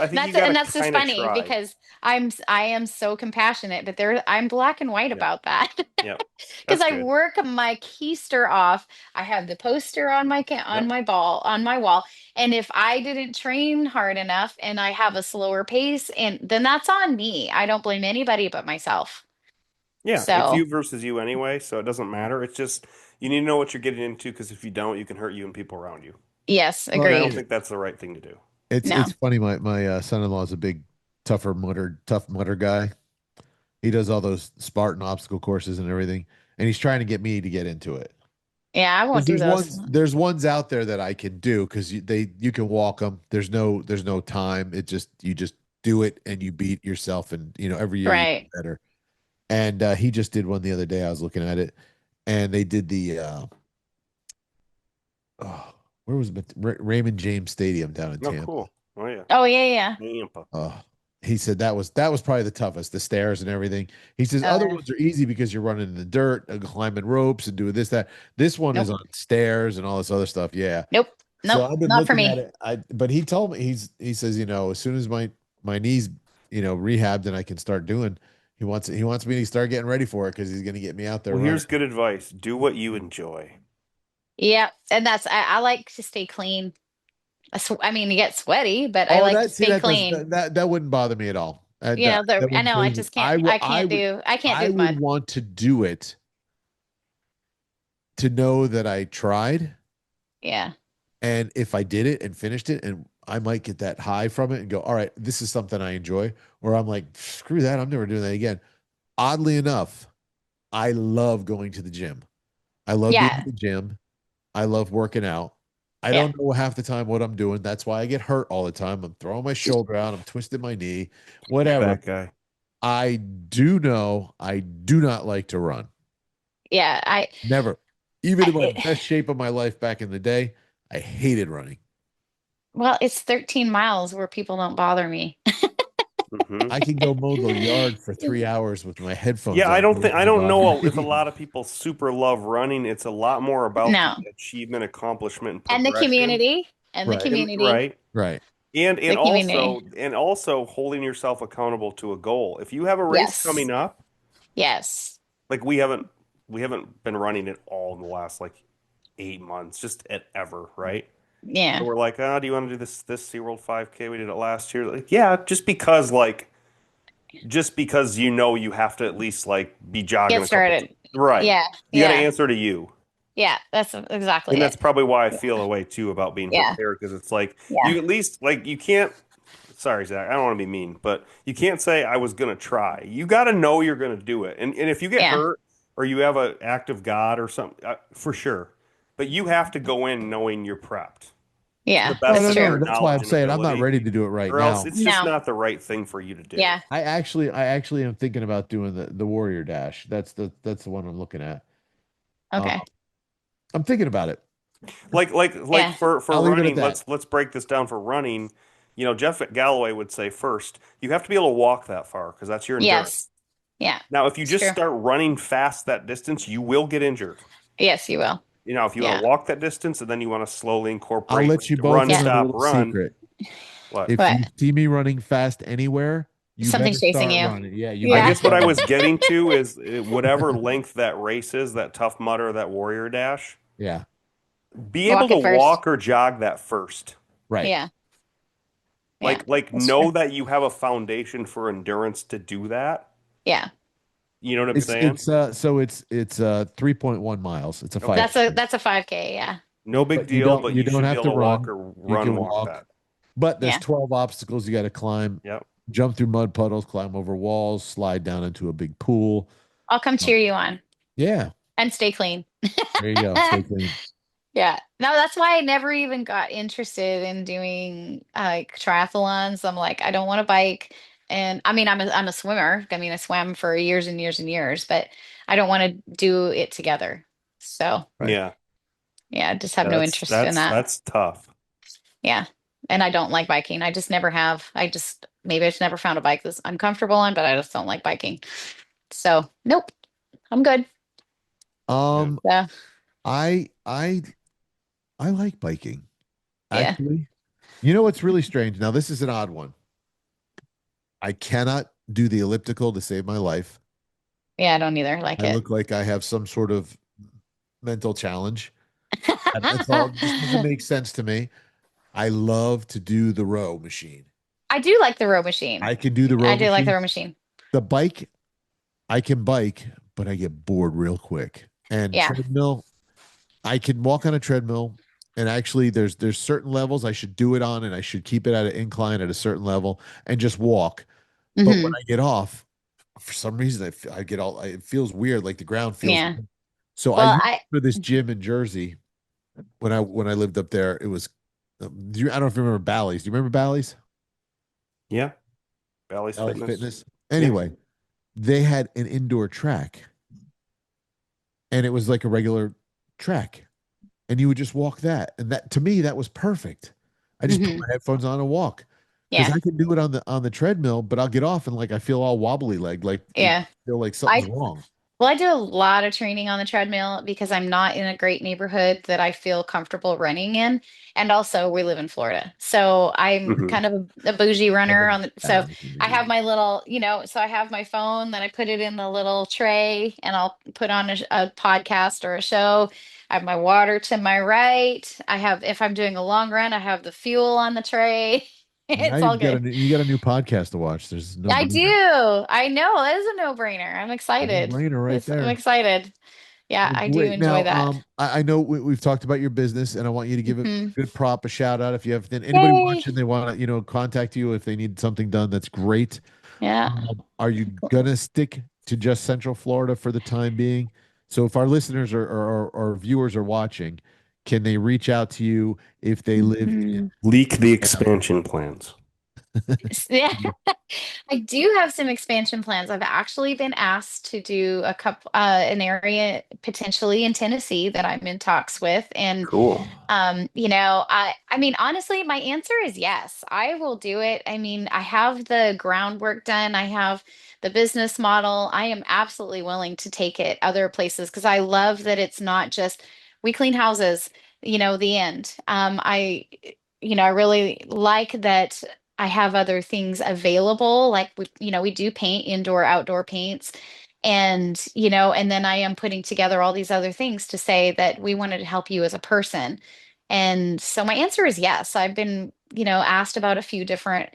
That's just kind of funny try. because I am so compassionate, but I'm black and white Yeah. about that. Yeah. Because That's I good. work my keister off. I have the poster on on Yep. my on my wall, and if I didn't train hard enough and I have a slower pace, and then that's on me. I don't blame anybody but myself. Yeah, it's So you versus you anyway, so it doesn't matter. It's just you need to know what you're getting into because if you don't, you can hurt you and people around you. yes, Well, And I don't agreed. think that's the right thing to do. No. it's funny. My son-in-law is a big tough mudder guy. He does all those Spartan obstacle courses and everything, and he's trying to get me to get into it. Yeah, I won't Because do those. there's ones out there that I can do because you can walk them. There's no time. You just do it and you beat yourself, and every year you Right. get better. And he just did one the other day. I was looking at it, and they did the oh, where was it? Raymond James Stadium down in Oh, Tampa. cool. Oh yeah. Oh yeah, yeah. Nampa. Oh, he said that was probably the toughest, the stairs and everything. He says other Uh, ones are easy because you're running in the dirt, climbing ropes, and doing this that. This one is nope. on stairs and all this other stuff. Yeah. Nope. So Nope. I've been Not for looking at me. it. But he told me he says as soon as my knees rehabbed and I can start doing. He wants me to start getting ready for it because he's going to get me out there Well, running. here's good advice. Do what you enjoy. Yeah, and I like to stay clean. I mean, you get sweaty, but I Oh, like to stay that does clean. that wouldn't bother me at all. That I wouldn't know I phase me. just can't. I can't do I the would mud. want to do it to know that I tried, Yeah. and if I did it and finished it, and I might get that high from it and go, all right, this is something I enjoy. Or I'm like, screw that, I'm never doing that again. Oddly enough, I love going to the gym. I love being in Yeah. the gym. I love working out. I Yeah. don't know half the time what I'm doing. That's why I get hurt all the time. I'm throwing my shoulder out. I'm twisting my knee, whatever. That guy. I do know I do not like to run. Yeah. Never. Even in my It, best shape of my life back in the day, I hated running. well, it's 13 miles where people don't bother me. Hmm. I can go mow the yard for 3 hours with my headphones Yeah, on. I Nobody don't bother know if a me. lot of people super love running. It's a lot more about the No. achievement, accomplishment, and And the progression. community, and the Right. And community, right. Right. the community. And also holding yourself accountable to a goal. If you have a race Yes. coming up, Yes. like we haven't been running it all in the last like 8 months, just at ever, right? So Yeah. we're like, do you want to do this SeaWorld 5K? We did it last year. Like, yeah, just because you have to at least like be jogging Get a couple started. times. Right. Yeah. You got to Yeah. answer to you. Yeah. That's exactly And that's it. probably why I feel the way too about being Yeah. prepared because it's like Yeah. you at least like you can't sorry, Zach, I don't want to be mean, but you can't say I was gonna try. You got to know you're gonna do it. And if you get Yeah. hurt or you have an act of God or something, for sure. But you have to go in knowing you're prepped to the Yeah. No, best no, That's of true. no. your That's why knowledge I'm and saying I'm not ability, ready to do it right or else now. it's just No. not the right thing for you to do. Yeah. I actually am thinking about doing the Warrior Dash. That's the one I'm looking at. Uh, Okay. I'm thinking about it. Yeah. for I'll leave it at running, that. let's break this down for running. You know, Jeff Galloway would say first, you have to be able to walk that far because that's your endurance. Yes. Yeah. Now, if you It's just true. start running fast that distance, you will get injured. Yes, you will. You know, if you want Yeah. to walk that distance and then you want to slowly I'll incorporate let you both run, in Yeah. on a stop, little run. secret. What? If But you see me running fast anywhere, you better something's chasing start you. running. Yeah, you I better Yeah. guess what start I running. was getting to is whatever length that race is, that Tough Mudder, that Warrior Dash, Yeah, be able Walk to it first. walk or jog that first. right. Yeah. Yeah. Like That's true. know that you have a foundation for endurance to do that. Yeah. You know what I'm It's saying? it's so it's 3.1 miles. It's a Okay. 5K. That's a 5K. Yeah. No big But you deal, don't but you you don't should be have able to to walk run. or You run can walk walk. that. But there's Yeah. 12 obstacles you got to climb, Yep. jump through mud puddles, climb over walls, slide down into a big pool. I'll come cheer you on Yeah, and stay clean. there you go. Stay clean. Yeah. No, that's why I never even got interested in doing like triathlons. I'm like, I don't want to bike. And I mean, I'm a swimmer. I mean, I swam for years and years and years, but I don't want to do it together. So Right. Yeah. yeah, I just have no That's interest in that. that's tough. Yeah. And I don't like biking. I just never have. Maybe I just never found a bike that I'm comfortable on, but I just don't like biking. So nope, I'm good. Yeah. Yeah. I I I like biking. Yeah. Actually, you know what's really strange? Now this is an odd one. I cannot do the elliptical to save my life. Yeah, I don't either like I it. look like I have some sort of mental challenge. That's all. It just doesn't make sense to me. I love to do the row machine. I do like the row machine. I can do the I row do like the machine. row machine. The bike, I can bike, but I get bored real quick. And Yeah. treadmill, I can walk on a treadmill. And actually, there's certain levels I should do it on, and I should keep it at an incline at a certain level and just walk. But when Hmm. I get off, for some reason, I get all. It feels weird, like the ground feels. Yeah. So I Well, used for this gym in Jersey when I lived up there. It was. I don't know if you remember Bally's. Do you remember Bally's? Yeah. Bally's Bally's Fitness. Fitness. Anyway, they had an indoor track, and it was like a regular track, and you would just walk that, and that to me that was perfect. I just put hmm my headphones on and walk because Yeah. I can do it on the treadmill, but I'll get off and like I feel all wobbly leg, like I Yeah. feel like something's I wrong. Well, I do a lot of training on the treadmill because I'm not in a great neighborhood that I feel comfortable running in. And also, we live in Florida. So I'm Hmm. kind of a bougie runner on the, so I have Yeah. my little, so I have my phone, then I put it in the little tray and I'll put on a podcast or a show. I have my water to my right. If I'm doing a long run, I have the fuel on the tray. Now It's all you've got good. you got a new podcast to watch. There's no I do. brainer. I know. That is a no-brainer. I'm No excited. brainer right I'm there. excited. Yeah, Well, I do great. enjoy Now, that. I know we've talked about your business, and I want you to give a Hmm. good prop, a shout out. If you have anybody Yay. watching, they want to, contact you if they need something done. That's great. Yeah. Are you gonna stick to just Central Florida for the time being? So, if our listeners or viewers are watching, can they reach out to you if they live in? Mhm. Leak the expansion plans. Yeah. I do have some expansion plans. I've actually been asked to do an area potentially in Tennessee that I'm in talks with. And Cool. I mean, honestly, my answer is yes. I will do it. I mean, I have the groundwork done. I have the business model. I am absolutely willing to take it other places because I love that it's not just we clean houses, the end. I really like that I have other things available. Like we do paint indoor, outdoor paints. And then I am putting together all these other things to say that we wanted to help you as a person. And so my answer is yes. I've been, asked about a few different,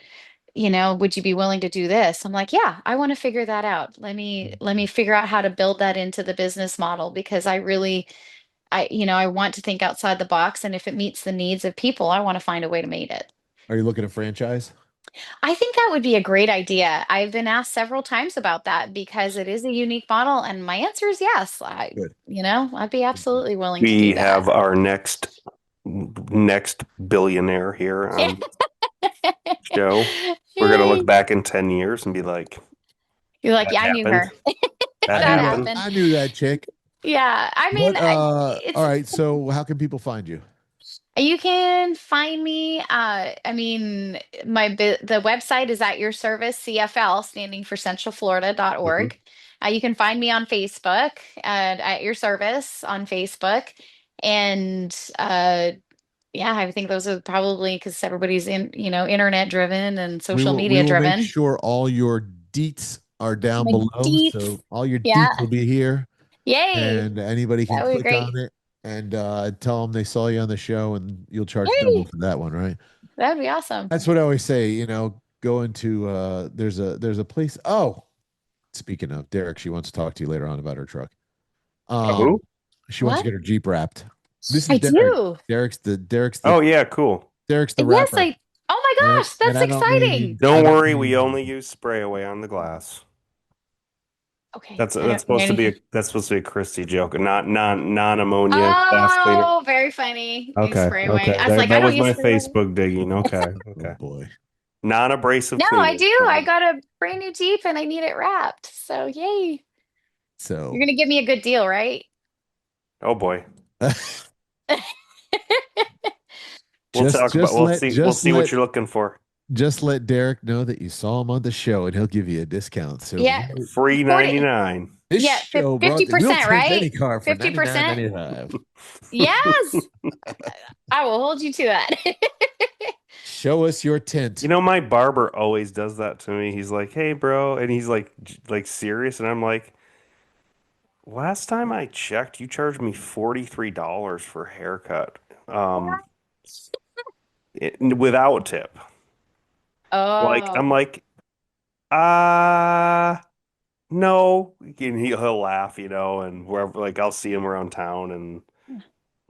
would you be willing to do this? I'm like, yeah, I want to figure that out. Let me figure out how to build that into the business model because I want to think outside the box. And if it meets the needs of people, I want to find a way to meet it. Are you looking to franchise? I think that would be a great idea. I've been asked several times about that because it is a unique model, and my answer is yes. Good. I'd be absolutely willing to We do that. have our next billionaire here on show. We're gonna look Yay. back in 10 years and be like, You're like, that yeah, I knew happened. her. That That happened. happened. I knew that chick. Yeah, I mean, What all right, so how can people find you? you can find me. I mean, the website is at your service, CFL, standing for Mhm. centralflorida.org. You can find me on Facebook at your service on Facebook. And yeah, I think those are probably because everybody's internet driven and social We media will make driven. sure all your deets are down My below. deets. So all your Yeah. deets will be here Yay. and anybody can That would be click on great. it and tell them they saw you on the show and you'll charge double Yay. for that one, right? That would be awesome. That's what I always say, go into there's a place. Oh, speaking of Derek, she wants to talk to you later on about her truck. Um Who? she wants to What? get her Jeep wrapped. This is I Derek. do. Derek's the Oh yeah, cool. Derek's the Yes, rapper. oh my And gosh, and that's exciting. I Don't don't worry, we mean only use spray away on the glass. Okay. That's supposed to be a Christy joke, not non-ammonia glass cleaner. Oh, very funny. You Okay, spray away. okay. I was There, like, I that don't was use my spray away. Facebook digging. Okay, oh okay. boy. Non-abrasive No, I cleaner. do. I got a brand new Jeep and I need it wrapped. So yay. You're So gonna give me a good deal, right? Oh boy. We'll just talk about. just let We'll just see what let you're looking for. just let Derek know that you saw him on the show and he'll give you a discount. So Yeah, Free 40, 99. this yeah, show brought we'll 50%, take right? any car for 50%. 99.95. Yes, I will hold you to that. Show us your tint. My barber always does that to me. He's like, "Hey, bro," and he's like serious, and I'm like, "Last time I checked, you charged me $43 for a haircut, um, without tip." Like, I'm Oh, like, uh no, and he'll laugh, and wherever, like, I'll see him around town, and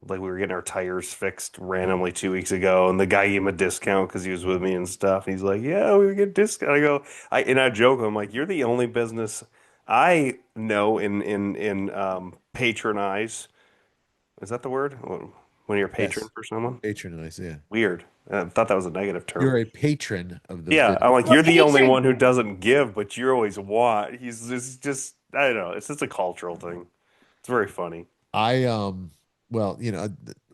like we were getting our tires fixed randomly 2 weeks ago, and the guy gave him a discount because he was with me and stuff. And he's like, "Yeah, we get discount." I joke, I'm like, "You're the only business I know in patronize." Is that the word? When you're a patron Yes. for someone? Patronize, yeah. Weird. I thought that was a negative term. You're a patron of the Yeah, I'm business. like, I'm a you're the only patron. one who doesn't give, but you always want. He's just I don't know. It's just a cultural thing. It's very funny. I well,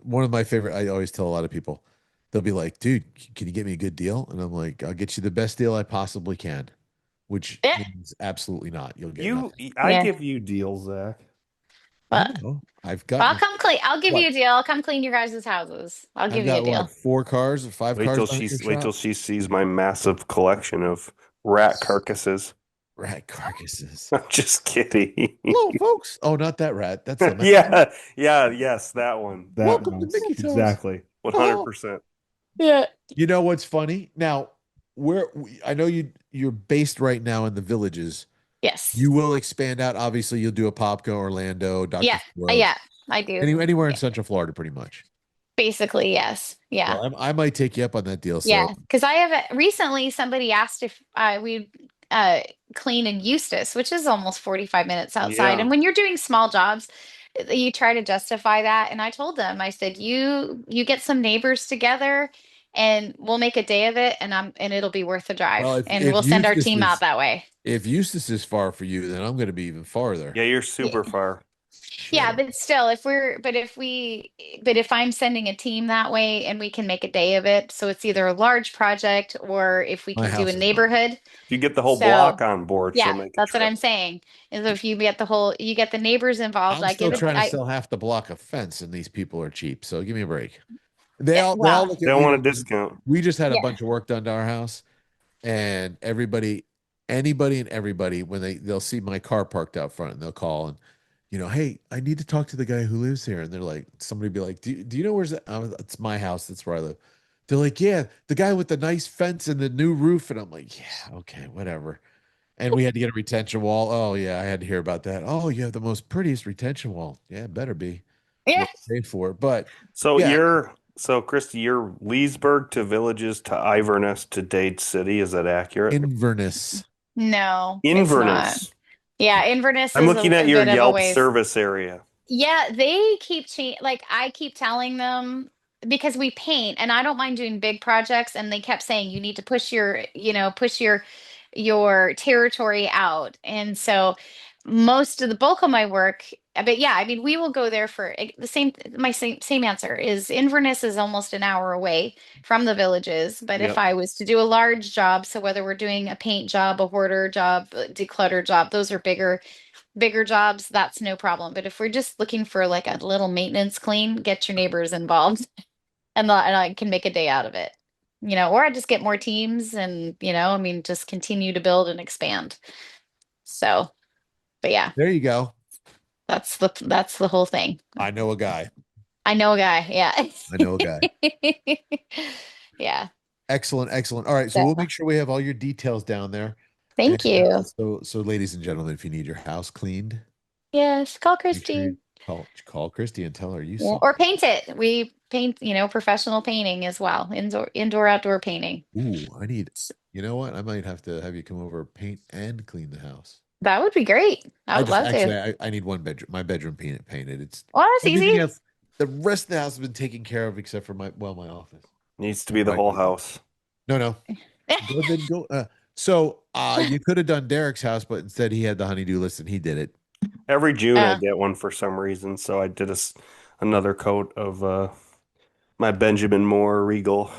one of my favorite I always tell a lot of people, they'll be like, dude, can you get me a good deal? And I'm like, I'll get you the best deal I possibly can, which Yeah, means absolutely not. You'll get You, nothing. I yeah. give you deals, Zach. I Well, know. I've I'll gotten come clean. I'll give you what? a deal. I'll come clean your guys' houses. I'll I've give you a got deal. what, 4 cars or 5 cars on your Wait till shop? she sees my massive collection of rat carcasses. Rat carcasses. I'm just kidding. Hello, folks. Oh, not that rat. That's a Yeah, yeah, yes, that one. That welcome to one. Mickey Toes. Exactly. Oh. 100%. Yeah. You know what's funny? Now, I know you're based right now in the villages. Yes. You will expand out. Obviously, you'll do a Popco, Orlando, Dr. Yeah. Ford, Yeah. I do. anywhere in Yeah. Central Florida, pretty much. Basically, yes. Yeah. Well, I might take you up on that deal. So, Yeah. Because recently somebody asked if we'd clean in Eustis, which is almost 45 minutes outside. Yeah. And when you're doing small jobs, you try to justify that. And I told them, I said, you get some neighbors together and we'll make a day of it and it'll be worth the well, drive. if And we'll send our team out that way. Eustace is far for you, then I'm going to be even farther. Yeah, you're Yeah. super far. Shit. Yeah, but still, if I'm sending a team that way and we can make a day of it, so it's either a large project or if we My can do a house is far. neighborhood. If you get the whole So block on board, she'll yeah, make a that's what trip. I'm saying. Is if you get the neighbors involved, I'm I still give it, trying to sell half the block of fence, and these people are cheap. So give me a break. They all well, look They at don't me want a because discount. we just had a yeah, bunch of work done to our house, and anybody and everybody, when they'll see my car parked out front, and they'll call and hey, I need to talk to the guy who lives here, and they're like, somebody be like, do you know where's that? It's my house. That's where I live. They're like, yeah, the guy with the nice fence and the new roof, and I'm like, yeah, okay, whatever. And we had to get a retention wall. Oh yeah, I had to hear about that. Oh, you have the most prettiest retention wall. Yeah, it better be yeah. what I paid for it. But So yeah, Christy, you're Leesburg to Villages to Iverness to Dade City. Is that accurate? Inverness. No, it's not. Inverness. Yeah, Inverness I'm is looking at a your bit of a Yelp ways. service area. Yeah, they keep like I keep telling them because we paint and I don't mind doing big projects and they kept saying you need to push your territory out. And so most of the bulk of my work but yeah, I mean, we will go there for the same. My same answer is Inverness is almost an hour away from the villages. But if Yep. I was to do a large job, so whether we're doing a paint job, a hoarder job, a declutter job, those are bigger jobs. That's no problem. But if we're just looking for like a little maintenance clean, get your neighbors involved, and I can make a day out of it. Or I just get more teams, and I mean, just continue to build and expand. So, but yeah. There you go. That's the whole thing. I know a guy. I know a guy. Yeah. I know a guy. Yeah. Excellent, excellent. All right, so So, we'll make sure we have all your details down there. And thank you. so ladies and gentlemen, if you need your house cleaned, Yes. Call make sure you Christy. call Christy and tell her you Yeah. saw. Or paint it. We paint, professional painting as well. Indoor, outdoor painting. Ooh, you know what? I might have to have you come over, paint and clean the house. That would be great. I would love to. I need one bedroom, my bedroom painted. It's Well, that's everything easy. else. The rest of the house has been taken care of except for my office. Needs to be the Right. whole house. No. So you could have done Derek's house, but instead he had the honeydew list and he did it. Every June I Uh, get one for some reason, so I did another coat of my Benjamin Moore Regal,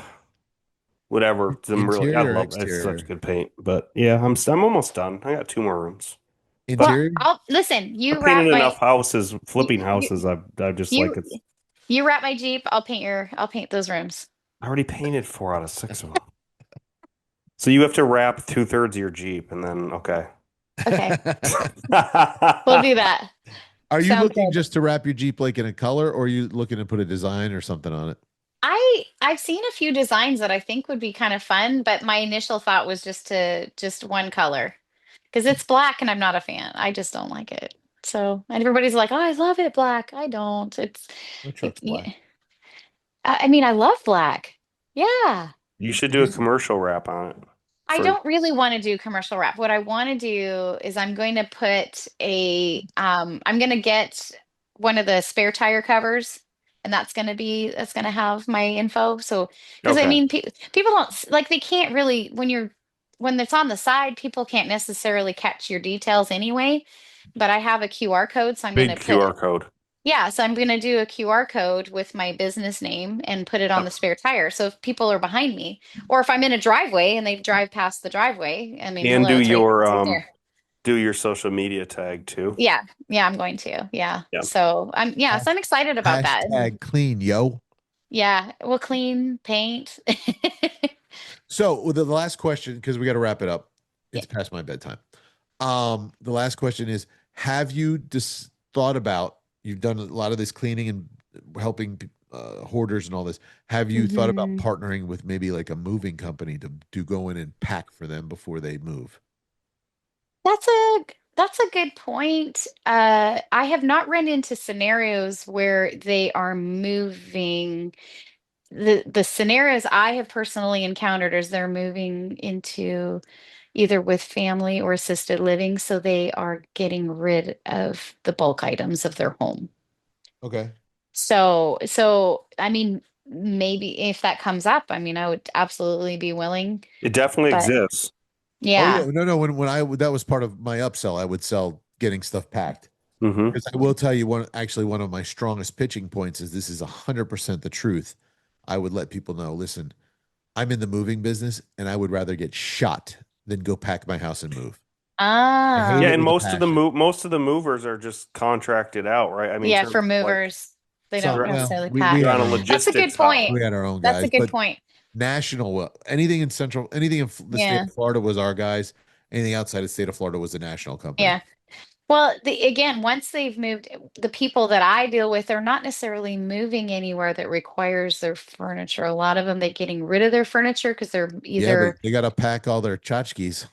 whatever. I Interior or love it. It's such exterior? good paint. But yeah, I'm almost done. I got 2 more rooms. well, Interior? I'll listen. I painted enough houses, flipping houses. I just like You it. you wrap my Jeep. I'll paint those rooms. I already painted 4 out of 6 of them. So you have to wrap 2/3 of your Jeep, and then okay. Okay. We'll do that. Are you Sounds looking good. just to wrap your Jeep like in a color, or are you looking to put a design or something on it? I've seen a few designs that I think would be kind of fun, but my initial thought was just one color because it's black and I'm not a fan. I just don't like it. So, and everybody's like, "Oh, I love it black." I don't. My truck's black. Yeah. I mean, I love black. Yeah. You should do a commercial wrap on it. I don't really want to do commercial wrap. What I want to do is I'm going to I'm going to get one of the spare tire covers, and that's going to have my info. So, because I Okay. mean, people don't like, they can't really, when it's on the side, people can't necessarily catch your details anyway. But I have a QR code, so I'm going Big to QR code. yeah, so I'm going to do a QR code with my business name and put it on the spare tire. So if people are behind me, or if I'm in a driveway and they drive past the driveway, I mean, And hello, it's right there. do your social media tag too. Yeah, yeah, I'm going to. Yeah. Yeah. So I'm excited about that. Hashtag clean, yo. Yeah, we'll clean, paint. So with the last question, because we got to wrap it up. It's Yeah. past my bedtime. The last question is: have you just thought about? You've done a lot of this cleaning and helping hoarders and all this. Have you thought about Mhm. partnering with maybe like a moving company to go in and pack for them before they move? That's a good point. I have not run into scenarios where they are moving. The scenarios I have personally encountered is they're moving into either with family or assisted living, so they are getting rid of the bulk items of their home. Okay. So I mean, maybe if that comes up, I mean, I would absolutely be willing, It definitely but exists. Oh yeah, yeah. no. When that was part of my upsell, I would sell getting stuff packed. Mm-hmm. Because I will tell you one of my strongest pitching points is this is 100% the truth. I would let people know, listen, I'm in the moving business and I would rather get shot than go pack my house and move. I hate Yeah, Ah, it and with a passion. most of the movers are just contracted out, right? I mean, in yeah, terms for of like movers, they Some, don't well, necessarily we you're pack. on had a our own. That's a good logistics hub. point. We had our own That's a guys, good but point. national, anything in the state Yeah. of Florida was our guys. Anything outside the state of Florida was a national company. Yeah. Well, again, once they've moved, the people that I deal with are not necessarily moving anywhere that requires their furniture. A lot of them, they're getting rid of their furniture because they're Yeah, but either, they got to pack all their tchotchkes.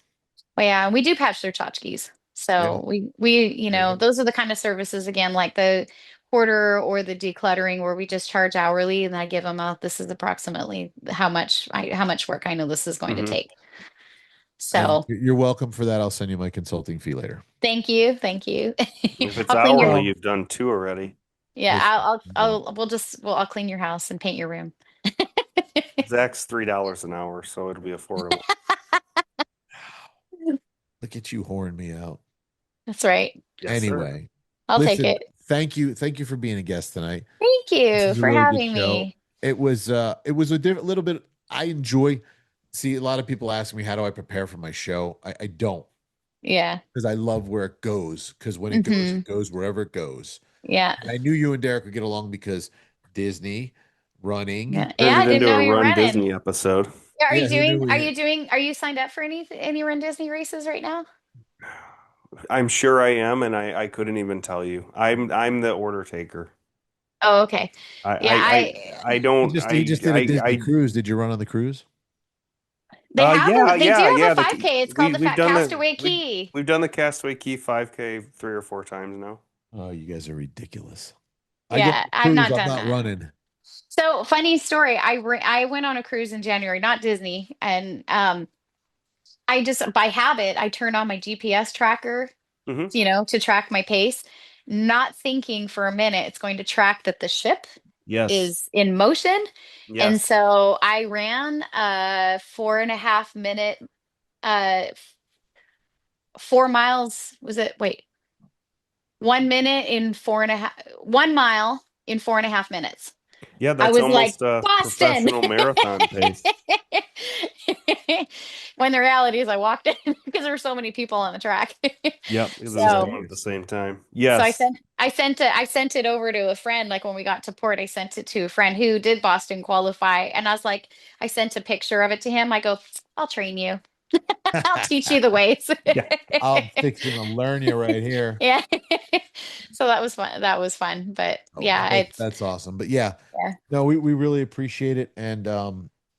well, yeah, we do patch their tchotchkes. Yeah. So we, Yeah. those are the kind of services again, like the hoarder or the decluttering, where we just charge hourly, and I give them a, this is approximately how much work I know this is going to Mm-hmm. take. And So you're welcome for that. I'll send you my consulting fee later. thank you, thank you. If it's I'll clean your, hourly, you've done 2 already. yeah, Listen, I'll clean your house and paint your room. Zach's $3 an hour, so it'll be affordable. look at you whoring me out. That's right. Yes, sir. Anyway, I'll take Listen, it. thank you. Thank you for being a guest tonight. Thank This you is a for really good having show. me. It was a different little bit. I enjoy see a lot of people ask me how do I prepare for my show. I don't Yeah. because I love where it goes. Because when Mm-hmm. it goes wherever it goes. Yeah. And I knew you and Derek would get along because Disney, running. Yeah. Yeah. Turned I it didn't into know a you were Run running. Disney episode. Yeah, Yeah, who knew we are you signed up for any Run Disney races right now? I'm sure I am, and I couldn't even tell you. I'm the order taker. Oh, okay. I Yeah, I I don't he just did a Disney I cruise. Did you run on the cruise? they do have a yeah. 5K. It's called the We've Fat done Castaway Key. we've done the Castaway Key 5K 3 or 4 times now. Oh, you guys are ridiculous. I go on Yeah, the I've cruise, not I'm done not that. running. So funny story. I went on a cruise in January, not Disney, and I just by habit I turned on my GPS tracker, Hmm. to track my pace, not thinking for a minute it's going to track that the ship Yes. is in motion. And Yes. so I ran a 4.5 minute, 4 miles. Was it? Wait, 1 minute in 1 mile in 4.5 minutes. Yeah, I that's was like, almost a Boston. professional marathon pace. When the reality is I walked in because there were so many people on the track. Yep, because it was So going at the same time. so Yes. I sent it over to a friend. Like when we got to port, I sent it to a friend who did Boston qualify. And I was like, I sent a picture of it to him. I go, I'll train you. I'll teach you the ways. Yeah. I'm fixing to learn you right here. Yeah. So that was fun. That was fun. But Oh, yeah, it's that's awesome. But yeah, yeah. no, we really appreciate it. And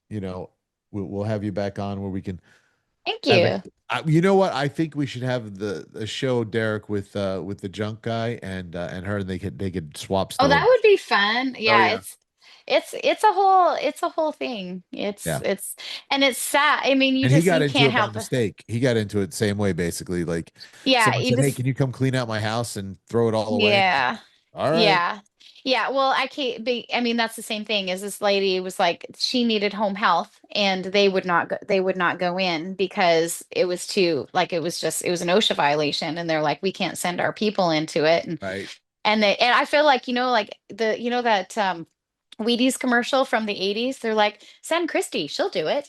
you know, we'll have you back on where we can Thank have you. you know what? I think we should have the show Derek with the junk guy and her and they could swap Oh, that stories. would be fun. Oh Yeah, yeah. it's a whole thing. Yeah. It's and it's sad. I mean, And he got you into can't it by help it. mistake. He got into it the same way, basically. Like Yeah, someone you said, "Hey, just can you come clean out my house and throw it all away?" yeah. All right. Yeah. Yeah, well, I can't be, I mean, that's the same thing as this lady was like she needed home health and they would not go in because it was too like it was an OSHA violation and they're like we can't send our people into it Right. and I feel like like the that Wheaties commercial from the 80s, they're like send Christy, she'll do it.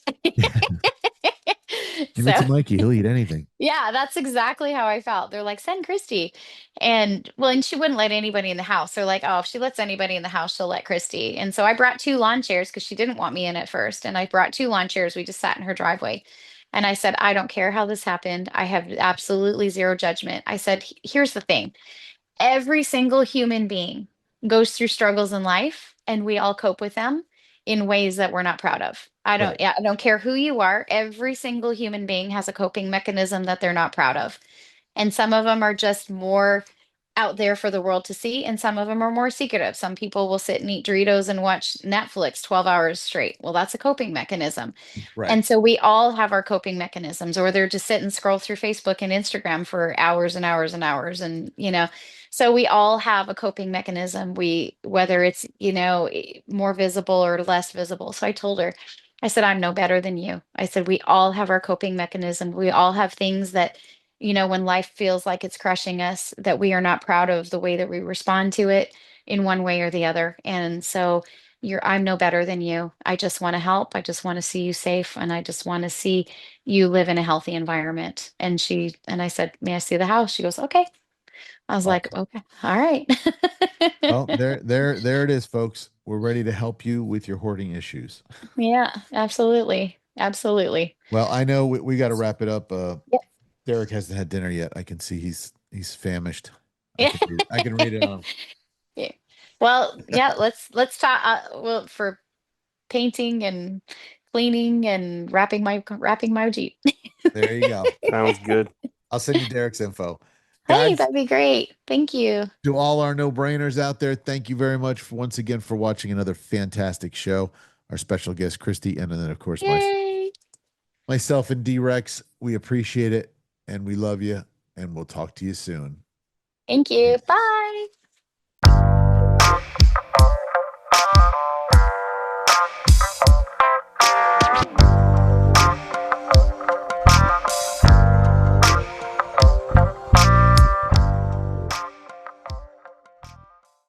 Give it So to Mikey. He'll eat anything. yeah, that's exactly how I felt. They're like, send Christy. And well, and she wouldn't let anybody in the house. They're like, oh, if she lets anybody in the house, she'll let Christy. And so I brought two lawn chairs because she didn't want me in at first. And I brought two lawn chairs. We just sat in her driveway. And I said, I don't care how this happened. I have absolutely zero judgment. I said, Here's the thing. Every single human being goes through struggles in life, and we all cope with them in ways that we're not proud of. Right. I don't care who you are. Every single human being has a coping mechanism that they're not proud of. And some of them are just more out there for the world to see, and some of them are more secretive. Some people will sit and eat Doritos and watch Netflix 12 hours straight. Well, that's a coping mechanism. Right. And so we all have our coping mechanisms, or they're just sit and scroll through Facebook and Instagram for hours and hours and hours. And, so we all have a coping mechanism. Whether it's, more visible or less visible. So I told her, I said, I'm no better than you. I said, we all have our coping mechanism. We all have things that, when life feels like it's crushing us, that we are not proud of the way that we respond to it in one way or the other. And so, I'm no better than you. I just want to help. I just want to see you safe and I just want to see you live in a healthy environment. And I said, "May I see the house?" She goes, "Okay." I was like, Awesome. "Okay. All right." Well, there it is, folks. We're ready to help you with your hoarding issues. Yeah, absolutely. Absolutely. Well, I know we got to wrap it up. Yep. Derek hasn't had dinner yet. I can see he's famished. Yeah. I can read it on him. Yeah. Well, yeah, let's talk well for painting and cleaning and wrapping my Jeep. There you go. Sounds good. I'll send you Derek's info. Hey, Guys, that'd be great. Thank you. to all our no-brainers out there, thank you very much once again for watching another fantastic show. Our special guest, Christy, and then, of course, Yay. myself and D-Rex. We appreciate it, and we love you, and we'll talk to you soon. Thank you. Bye.